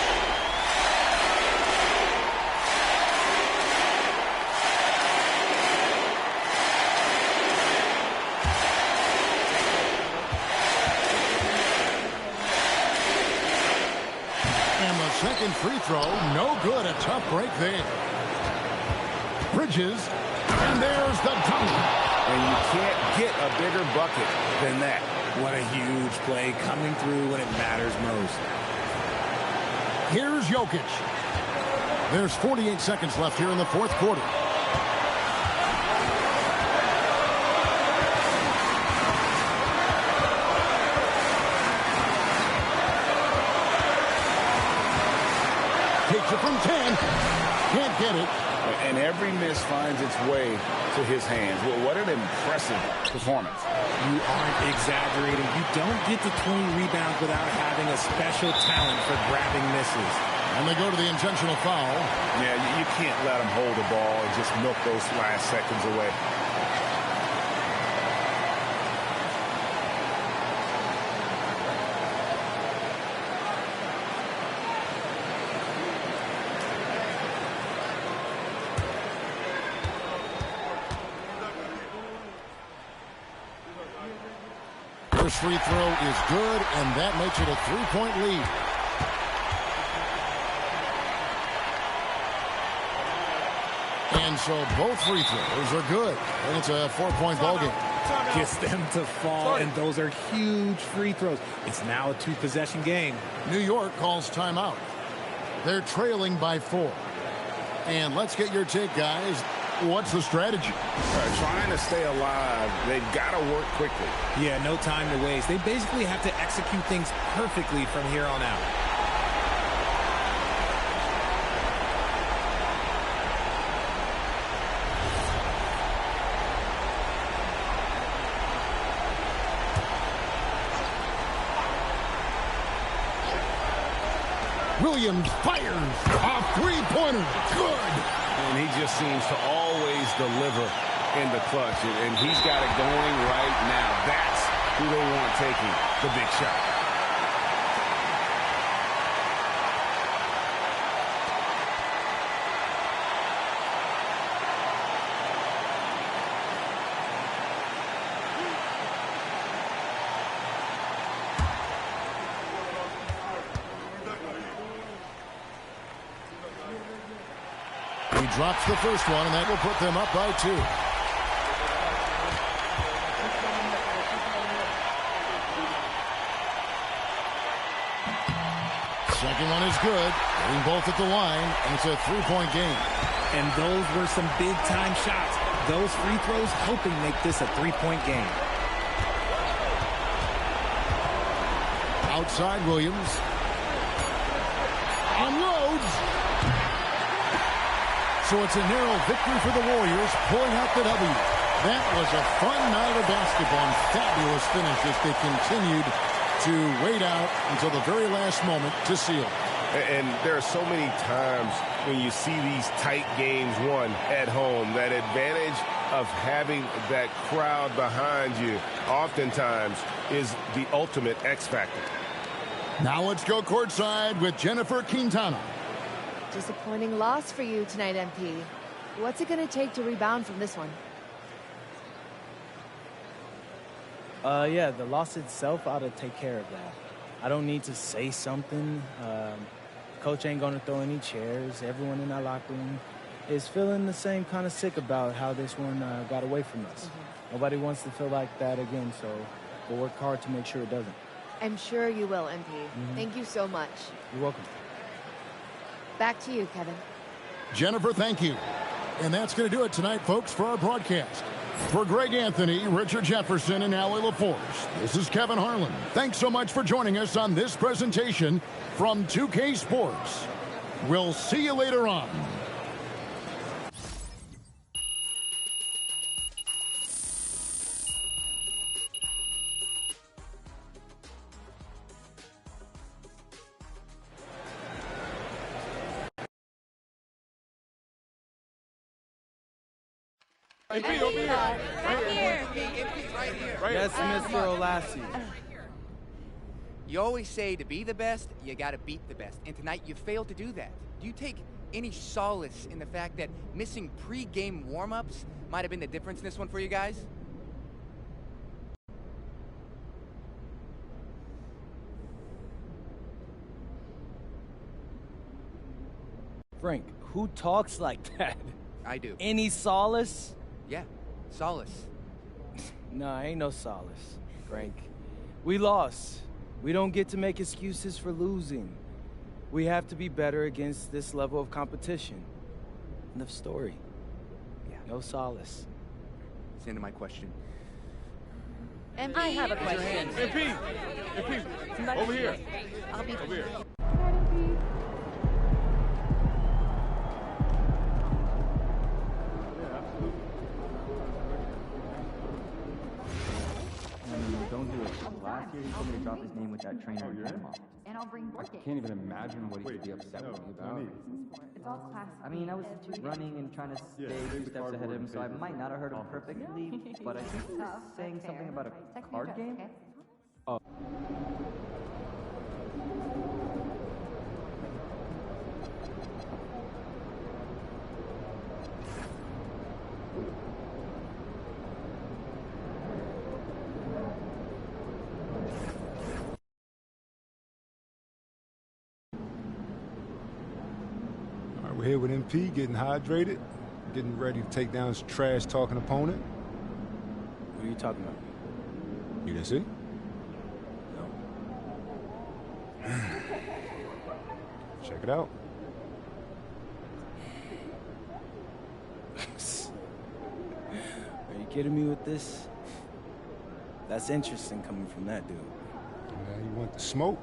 And the second free throw, no good. A tough break there. Bridges, and there's the dunk. And you can't get a bigger bucket than that. What a huge play coming through when it matters most. Here's Jokic. There's 48 seconds left here in the fourth quarter. Takes it from 10. Can't get it. And every miss finds its way to his hands. Well, what an impressive performance. You aren't exaggerating. You don't get to 20 rebounds without having a special talent for grabbing misses. And they go to the intentional foul. Yeah, you can't let him hold the ball and just milk those last seconds away. First free throw is good, and that makes it a 3-point lead. And so both free throws are good, and it's a 4-point ball game. Gets them to fall, and those are huge free throws. It's now a 2-possession game. New York calls timeout. They're trailing by 4. And let's get your take, guys. What's the strategy? Trying to stay alive. They've got to work quickly. Yeah, no time to waste. They basically have to execute things perfectly from here on out. Williams fires a three-pointer. Good. And he just seems to always deliver in the clutch. And he's got it going right now. That's who they want taking the big shot. He drops the first one, and that will put them up by 2. Second one is good. Getting both at the line, and it's a three-point game. And those were some big-time shots. Those free throws helping make this a three-point game. Outside Williams. Unloads. So it's a narrow victory for the Warriors, pulling out the W. That was a fun night of basketball and fabulous finish as they continued to wait out until the very last moment to seal. And there are so many times when you see these tight games won at home, that advantage of having that crowd behind you oftentimes is the ultimate X factor. Now let's go courtside with Jennifer Quintana. Disappointing loss for you tonight, MP. What's it going to take to rebound from this one? Yeah, the loss itself ought to take care of that. I don't need to say something. Coach ain't going to throw any chairs. Everyone in our locker room is feeling the same kind of sick about how this one got away from us. Nobody wants to feel like that again, so we'll work hard to make sure it doesn't. I'm sure you will, MP. Thank you so much. You're welcome. Back to you, Kevin. Jennifer, thank you. And that's going to do it tonight, folks, for our broadcast. For Greg Anthony, Richard Jefferson, and Allie LaForce, this is Kevin Harlan. Thanks so much for joining us on this presentation from 2K Sports. We'll see you later on. MP, over here. Right here. Right here. Yes, Mr. Olassie. You always say to be the best, you got to beat the best. And tonight you failed to do that. Do you take any solace in the fact that missing pre-game warm-ups might have been the difference in this one for you guys? Frank, who talks like that? I do. Any solace? Yeah, solace. No, ain't no solace, Frank. We lost. We don't get to make excuses for losing. We have to be better against this level of competition. End of story. Yeah. No solace. It's the end of my question. MP, I have a question. MP, over here. I'll be over here. Don't do it. Last year he told me to drop his name with that trainer in Panama. And I'll bring I can't even imagine what he could be upset with me about. It's all class. I mean, I was running and trying to stay 2 steps ahead of him, so I might not have heard him perfectly, but I think he was saying something about a card game. Oh. We're here with MP, getting hydrated, getting ready to take down his trash-talking opponent. What are you talking about? You didn't see? No. Check it out. Are you kidding me with this? That's interesting coming from that dude. Yeah, you want the smoke?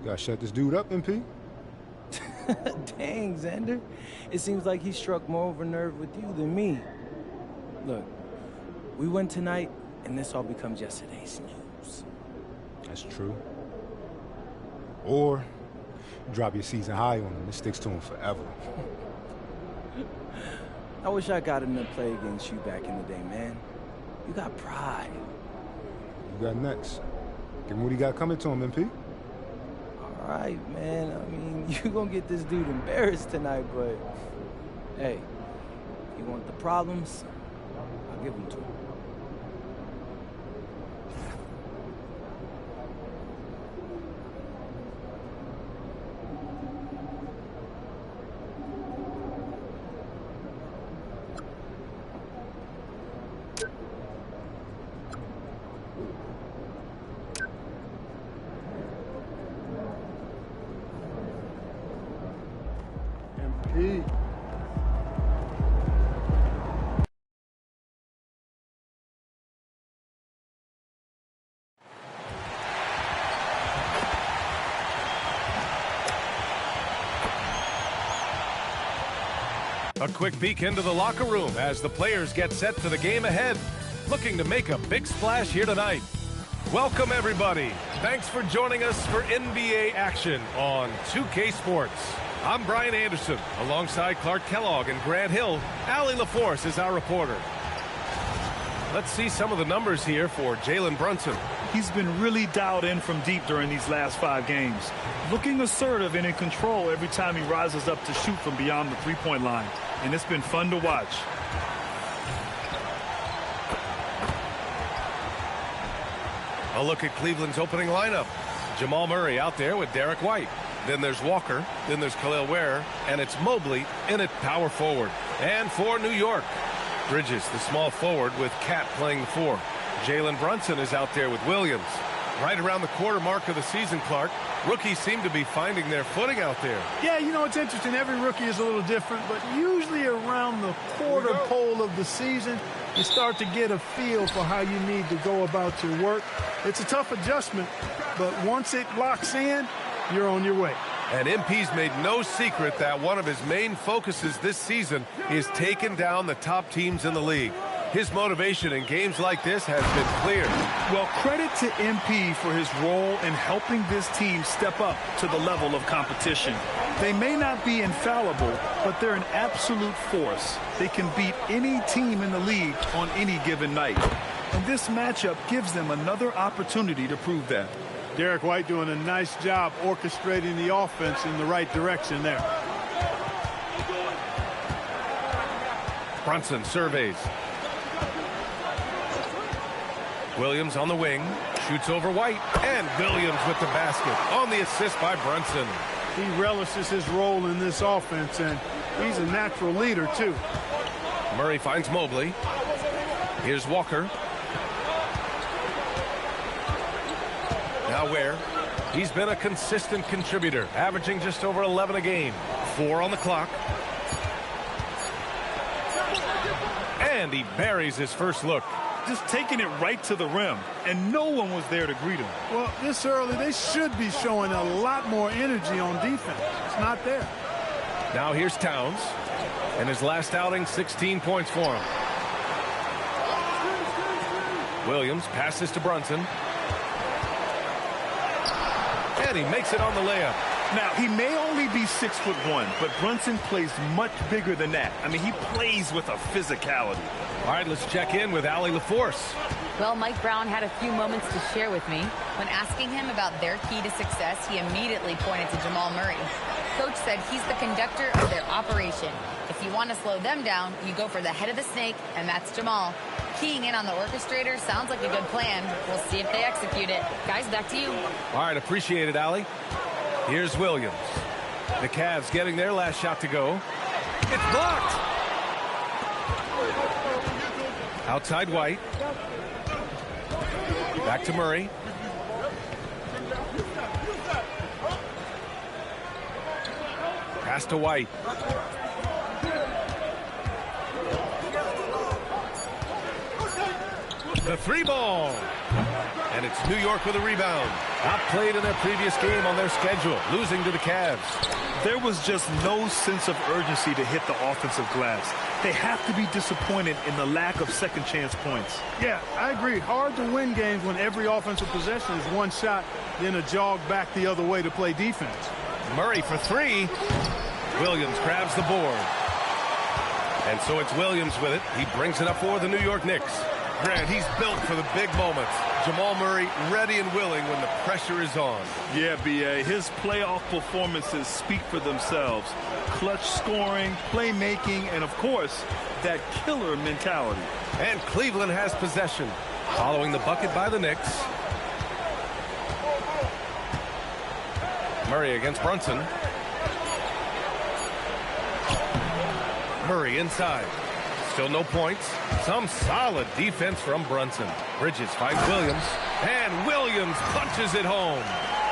You gotta shut this dude up, MP. Dang, Xander. It seems like he struck more of a nerve with you than me. Look, we win tonight, and this all becomes yesterday's news. That's true. Or Drop your season high on him. It sticks to him forever. I wish I got him to play against you back in the day, man. You got pride. You got next. Give him what he got coming to him, MP. All right, man. I mean, you're going to get this dude embarrassed tonight, but hey, you want the problems? I'll give them to him. A quick peek into the locker room as the players get set for the game ahead, looking to make a big splash here tonight. Welcome, everybody. Thanks for joining us for NBA action on 2K Sports. I'm Brian Anderson. Alongside Clark Kellogg and Grant Hill, Allie LaForce is our reporter. Let's see some of the numbers here for Jalen Brunson. He's been really dialed in from deep during these last 5 games. Looking assertive and in control every time he rises up to shoot from beyond the three-point line. And it's been fun to watch. A look at Cleveland's opening lineup. Jamal Murray out there with Derek White. Then there's Walker. Then there's Khalil Ware. And it's Mobley in at power forward. And for New York, Bridges, the small forward, with Cat playing the 4. Jalen Brunson is out there with Williams. Right around the quarter mark of the season, Clark, rookies seem to be finding their footing out there. Yeah, you know, it's interesting. Every rookie is a little different, but usually around the quarter pole of the season, you start to get a feel for how you need to go about your work. It's a tough adjustment, but once it locks in, you're on your way. And MP's made no secret that one of his main focuses this season is taking down the top teams in the league. His motivation in games like this has been clear. Well, credit to MP for his role in helping this team step up to the level of competition. They may not be infallible, but they're an absolute force. They can beat any team in the league on any given night. And this matchup gives them another opportunity to prove that. Derek White doing a nice job orchestrating the offense in the right direction there. Brunson surveys. Williams on the wing, shoots over White, and Williams with the basket on the assist by Brunson. He relishes his role in this offense, and he's a natural leader, too. Murray finds Mobley. Here's Walker. Now Ware. He's been a consistent contributor, averaging just over 11 a game. 4 on the clock. And he buries his first look. Just taking it right to the rim, and no one was there to greet him. Well, this early, they should be showing a lot more energy on defense. It's not there. Now here's Towns. In his last outing, 16 points for him. Williams passes to Brunson. And he makes it on the layup. Now, he may only be 6'1", but Brunson plays much bigger than that. I mean, he plays with a physicality. All right, let's check in with Allie LaForce. Well, Mike Brown had a few moments to share with me. When asking him about their key to success, he immediately pointed to Jamal Murray. Coach said he's the conductor of their operation. If you want to slow them down, you go for the head of the snake, and that's Jamal. Keying in on the orchestrator sounds like a good plan. We'll see if they execute it. Guys, back to you. All right, appreciate it, Allie. Here's Williams. The Cavs getting their last shot to go. It's blocked. Outside White. Back to Murray. Pass to White. The 3-ball. And it's New York with a rebound. Outplayed in their previous game on their schedule, losing to the Cavs. There was just no sense of urgency to hit the offensive glass. They have to be disappointed in the lack of second chance points. Yeah, I agree. Hard to win games when every offensive possession is one shot, then a jog back the other way to play defense. Murray for three. Williams grabs the board. And so it's Williams with it. He brings it up for the New York Knicks. Grant, he's built for the big moments. Jamal Murray ready and willing when the pressure is on. Yeah, B.A. His playoff performances speak for themselves. Clutch scoring, playmaking, and, of course, that killer mentality. And Cleveland has possession, following the bucket by the Knicks. Murray against Brunson. Murray inside. Still no points. Some solid defense from Brunson. Bridges finds Williams. And Williams punches it home.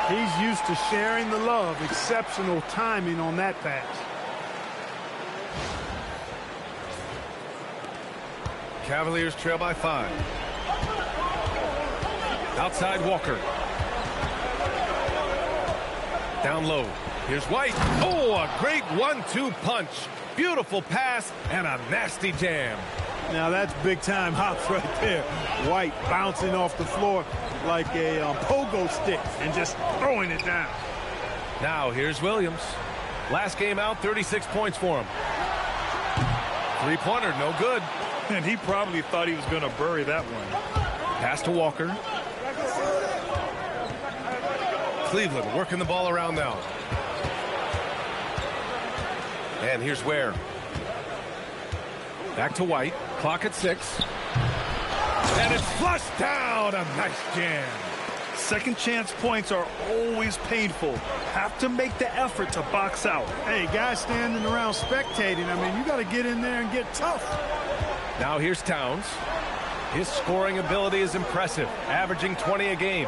He's used to sharing the love. Exceptional timing on that pass. Cavaliers trail by 5. Outside Walker. Down low. Here's White. Oh, a great 1-2 punch. Beautiful pass and a nasty jam. Now that's big time hops right there. White bouncing off the floor like a pogo stick and just throwing it down. Now here's Williams. Last game out, 36 points for him. Three-pointer, no good. And he probably thought he was going to bury that one. Pass to Walker. Cleveland working the ball around now. And here's Ware. Back to White. Clock at 6. And it's flushed down. A nice jam. Second chance points are always painful. Have to make the effort to box out. Hey, guys standing around spectating. I mean, you got to get in there and get tough. Now here's Towns. His scoring ability is impressive, averaging 20 a game.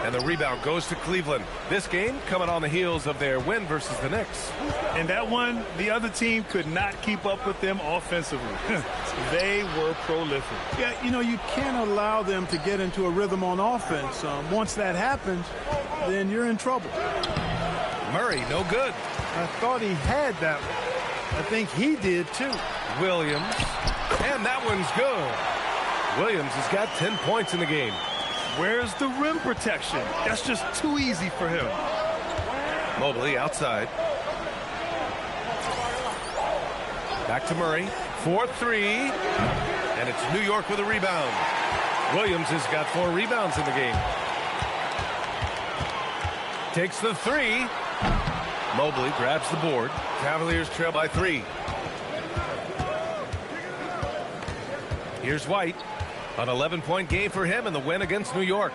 And the rebound goes to Cleveland. This game coming on the heels of their win versus the Knicks. And that one, the other team could not keep up with them offensively. They were prolific. Yeah, you know, you can't allow them to get into a rhythm on offense. Once that happens, then you're in trouble. Murray, no good. I thought he had that one. I think he did, too. Williams. And that one's good. Williams has got 10 points in the game. Where's the rim protection? That's just too easy for him. Mobley outside. Back to Murray. 4-3. And it's New York with a rebound. Williams has got 4 rebounds in the game. Takes the 3. Mobley grabs the board. Cavaliers trail by 3. Here's White. An 11-point game for him in the win against New York.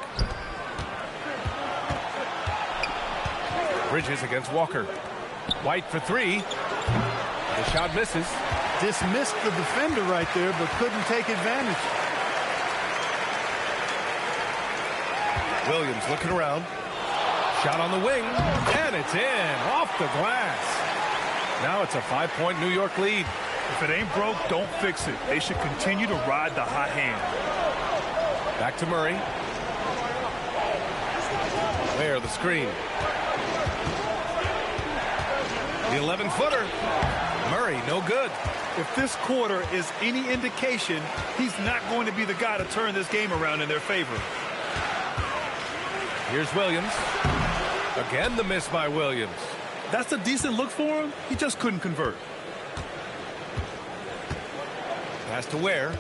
Bridges against Walker. White for 3. The shot misses. Dismissed the defender right there, but couldn't take advantage. Williams looking around. Shot on the wing, and it's in, off the glass. Now it's a 5-point New York lead. If it ain't broke, don't fix it. They should continue to ride the hot hand. Back to Murray. Ware, the screen. The 11-footer. Murray, no good. If this quarter is any indication, he's not going to be the guy to turn this game around in their favor. Here's Williams. Again, the miss by Williams. That's a decent look for him. He just couldn't convert. Pass to Ware.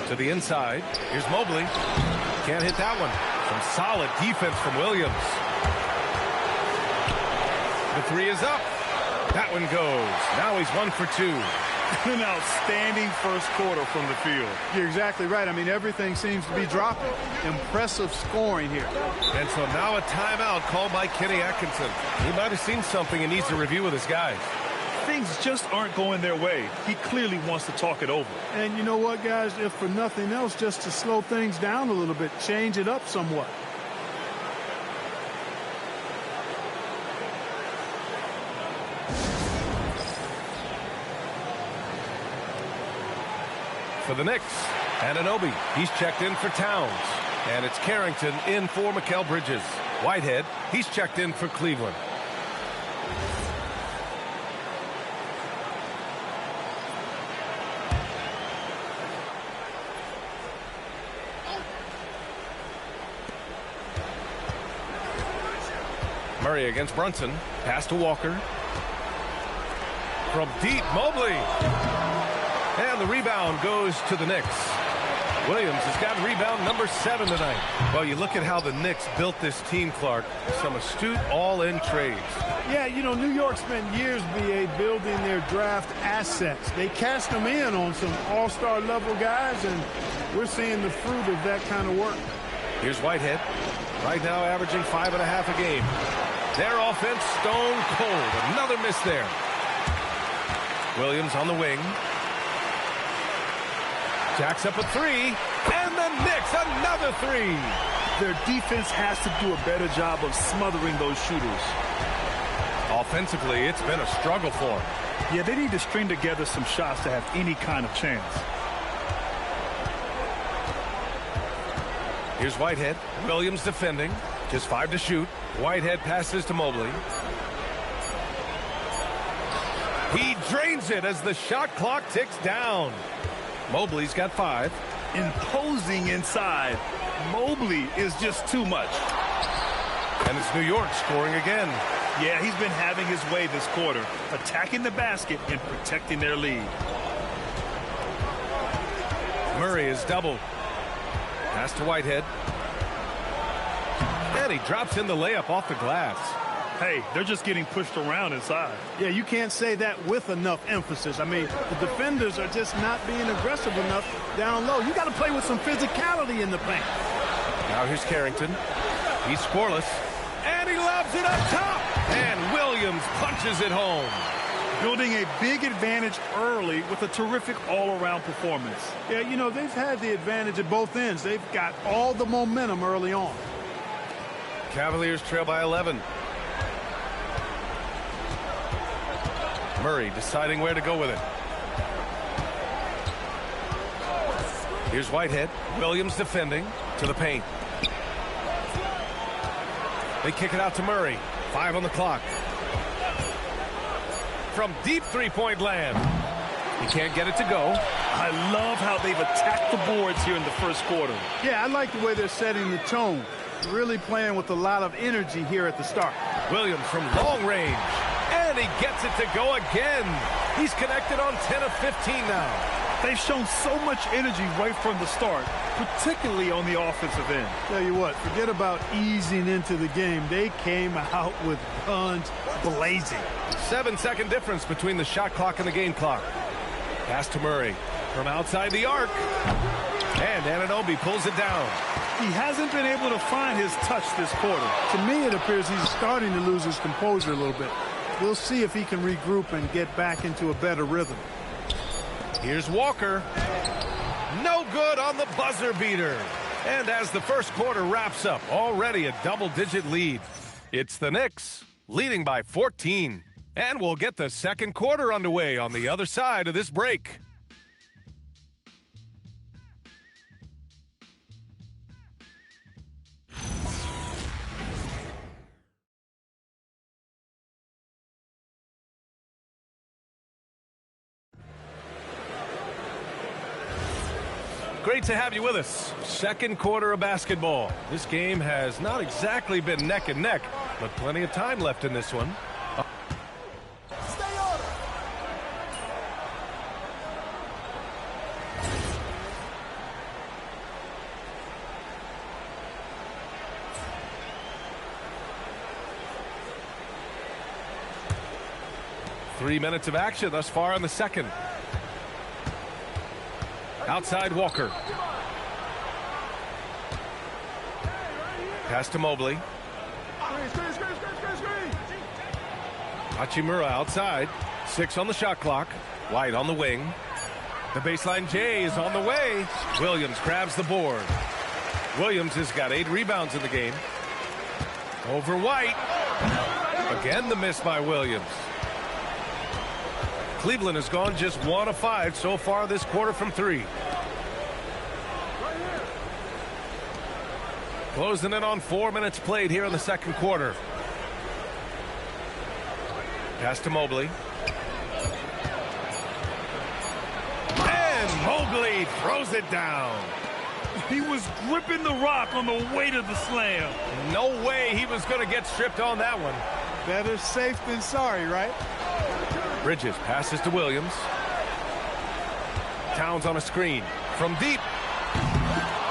To the inside. Here's Mobley. Can't hit that one. Some solid defense from Williams. The 3 is up. That one goes. Now he's 1 for 2. An outstanding first quarter from the field. You're exactly right. I mean, everything seems to be dropping. Impressive scoring here. And so now a timeout called by Kenny Atkinson. He might have seen something and needs to review with his guys. Things just aren't going their way. He clearly wants to talk it over. And you know what, guys? If for nothing else, just to slow things down a little bit, change it up somewhat. For the Knicks, Anunoby. He's checked in for Towns. And it's Carrington in for Mikal Bridges. Whitehead, he's checked in for Cleveland. Murray against Brunson. Pass to Walker. From deep, Mobley. And the rebound goes to the Knicks. Williams has got rebound number 7 tonight. Well, you look at how the Knicks built this team, Clark. Some astute all-in trades. Yeah, you know, New York spent years, BA, building their draft assets. They cast them in on some all-star level guys, and we're seeing the fruit of that kind of work. Here's Whitehead. Right now averaging 5.5 a game. Their offense stone cold. Another miss there. Williams on the wing. Jacks up a 3, and the Knicks another 3. Their defense has to do a better job of smothering those shooters. Offensively, it's been a struggle for them. Yeah, they need to string together some shots to have any kind of chance. Here's Whitehead. Williams defending. Just 5 to shoot. Whitehead passes to Mobley. He drains it as the shot clock ticks down. Mobley's got 5. Imposing inside. Mobley is just too much. And it's New York scoring again. Yeah, he's been having his way this quarter, attacking the basket and protecting their lead. Murray is doubled. Pass to Whitehead. And he drops in the layup off the glass. Hey, they're just getting pushed around inside. Yeah, you can't say that with enough emphasis. I mean, the defenders are just not being aggressive enough down low. You got to play with some physicality in the paint. Now here's Carrington. He's scoreless. And he lobs it up top. And Williams punches it home. Building a big advantage early with a terrific all-around performance. Yeah, you know, they've had the advantage at both ends. They've got all the momentum early on. Cavaliers trail by 11. Murray deciding where to go with it. Here's Whitehead. Williams defending to the paint. They kick it out to Murray. 5 on the clock. From deep three-point land. He can't get it to go. I love how they've attacked the boards here in the first quarter. Yeah, I like the way they're setting the tone. Really playing with a lot of energy here at the start. Williams from long range. And he gets it to go again. He's connected on 10 of 15 now. They've shown so much energy right from the start, particularly on the offensive end. Tell you what, forget about easing into the game. They came out with guns blazing. 7-second difference between the shot clock and the game clock. Pass to Murray from outside the arc. And Anunoby pulls it down. He hasn't been able to find his touch this quarter. To me, it appears he's starting to lose his composure a little bit. We'll see if he can regroup and get back into a better rhythm. Here's Walker. No good on the buzzer beater. And as the first quarter wraps up, already a double-digit lead. It's the Knicks leading by 14. And we'll get the second quarter underway on the other side of this break. Great to have you with us. Second quarter of basketball. This game has not exactly been neck and neck, but plenty of time left in this one. Three minutes of action thus far in the second. Outside Walker. Pass to Mobley. Hachimura outside. 6 on the shot clock. White on the wing. The baseline J is on the way. Williams grabs the board. Williams has got 8 rebounds in the game. Over White. Again the miss by Williams. Cleveland has gone just 1 of 5 so far this quarter from 3. Closing in on 4 minutes played here in the second quarter. Pass to Mobley. And Mobley throws it down. He was gripping the rock on the weight of the slam. No way he was going to get stripped on that one. Better safe than sorry, right? Bridges passes to Williams. Towns on a screen from deep.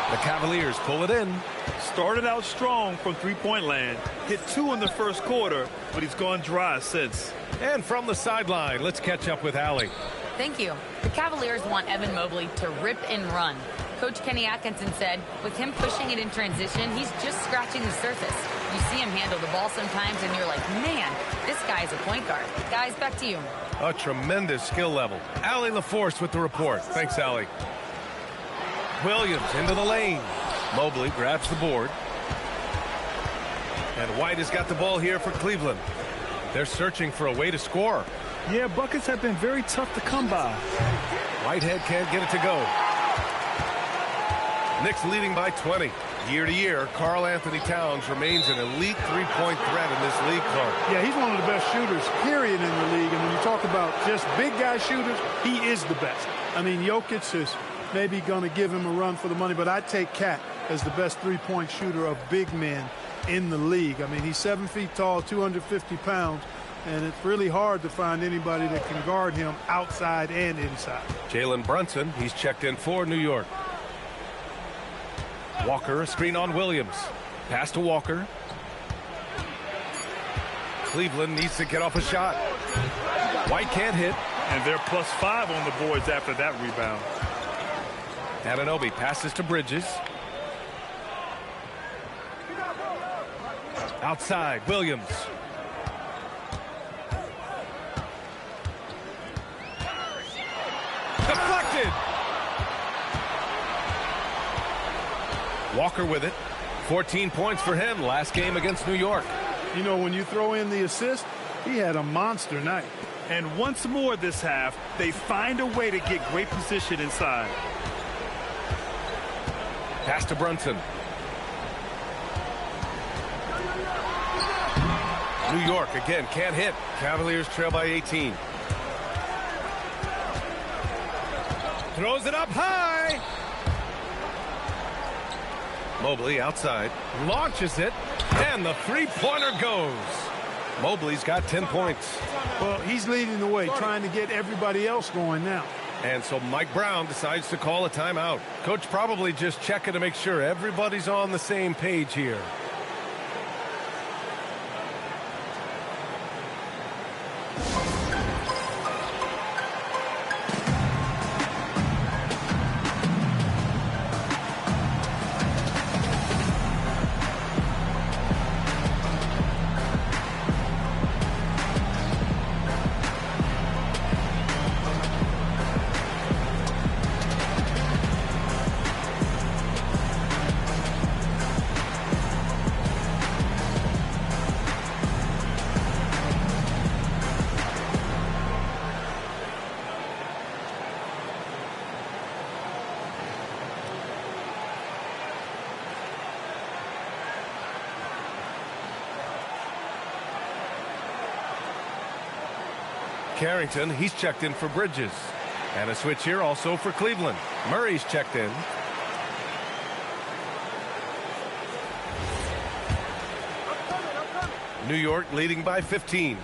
The Cavaliers pull it in. Started out strong from three-point land. Hit 2 in the first quarter, but he's gone dry since. And from the sideline, let's catch up with Allie. Thank you. The Cavaliers want Evan Mobley to rip and run. Coach Kenny Atkinson said, with him pushing it in transition, he's just scratching the surface. You see him handle the ball sometimes, and you're like, man, this guy's a point guard. Guys, back to you. A tremendous skill level. Allie LaForce with the report. Thanks, Allie. Williams into the lane. Mobley grabs the board. And White has got the ball here for Cleveland. They're searching for a way to score. Yeah, buckets have been very tough to come by. Whitehead can't get it to go. Knicks leading by 20. Year to year, Karl Anthony Towns remains an elite three-point threat in this league, Clark. Yeah, he's one of the best shooters, period, in the league. And when you talk about just big guy shooters, he is the best. I mean, Jokic is maybe going to give him a run for the money, but I'd take Cat as the best three-point shooter of big men in the league. I mean, he's 7 feet tall, 250 pounds, and it's really hard to find anybody that can guard him outside and inside. Jalen Brunson, he's checked in for New York. Walker, a screen on Williams. Pass to Walker. Cleveland needs to get off a shot. White can't hit. And they're +5 on the boards after that rebound. Anunoby passes to Bridges. Outside, Williams. Deflected. Walker with it. 14 points for him last game against New York. You know, when you throw in the assist, he had a monster night. And once more this half, they find a way to get great position inside. Pass to Brunson. New York again can't hit. Cavaliers trail by 18. Throws it up high. Mobley outside, launches it, and the three-pointer goes. Mobley's got 10 points. Well, he's leading the way, trying to get everybody else going now. And so Mike Brown decides to call a timeout. Coach probably just checking to make sure everybody's on the same page here. Carrington, he's checked in for Bridges. And a switch here also for Cleveland. Murray's checked in. New York leading by 15.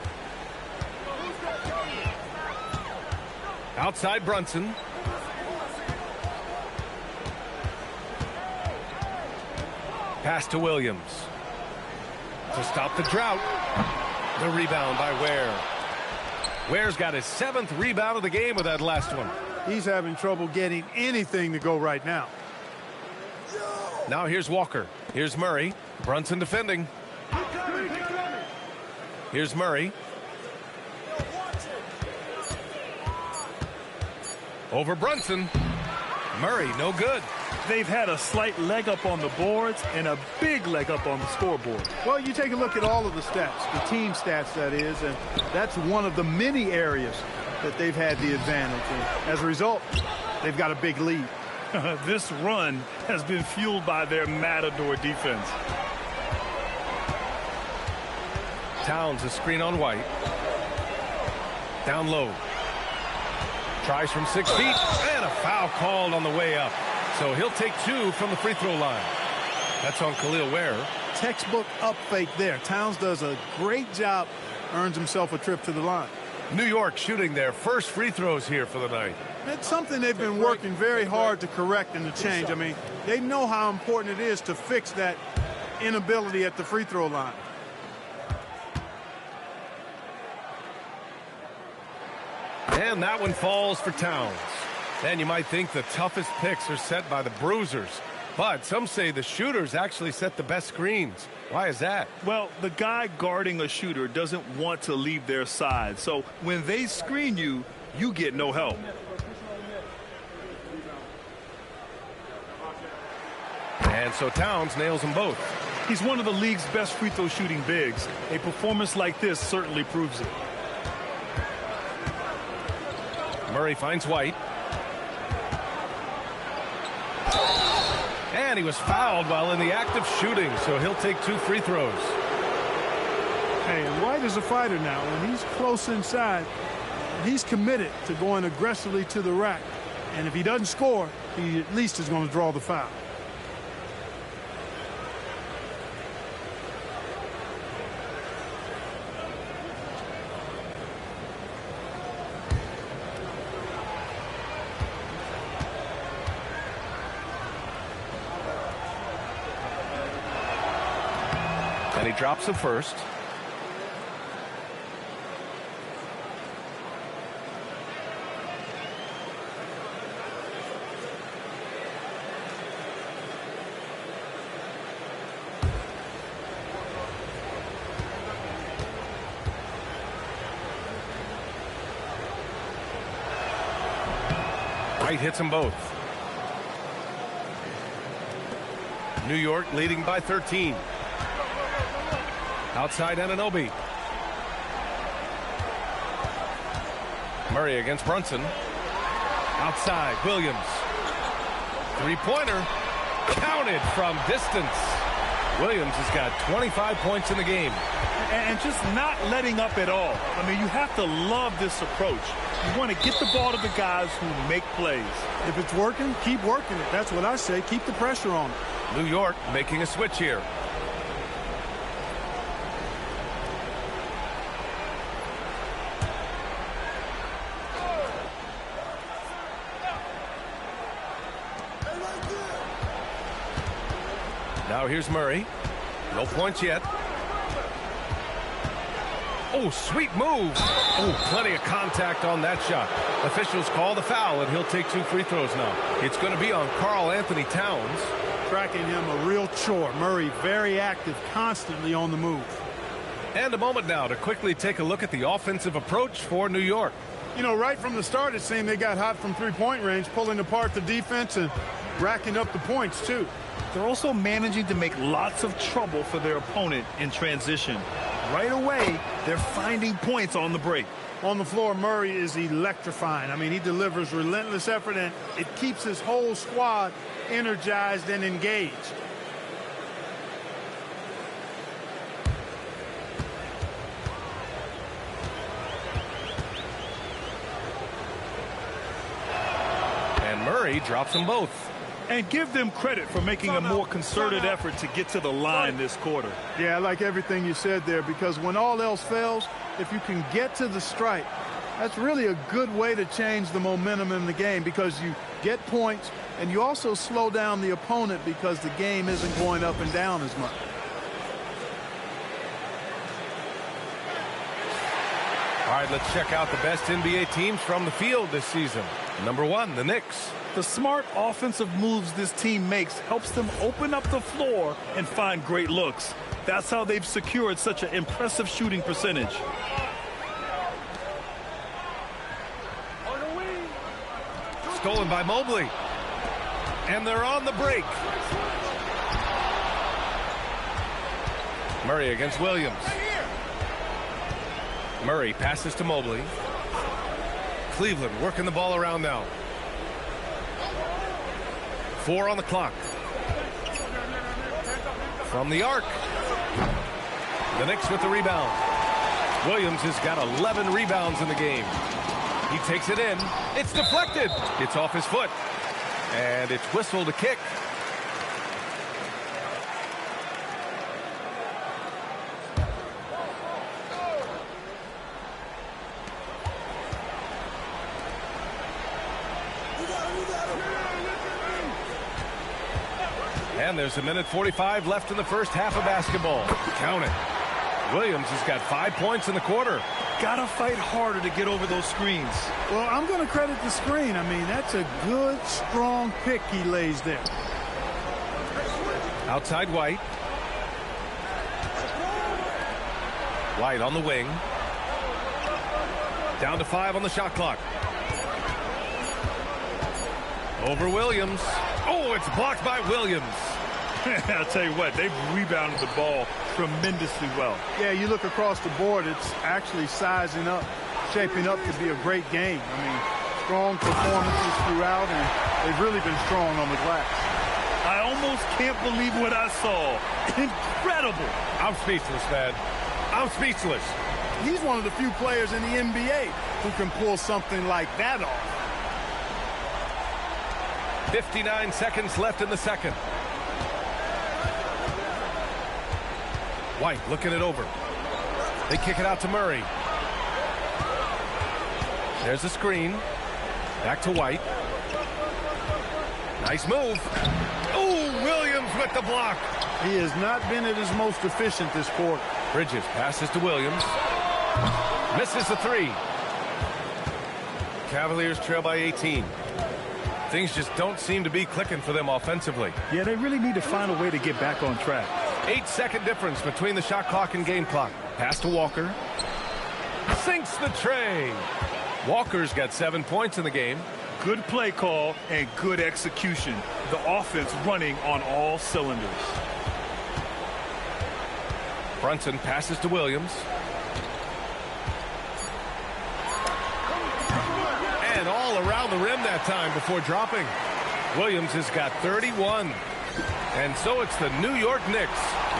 Outside Brunson. Pass to Williams. To stop the drought. The rebound by Ware. Ware's got his 7th rebound of the game with that last one. He's having trouble getting anything to go right now. Now here's Walker. Here's Murray. Brunson defending. Here's Murray. Over Brunson. Murray, no good. They've had a slight leg up on the boards and a big leg up on the scoreboard. Well, you take a look at all of the stats, the team stats, that is, and that's one of the many areas that they've had the advantage. And as a result, they've got a big lead. This run has been fueled by their matador defense. Towns, a screen on White. Down low. Tries from 6 feet, and a foul called on the way up. So he'll take 2 from the free throw line. That's on Khalil Ware. Textbook up fake there. Towns does a great job, earns himself a trip to the line. New York shooting their first free throws here for the night. It's something they've been working very hard to correct and to change. I mean, they know how important it is to fix that inability at the free throw line. And that one falls for Towns. And you might think the toughest picks are set by the bruisers. But some say the shooters actually set the best screens. Why is that? Well, the guy guarding a shooter doesn't want to leave their side. So when they screen you, you get no help. And so Towns nails them both. He's one of the league's best free throw shooting bigs. A performance like this certainly proves it. Murray finds White. And he was fouled while in the act of shooting, so he'll take 2 free throws. Hey, and White is a fighter now. When he's close inside, he's committed to going aggressively to the rack. And if he doesn't score, he at least is going to draw the foul. And he drops the first. White hits them both. New York leading by 13. Outside Anunoby. Murray against Brunson. Outside Williams. Three-pointer. Counted from distance. Williams has got 25 points in the game. And just not letting up at all. I mean, you have to love this approach. You want to get the ball to the guys who make plays. If it's working, keep working it. That's what I say. Keep the pressure on it. New York making a switch here. Now here's Murray. No points yet. Oh, sweet move. Oh, plenty of contact on that shot. Officials call the foul, and he'll take 2 free throws now. It's going to be on Karl Anthony Towns. Tracking him a real chore. Murray very active, constantly on the move. And a moment now to quickly take a look at the offensive approach for New York. You know, right from the start, it seemed they got hot from three-point range, pulling apart the defense and racking up the points, too. They're also managing to make lots of trouble for their opponent in transition. Right away, they're finding points on the break. On the floor, Murray is electrifying. I mean, he delivers relentless effort, and it keeps his whole squad energized and engaged. And Murray drops them both. And give them credit for making a more concerted effort to get to the line this quarter. Yeah, I like everything you said there, because when all else fails, if you can get to the stripe, that's really a good way to change the momentum in the game, because you get points and you also slow down the opponent because the game isn't going up and down as much. All right, let's check out the best NBA teams from the field this season. Number 1, the Knicks. The smart offensive moves this team makes helps them open up the floor and find great looks. That's how they've secured such an impressive shooting percentage. Stolen by Mobley. And they're on the break. Murray against Williams. Murray passes to Mobley. Cleveland working the ball around now. 4 on the clock. From the arc. The Knicks with the rebound. Williams has got 11 rebounds in the game. He takes it in. It's deflected. It's off his foot. And it's whistle to kick. And there's 1:45 left in the first half of basketball. Count it. Williams has got 5 points in the quarter. Gotta fight harder to get over those screens. Well, I'm going to credit the screen. I mean, that's a good, strong pick he lays there. Outside White. White on the wing. Down to 5 on the shot clock. Over Williams. Oh, it's blocked by Williams. I'll tell you what, they've rebounded the ball tremendously well. Yeah, you look across the board, it's actually sizing up, shaping up to be a great game. I mean, strong performances throughout, and they've really been strong on the glass. I almost can't believe what I saw. Incredible. I'm speechless, man. I'm speechless. He's one of the few players in the NBA who can pull something like that off. 59 seconds left in the second. White looking it over. They kick it out to Murray. There's a screen. Back to White. Nice move. Oh, Williams with the block. He has not been at his most efficient this quarter. Bridges passes to Williams. Misses the three. Cavaliers trail by 18. Things just don't seem to be clicking for them offensively. Yeah, they really need to find a way to get back on track. 8-second difference between the shot clock and game clock. Pass to Walker. Sinks the tray. Walker's got 7 points in the game. Good play call and good execution. The offense running on all cylinders. Brunson passes to Williams. And all around the rim that time before dropping. Williams has got 31. And so it's the New York Knicks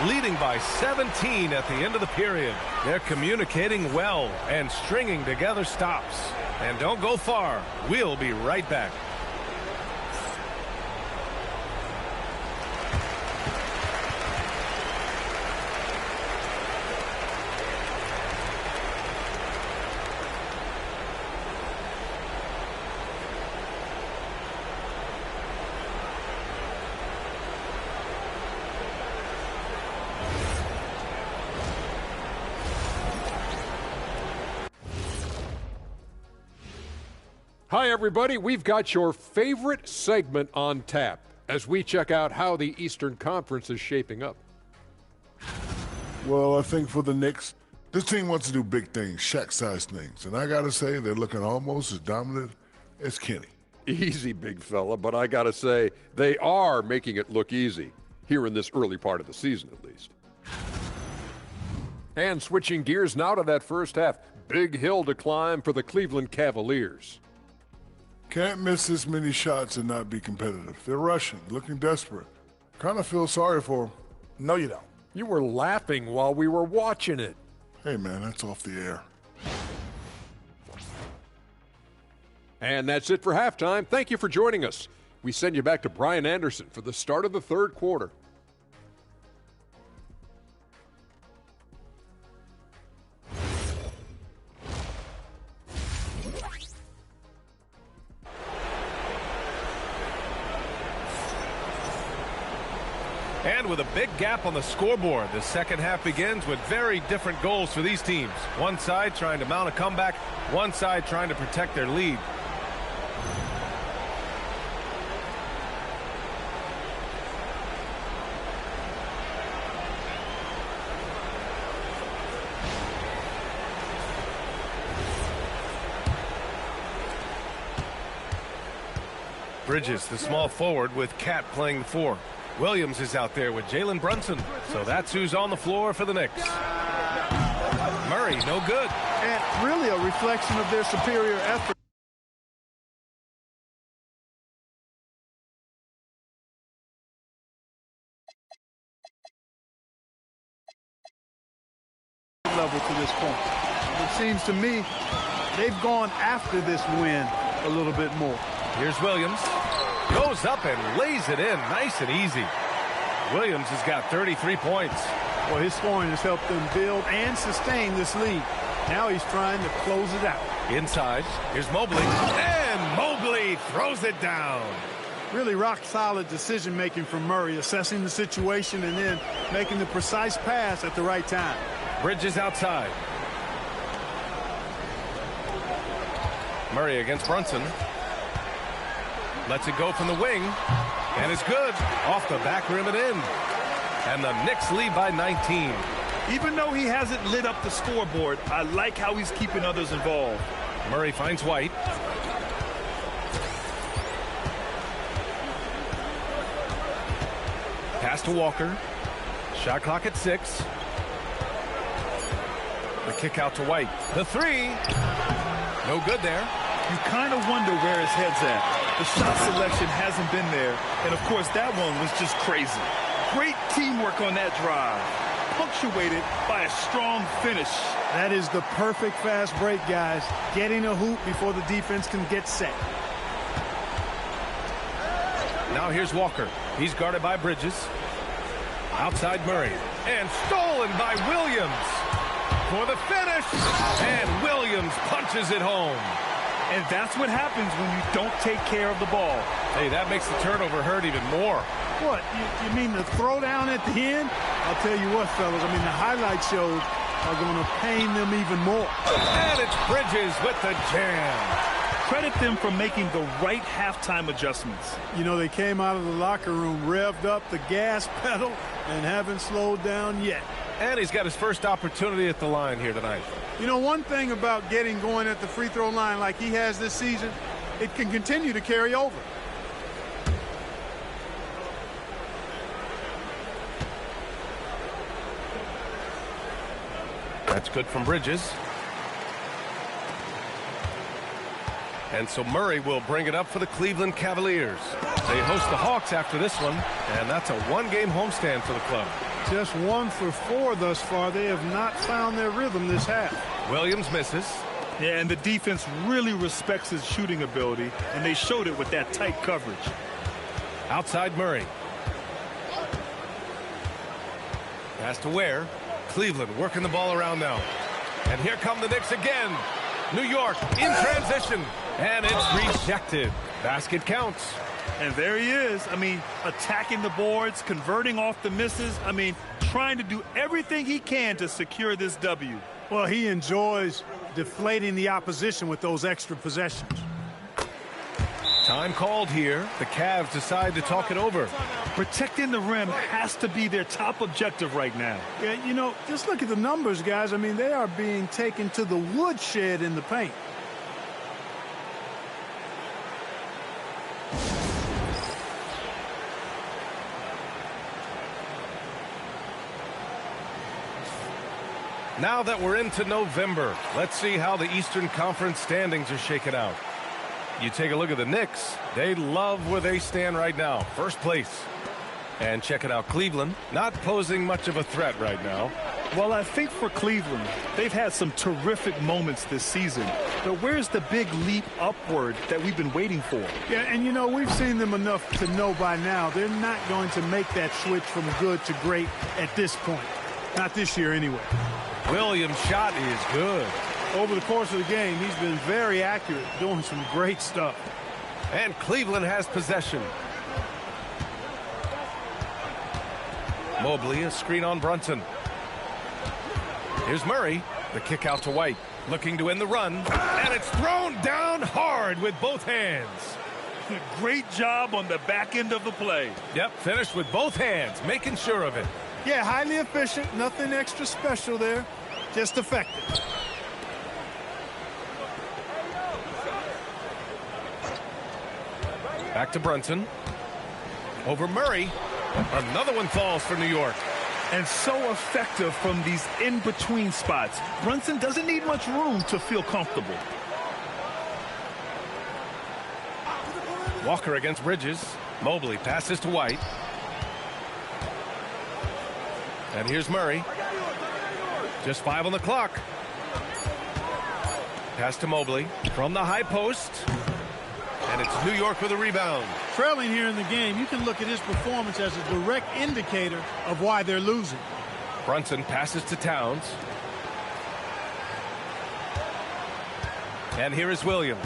leading by 17 at the end of the period. They're communicating well and stringing together stops. And don't go far. We'll be right back. Hi, everybody. We've got your favorite segment on tap as we check out how the Eastern Conference is shaping up. Well, I think for the Knicks, this team wants to do big things, Shaq-sized things. And I got to say, they're looking almost as dominant as Kenny. Easy, big fella, but I got to say, they are making it look easy, here in this early part of the season at least. And switching gears now to that first half, big hill to climb for the Cleveland Cavaliers. Can't miss this many shots and not be competitive. They're rushing, looking desperate. Kind of feel sorry for them. No, you don't. You were laughing while we were watching it. Hey, man, that's off the air. And that's it for halftime. Thank you for joining us. We send you back to Brian Anderson for the start of the third quarter. And with a big gap on the scoreboard, the second half begins with very different goals for these teams. One side trying to mount a comeback, one side trying to protect their lead. Bridges, the small forward, with Cat playing the four. Williams is out there with Jalen Brunson. So that's who's on the floor for the Knicks. Murray, no good. And really a reflection of their superior effort. Level to this point. It seems to me they've gone after this win a little bit more. Here's Williams. Goes up and lays it in nice and easy. Williams has got 33 points. Well, his scoring has helped them build and sustain this lead. Now he's trying to close it out. Inside, here's Mobley, and Mobley throws it down. Really rock-solid decision-making from Murray, assessing the situation and then making the precise pass at the right time. Bridges outside. Murray against Brunson. Lets it go from the wing, and it's good. Off the back rim and in. And the Knicks lead by 19. Even though he hasn't lit up the scoreboard, I like how he's keeping others involved. Murray finds White. Pass to Walker. Shot clock at 6. The kick out to White. The three. No good there. You kind of wonder where his head's at. The shot selection hasn't been there. And, of course, that one was just crazy. Great teamwork on that drive, punctuated by a strong finish. That is the perfect fast break, guys. Getting a hoop before the defense can get set. Now here's Walker. He's guarded by Bridges. Outside Murray. And stolen by Williams. For the finish. And Williams punches it home. And that's what happens when you don't take care of the ball. Hey, that makes the turnover hurt even more. What, you mean the throwdown at the end? I'll tell you what, fellas, I mean, the highlight shows are going to pain them even more. And it's Bridges with the jam. Credit them for making the right halftime adjustments. You know, they came out of the locker room, revved up the gas pedal, and haven't slowed down yet. And he's got his first opportunity at the line here tonight. You know, one thing about getting going at the free throw line like he has this season, it can continue to carry over. That's good from Bridges. And so Murray will bring it up for the Cleveland Cavaliers. They host the Hawks after this one, and that's a one-game homestand for the club. Just 1 for 4 thus far. They have not found their rhythm this half. Williams misses. Yeah, and the defense really respects his shooting ability, and they showed it with that tight coverage. Outside Murray. Pass to Ware. Cleveland working the ball around now. And here come the Knicks again. New York in transition. And it's rejected. Basket counts. And there he is. I mean, attacking the boards, converting off the misses. I mean, trying to do everything he can to secure this W. Well, he enjoys deflating the opposition with those extra possessions. Time called here. The Cavs decide to talk it over. Protecting the rim has to be their top objective right now. Yeah, you know, just look at the numbers, guys. I mean, they are being taken to the woodshed in the paint. Now that we're into November, let's see how the Eastern Conference standings are shaken out. You take a look at the Knicks. They love where they stand right now. First place. And check it out, Cleveland, not posing much of a threat right now. Well, I think for Cleveland, they've had some terrific moments this season. But where's the big leap upward that we've been waiting for? Yeah, and you know, we've seen them enough to know by now they're not going to make that switch from good to great at this point. Not this year anyway. Williams' shot is good. Over the course of the game, he's been very accurate, doing some great stuff. And Cleveland has possession. Mobley, a screen on Brunson. Here's Murray. The kick out to White. Looking to end the run. And it's thrown down hard with both hands. Great job on the back end of the play. Yep, finished with both hands, making sure of it. Yeah, highly efficient. Nothing extra special there. Just effective. Back to Brunson. Over Murray. Another one falls for New York. And so effective from these in-between spots. Brunson doesn't need much room to feel comfortable. Walker against Bridges. Mobley passes to White. And here's Murray. Just 5 on the clock. Pass to Mobley from the high post. And it's New York with a rebound. Trailing here in the game, you can look at his performance as a direct indicator of why they're losing. Brunson passes to Towns. And here is Williams.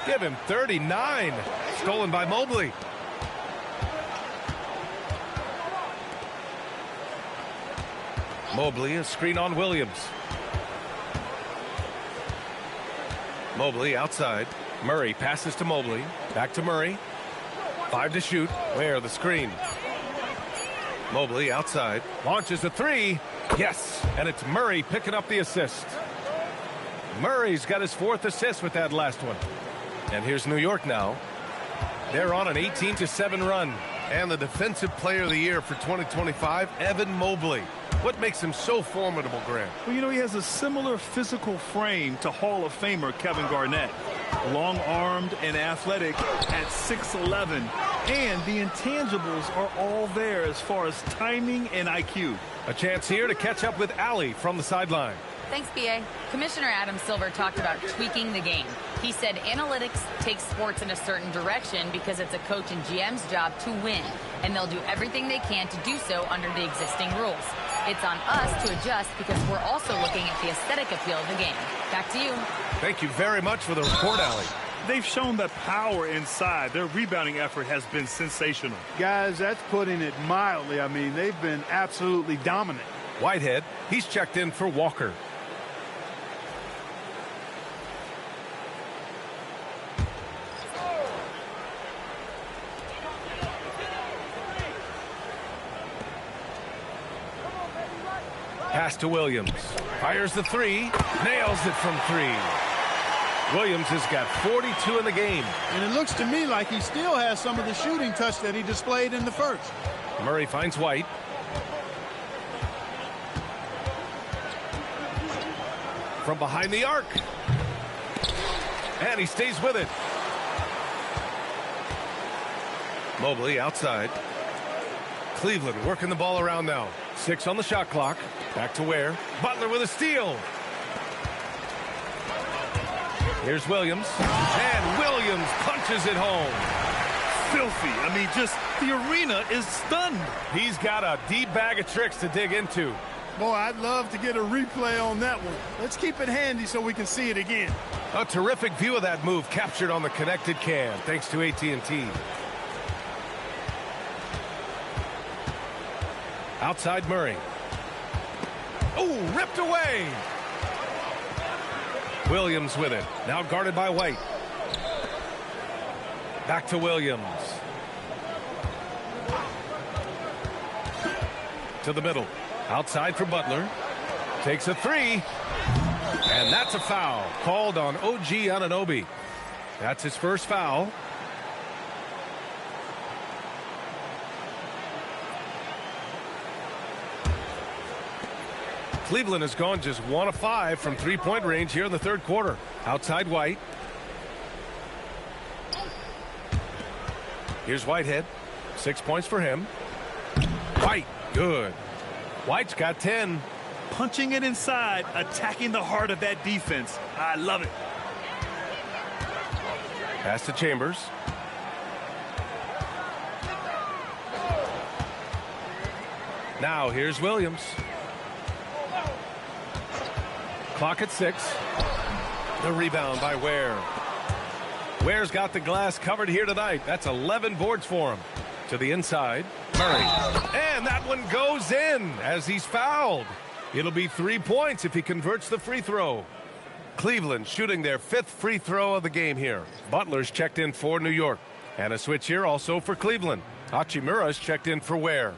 Give him 39. Stolen by Mobley. Mobley, a screen on Williams. Mobley outside. Murray passes to Mobley. Back to Murray. 5 to shoot. Where the screen. Mobley outside. Launches a 3. Yes. And it's Murray picking up the assist. Murray's got his 4th assist with that last one. And here's New York now. They're on an 18-7 run. And the Defensive Player of the Year for 2025, Evan Mobley. What makes him so formidable, Grant? Well, you know, he has a similar physical frame to Hall of Famer Kevin Garnett. Long-armed and athletic at 6'11". And the intangibles are all there as far as timing and IQ. A chance here to catch up with Allie from the sideline. Thanks, B.A. Commissioner Adam Silver talked about tweaking the game. He said analytics takes sports in a certain direction because it's a coach and GM's job to win, and they'll do everything they can to do so under the existing rules. It's on us to adjust because we're also looking at the aesthetic appeal of the game. Back to you. Thank you very much for the report, Allie. They've shown the power inside. Their rebounding effort has been sensational. Guys, that's putting it mildly. I mean, they've been absolutely dominant. Whitehead, he's checked in for Walker. Pass to Williams. Fires the 3. Nails it from 3. Williams has got 42 in the game. And it looks to me like he still has some of the shooting touch that he displayed in the first. Murray finds White. From behind the arc. And he stays with it. Mobley outside. Cleveland working the ball around now. 6 on the shot clock. Back to Ware. Butler with a steal. Here's Williams. And Williams punches it home. Filthy. I mean, just the arena is stunned. He's got a deep bag of tricks to dig into. Boy, I'd love to get a replay on that one. Let's keep it handy so we can see it again. A terrific view of that move captured on the connected cam, thanks to AT&T. Outside Murray. Oh, ripped away. Williams with it. Now guarded by White. Back to Williams. To the middle. Outside for Butler. Takes a 3. And that's a foul. Called on OG Anunoby. That's his first foul. Cleveland has gone just 1 of 5 from 3-point range here in the third quarter. Outside White. Here's Whitehead. 6 points for him. White, good. White's got 10. Punching it inside, attacking the heart of that defense. I love it. Pass to Chambers. Now here's Williams. Clock at 6. The rebound by Ware. Ware's got the glass covered here tonight. That's 11 boards for him. To the inside, Murray. And that one goes in as he's fouled. It'll be 3 points if he converts the free throw. Cleveland shooting their 5th free throw of the game here. Butler's checked in for New York. And a switch here also for Cleveland. Hachimura's checked in for Ware.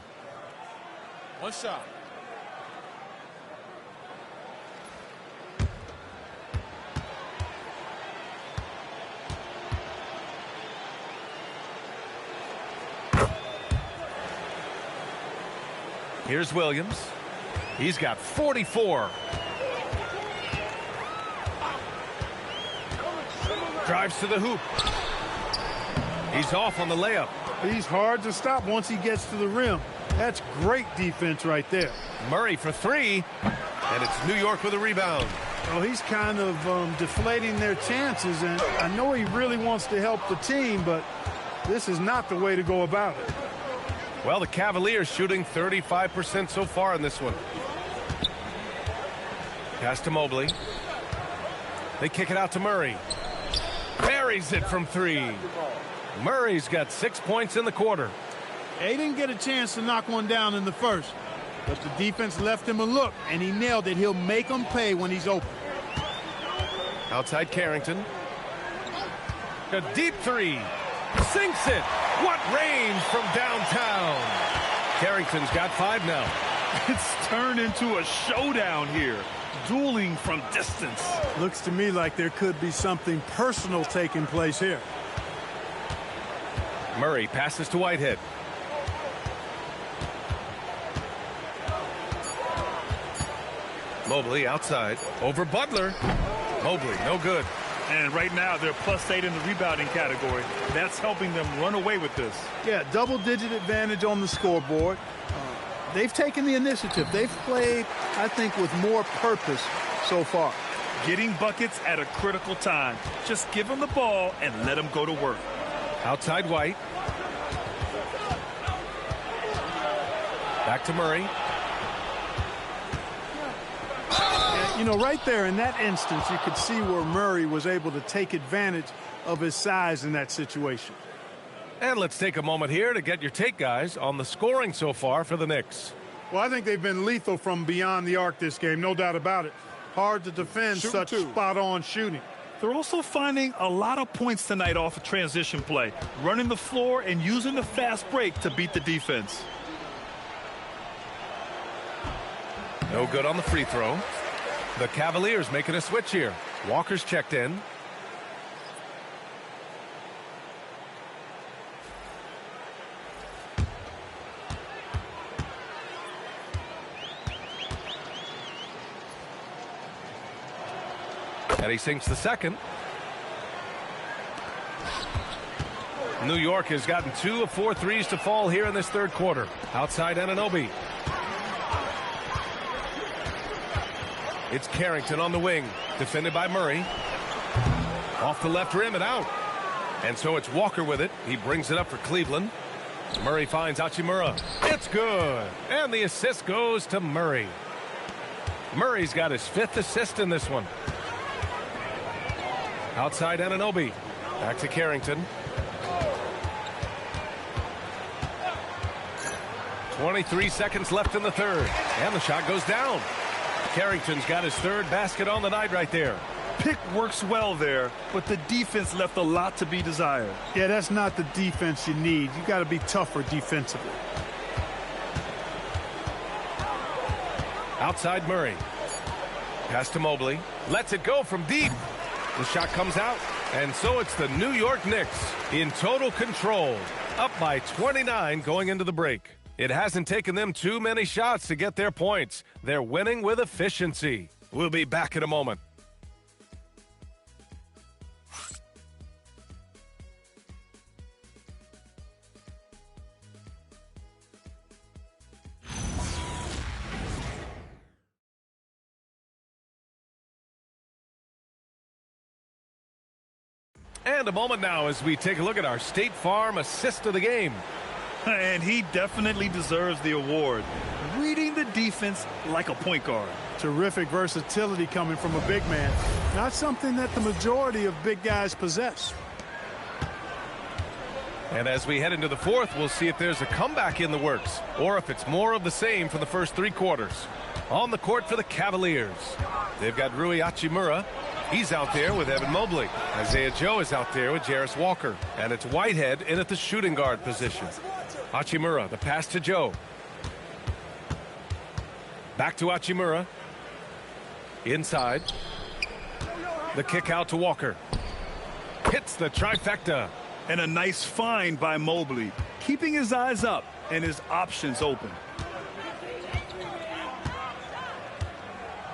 One shot. Here's Williams. He's got 44. Drives to the hoop. He's off on the layup. He's hard to stop once he gets to the rim. That's great defense right there. Murray for 3. And it's New York with a rebound. Well, he's kind of deflating their chances, and I know he really wants to help the team, but this is not the way to go about it. Well, the Cavaliers shooting 35% so far in this one. Pass to Mobley. They kick it out to Murray. Buries it from 3. Murray's got 6 points in the quarter. He didn't get a chance to knock one down in the first, but the defense left him a look, and he nailed it. He'll make them pay when he's open. Outside Carrington. A deep 3. Sinks it. What range from downtown. Carrington's got 5 now. It's turned into a showdown here. Dueling from distance. Looks to me like there could be something personal taking place here. Murray passes to Whitehead. Mobley outside. Over Butler. Mobley, no good. And right now, they're +8 in the rebounding category. That's helping them run away with this. Yeah, double-digit advantage on the scoreboard. They've taken the initiative. They've played, I think, with more purpose so far. Getting buckets at a critical time. Just give them the ball and let them go to work. Outside White. Back to Murray. You know, right there in that instance, you could see where Murray was able to take advantage of his size in that situation. And let's take a moment here to get your take, guys, on the scoring so far for the Knicks. Well, I think they've been lethal from beyond the arc this game, no doubt about it. Hard to defend such spot-on shooting. They're also finding a lot of points tonight off of transition play, running the floor and using the fast break to beat the defense. No good on the free throw. The Cavaliers making a switch here. Walker's checked in. And he sinks the second. New York has gotten 2 of 4 threes to fall here in this third quarter. Outside Anunoby. It's Carrington on the wing, defended by Murray. Off the left rim and out. And so it's Walker with it. He brings it up for Cleveland. Murray finds Hachimura. It's good. And the assist goes to Murray. Murray's got his 5th assist in this one. Outside Anunoby. Back to Carrington. 23 seconds left in the third. And the shot goes down. Carrington's got his 3rd basket on the night right there. Pick works well there, but the defense left a lot to be desired. Yeah, that's not the defense you need. You got to be tougher defensively. Outside Murray. Pass to Mobley. Lets it go from deep. The shot comes out. And so it's the New York Knicks in total control. Up by 29 going into the break. It hasn't taken them too many shots to get their points. They're winning with efficiency. We'll be back in a moment. And a moment now as we take a look at our State Farm assist of the game. And he definitely deserves the award. Reading the defense like a point guard. Terrific versatility coming from a big man. Not something that the majority of big guys possess. And as we head into the fourth, we'll see if there's a comeback in the works or if it's more of the same for the first 3 quarters. On the court for the Cavaliers, they've got Rui Hachimura. He's out there with Evan Mobley. Isaiah Joe is out there with Jarris Walker. And it's Whitehead in at the shooting guard position. Hachimura, the pass to Joe. Back to Hachimura. Inside. The kick out to Walker. Hits the trifecta. And a nice find by Mobley. Keeping his eyes up and his options open.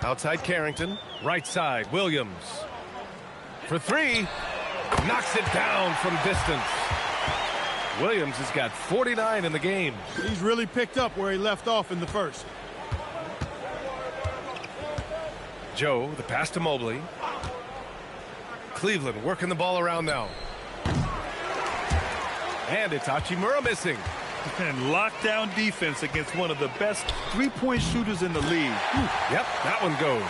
Outside Carrington. Right side, Williams. For 3. Knocks it down from distance. Williams has got 49 in the game. He's really picked up where he left off in the first. Joe, the pass to Mobley. Cleveland working the ball around now. And it's Hachimura missing. And lockdown defense against one of the best three-point shooters in the league. Yep, that one goes.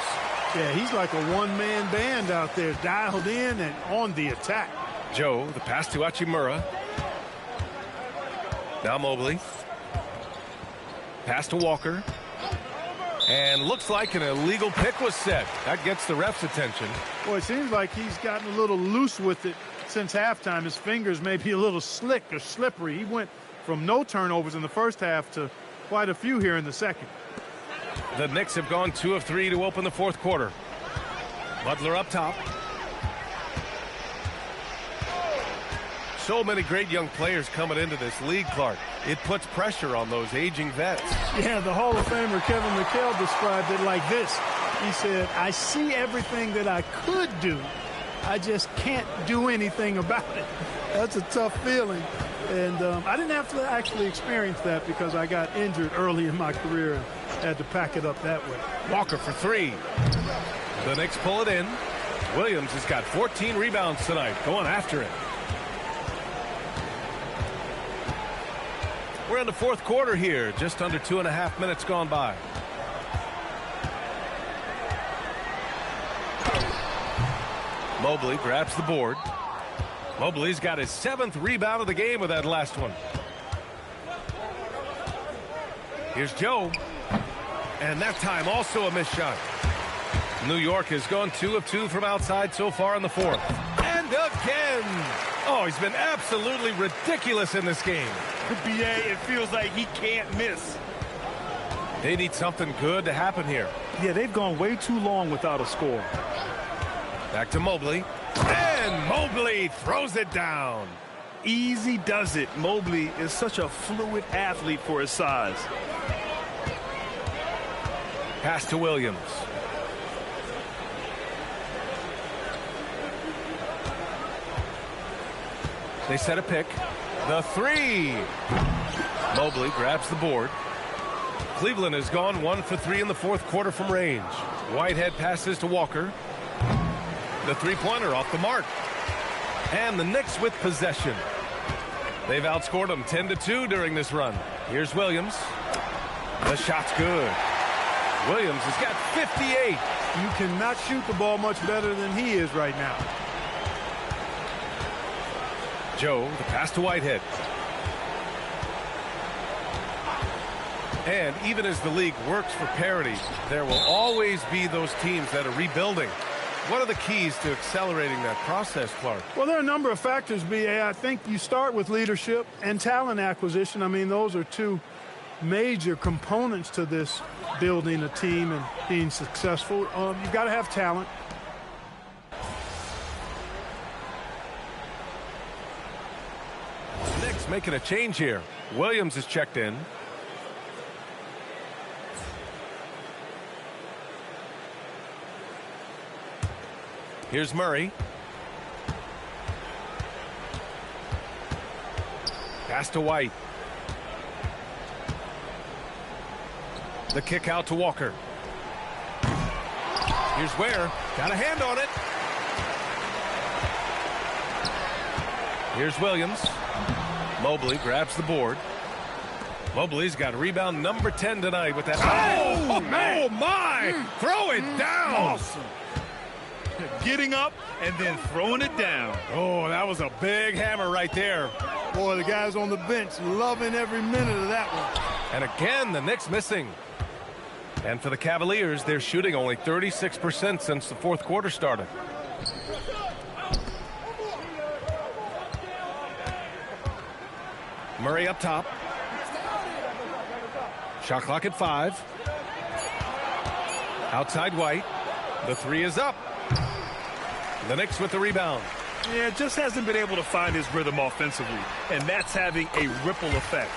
Yeah, he's like a one-man band out there, dialed in and on the attack. Joe, the pass to Hachimura. Now Mobley. Pass to Walker. And looks like an illegal pick was set. That gets the ref's attention. Well, it seems like he's gotten a little loose with it since halftime. His fingers may be a little slick or slippery. He went from no turnovers in the first half to quite a few here in the second. The Knicks have gone 2 of 3 to open the fourth quarter. Butler up top. So many great young players coming into this league, Clark. It puts pressure on those aging vets. Yeah, the Hall of Famer Kevin McHale described it like this. He said, I see everything that I could do. I just can't do anything about it. That's a tough feeling. And I didn't have to actually experience that because I got injured early in my career and had to pack it up that way. Walker for 3. The Knicks pull it in. Williams has got 14 rebounds tonight, going after it. We're in the fourth quarter here, just under 2.5 minutes gone by. Mobley grabs the board. Mobley's got his 7th rebound of the game with that last one. Here's Joe. And that time also a missed shot. New York has gone 2 of 2 from outside so far in the fourth. And again! Oh, he's been absolutely ridiculous in this game. BA, it feels like he can't miss. They need something good to happen here. Yeah, they've gone way too long without a score. Back to Mobley. And Mobley throws it down. Easy does it. Mobley is such a fluid athlete for his size. Pass to Williams. They set a pick. The 3. Mobley grabs the board. Cleveland has gone 1 for 3 in the fourth quarter from range. Whitehead passes to Walker. The three-pointer off the mark. And the Knicks with possession. They've outscored them 10-2 during this run. Here's Williams. The shot's good. Williams has got 58. You cannot shoot the ball much better than he is right now. Joe, the pass to Whitehead. And even as the league works for parity, there will always be those teams that are rebuilding. What are the keys to accelerating that process, Clark? Well, there are a number of factors, B.A. I think you start with leadership and talent acquisition. I mean, those are two major components to this building a team and being successful. You've got to have talent. Knicks making a change here. Williams is checked in. Here's Murray. Pass to White. The kick out to Walker. Here's Ware. Got a hand on it. Here's Williams. Mobley grabs the board. Mobley's got rebound number 10 tonight with that. Oh, man. Oh my! Throw it down. Awesome. Getting up and then throwing it down. Oh, that was a big hammer right there. Boy, the guys on the bench loving every minute of that one. And again, the Knicks missing. And for the Cavaliers, they're shooting only 36% since the fourth quarter started. Murray up top. Shot clock at 5. Outside White. The 3 is up. The Knicks with the rebound. Yeah, just hasn't been able to find his rhythm offensively, and that's having a ripple effect.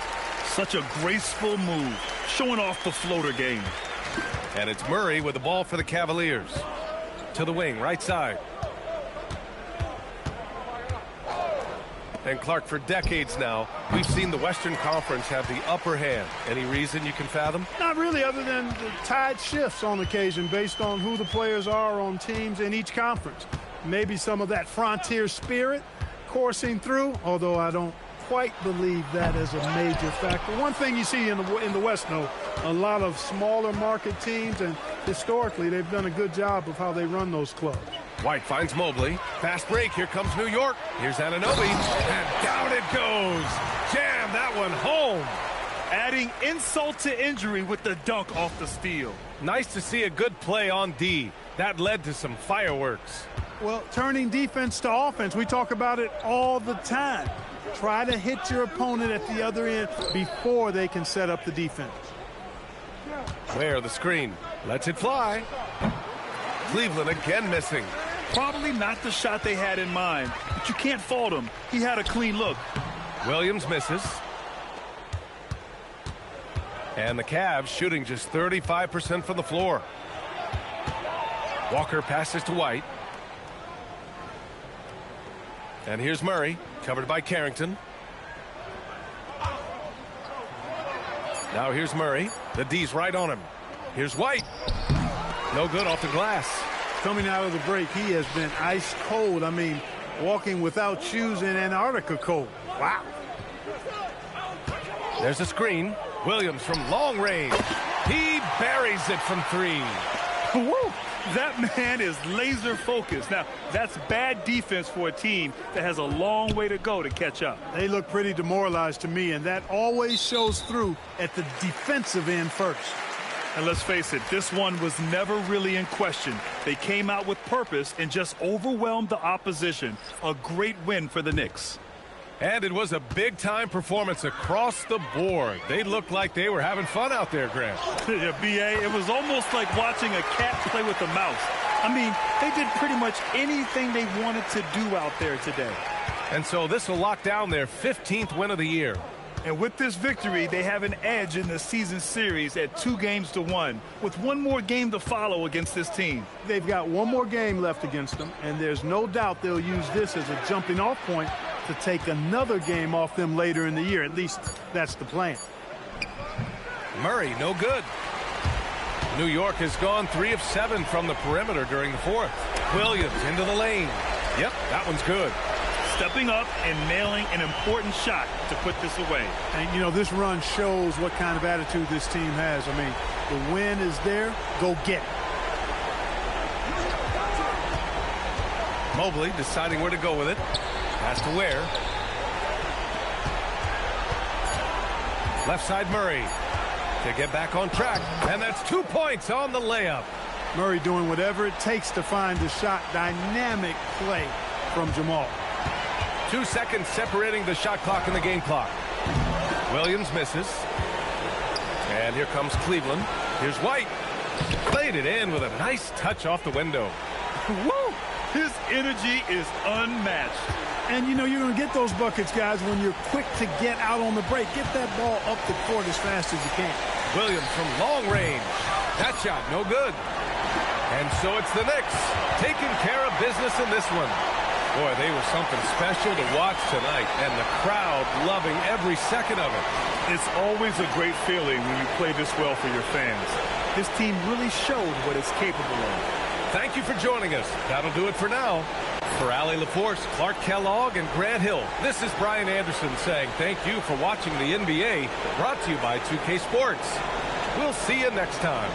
Such a graceful move, showing off the floater game. And it's Murray with the ball for the Cavaliers. To the wing, right side. And Clark, for decades now, we've seen the Western Conference have the upper hand. Any reason you can fathom? Not really, other than the tide shifts on occasion based on who the players are on teams in each conference. Maybe some of that frontier spirit coursing through, although I don't quite believe that is a major factor. One thing you see in the West, though, a lot of smaller market teams, and historically they've done a good job of how they run those clubs. White finds Mobley. Fast break. Here comes New York. Here's Anunoby. And down it goes. Jam that one home. Adding insult to injury with the dunk off the steal. Nice to see a good play on D. That led to some fireworks. Well, turning defense to offense, we talk about it all the time. Try to hit your opponent at the other end before they can set up the defense. Where the screen. Lets it fly. Cleveland again missing. Probably not the shot they had in mind, but you can't fault him. He had a clean look. Williams misses. And the Cavs shooting just 35% from the floor. Walker passes to White. And here's Murray, covered by Carrington. Now here's Murray. The D's right on him. Here's White. No good off the glass. Coming out of the break, he has been ice cold. I mean, walking without shoes in Antarctica cold. Wow. There's a screen. Williams from long range. He buries it from three. Woo! That man is laser focused. Now, that's bad defense for a team that has a long way to go to catch up. They look pretty demoralized to me, and that always shows through at the defensive end first. And let's face it, this one was never really in question. They came out with purpose and just overwhelmed the opposition. A great win for the Knicks. And it was a big-time performance across the board. They looked like they were having fun out there, Grant. Yeah, B.A., it was almost like watching a cat play with a mouse. I mean, they did pretty much anything they wanted to do out there today. And so this will lock down their 15th win of the year. And with this victory, they have an edge in the season series at 2-1, with one more game to follow against this team. They've got one more game left against them, and there's no doubt they'll use this as a jumping-off point to take another game off them later in the year. At least that's the plan. Murray, no good. New York has gone 3 of 7 from the perimeter during the fourth. Williams into the lane. Yep, that one's good. Stepping up and nailing an important shot to put this away. And, you know, this run shows what kind of attitude this team has. I mean, the win is there. Go get it. Mobley deciding where to go with it. Pass to Ware. Left side Murray to get back on track. And that's 2 points on the layup. Murray doing whatever it takes to find the shot. Dynamic play from Jamal. 2 seconds separating the shot clock and the game clock. Williams misses. And here comes Cleveland. Here's White. Played it in with a nice touch off the window. Woo! His energy is unmatched. And, you know, you're going to get those buckets, guys, when you're quick to get out on the break. Get that ball up the court as fast as you can. Williams from long range. That shot, no good. And so it's the Knicks taking care of business in this one. Boy, they were something special to watch tonight, and the crowd loving every second of it. It's always a great feeling when you play this well for your fans. This team really showed what it's capable of. Thank you for joining us. That'll do it for now. For Allie LaForce, Clark Kellogg, and Grant Hill, this is Brian Anderson saying thank you for watching the NBA, brought to you by 2K Sports. We'll see you next time.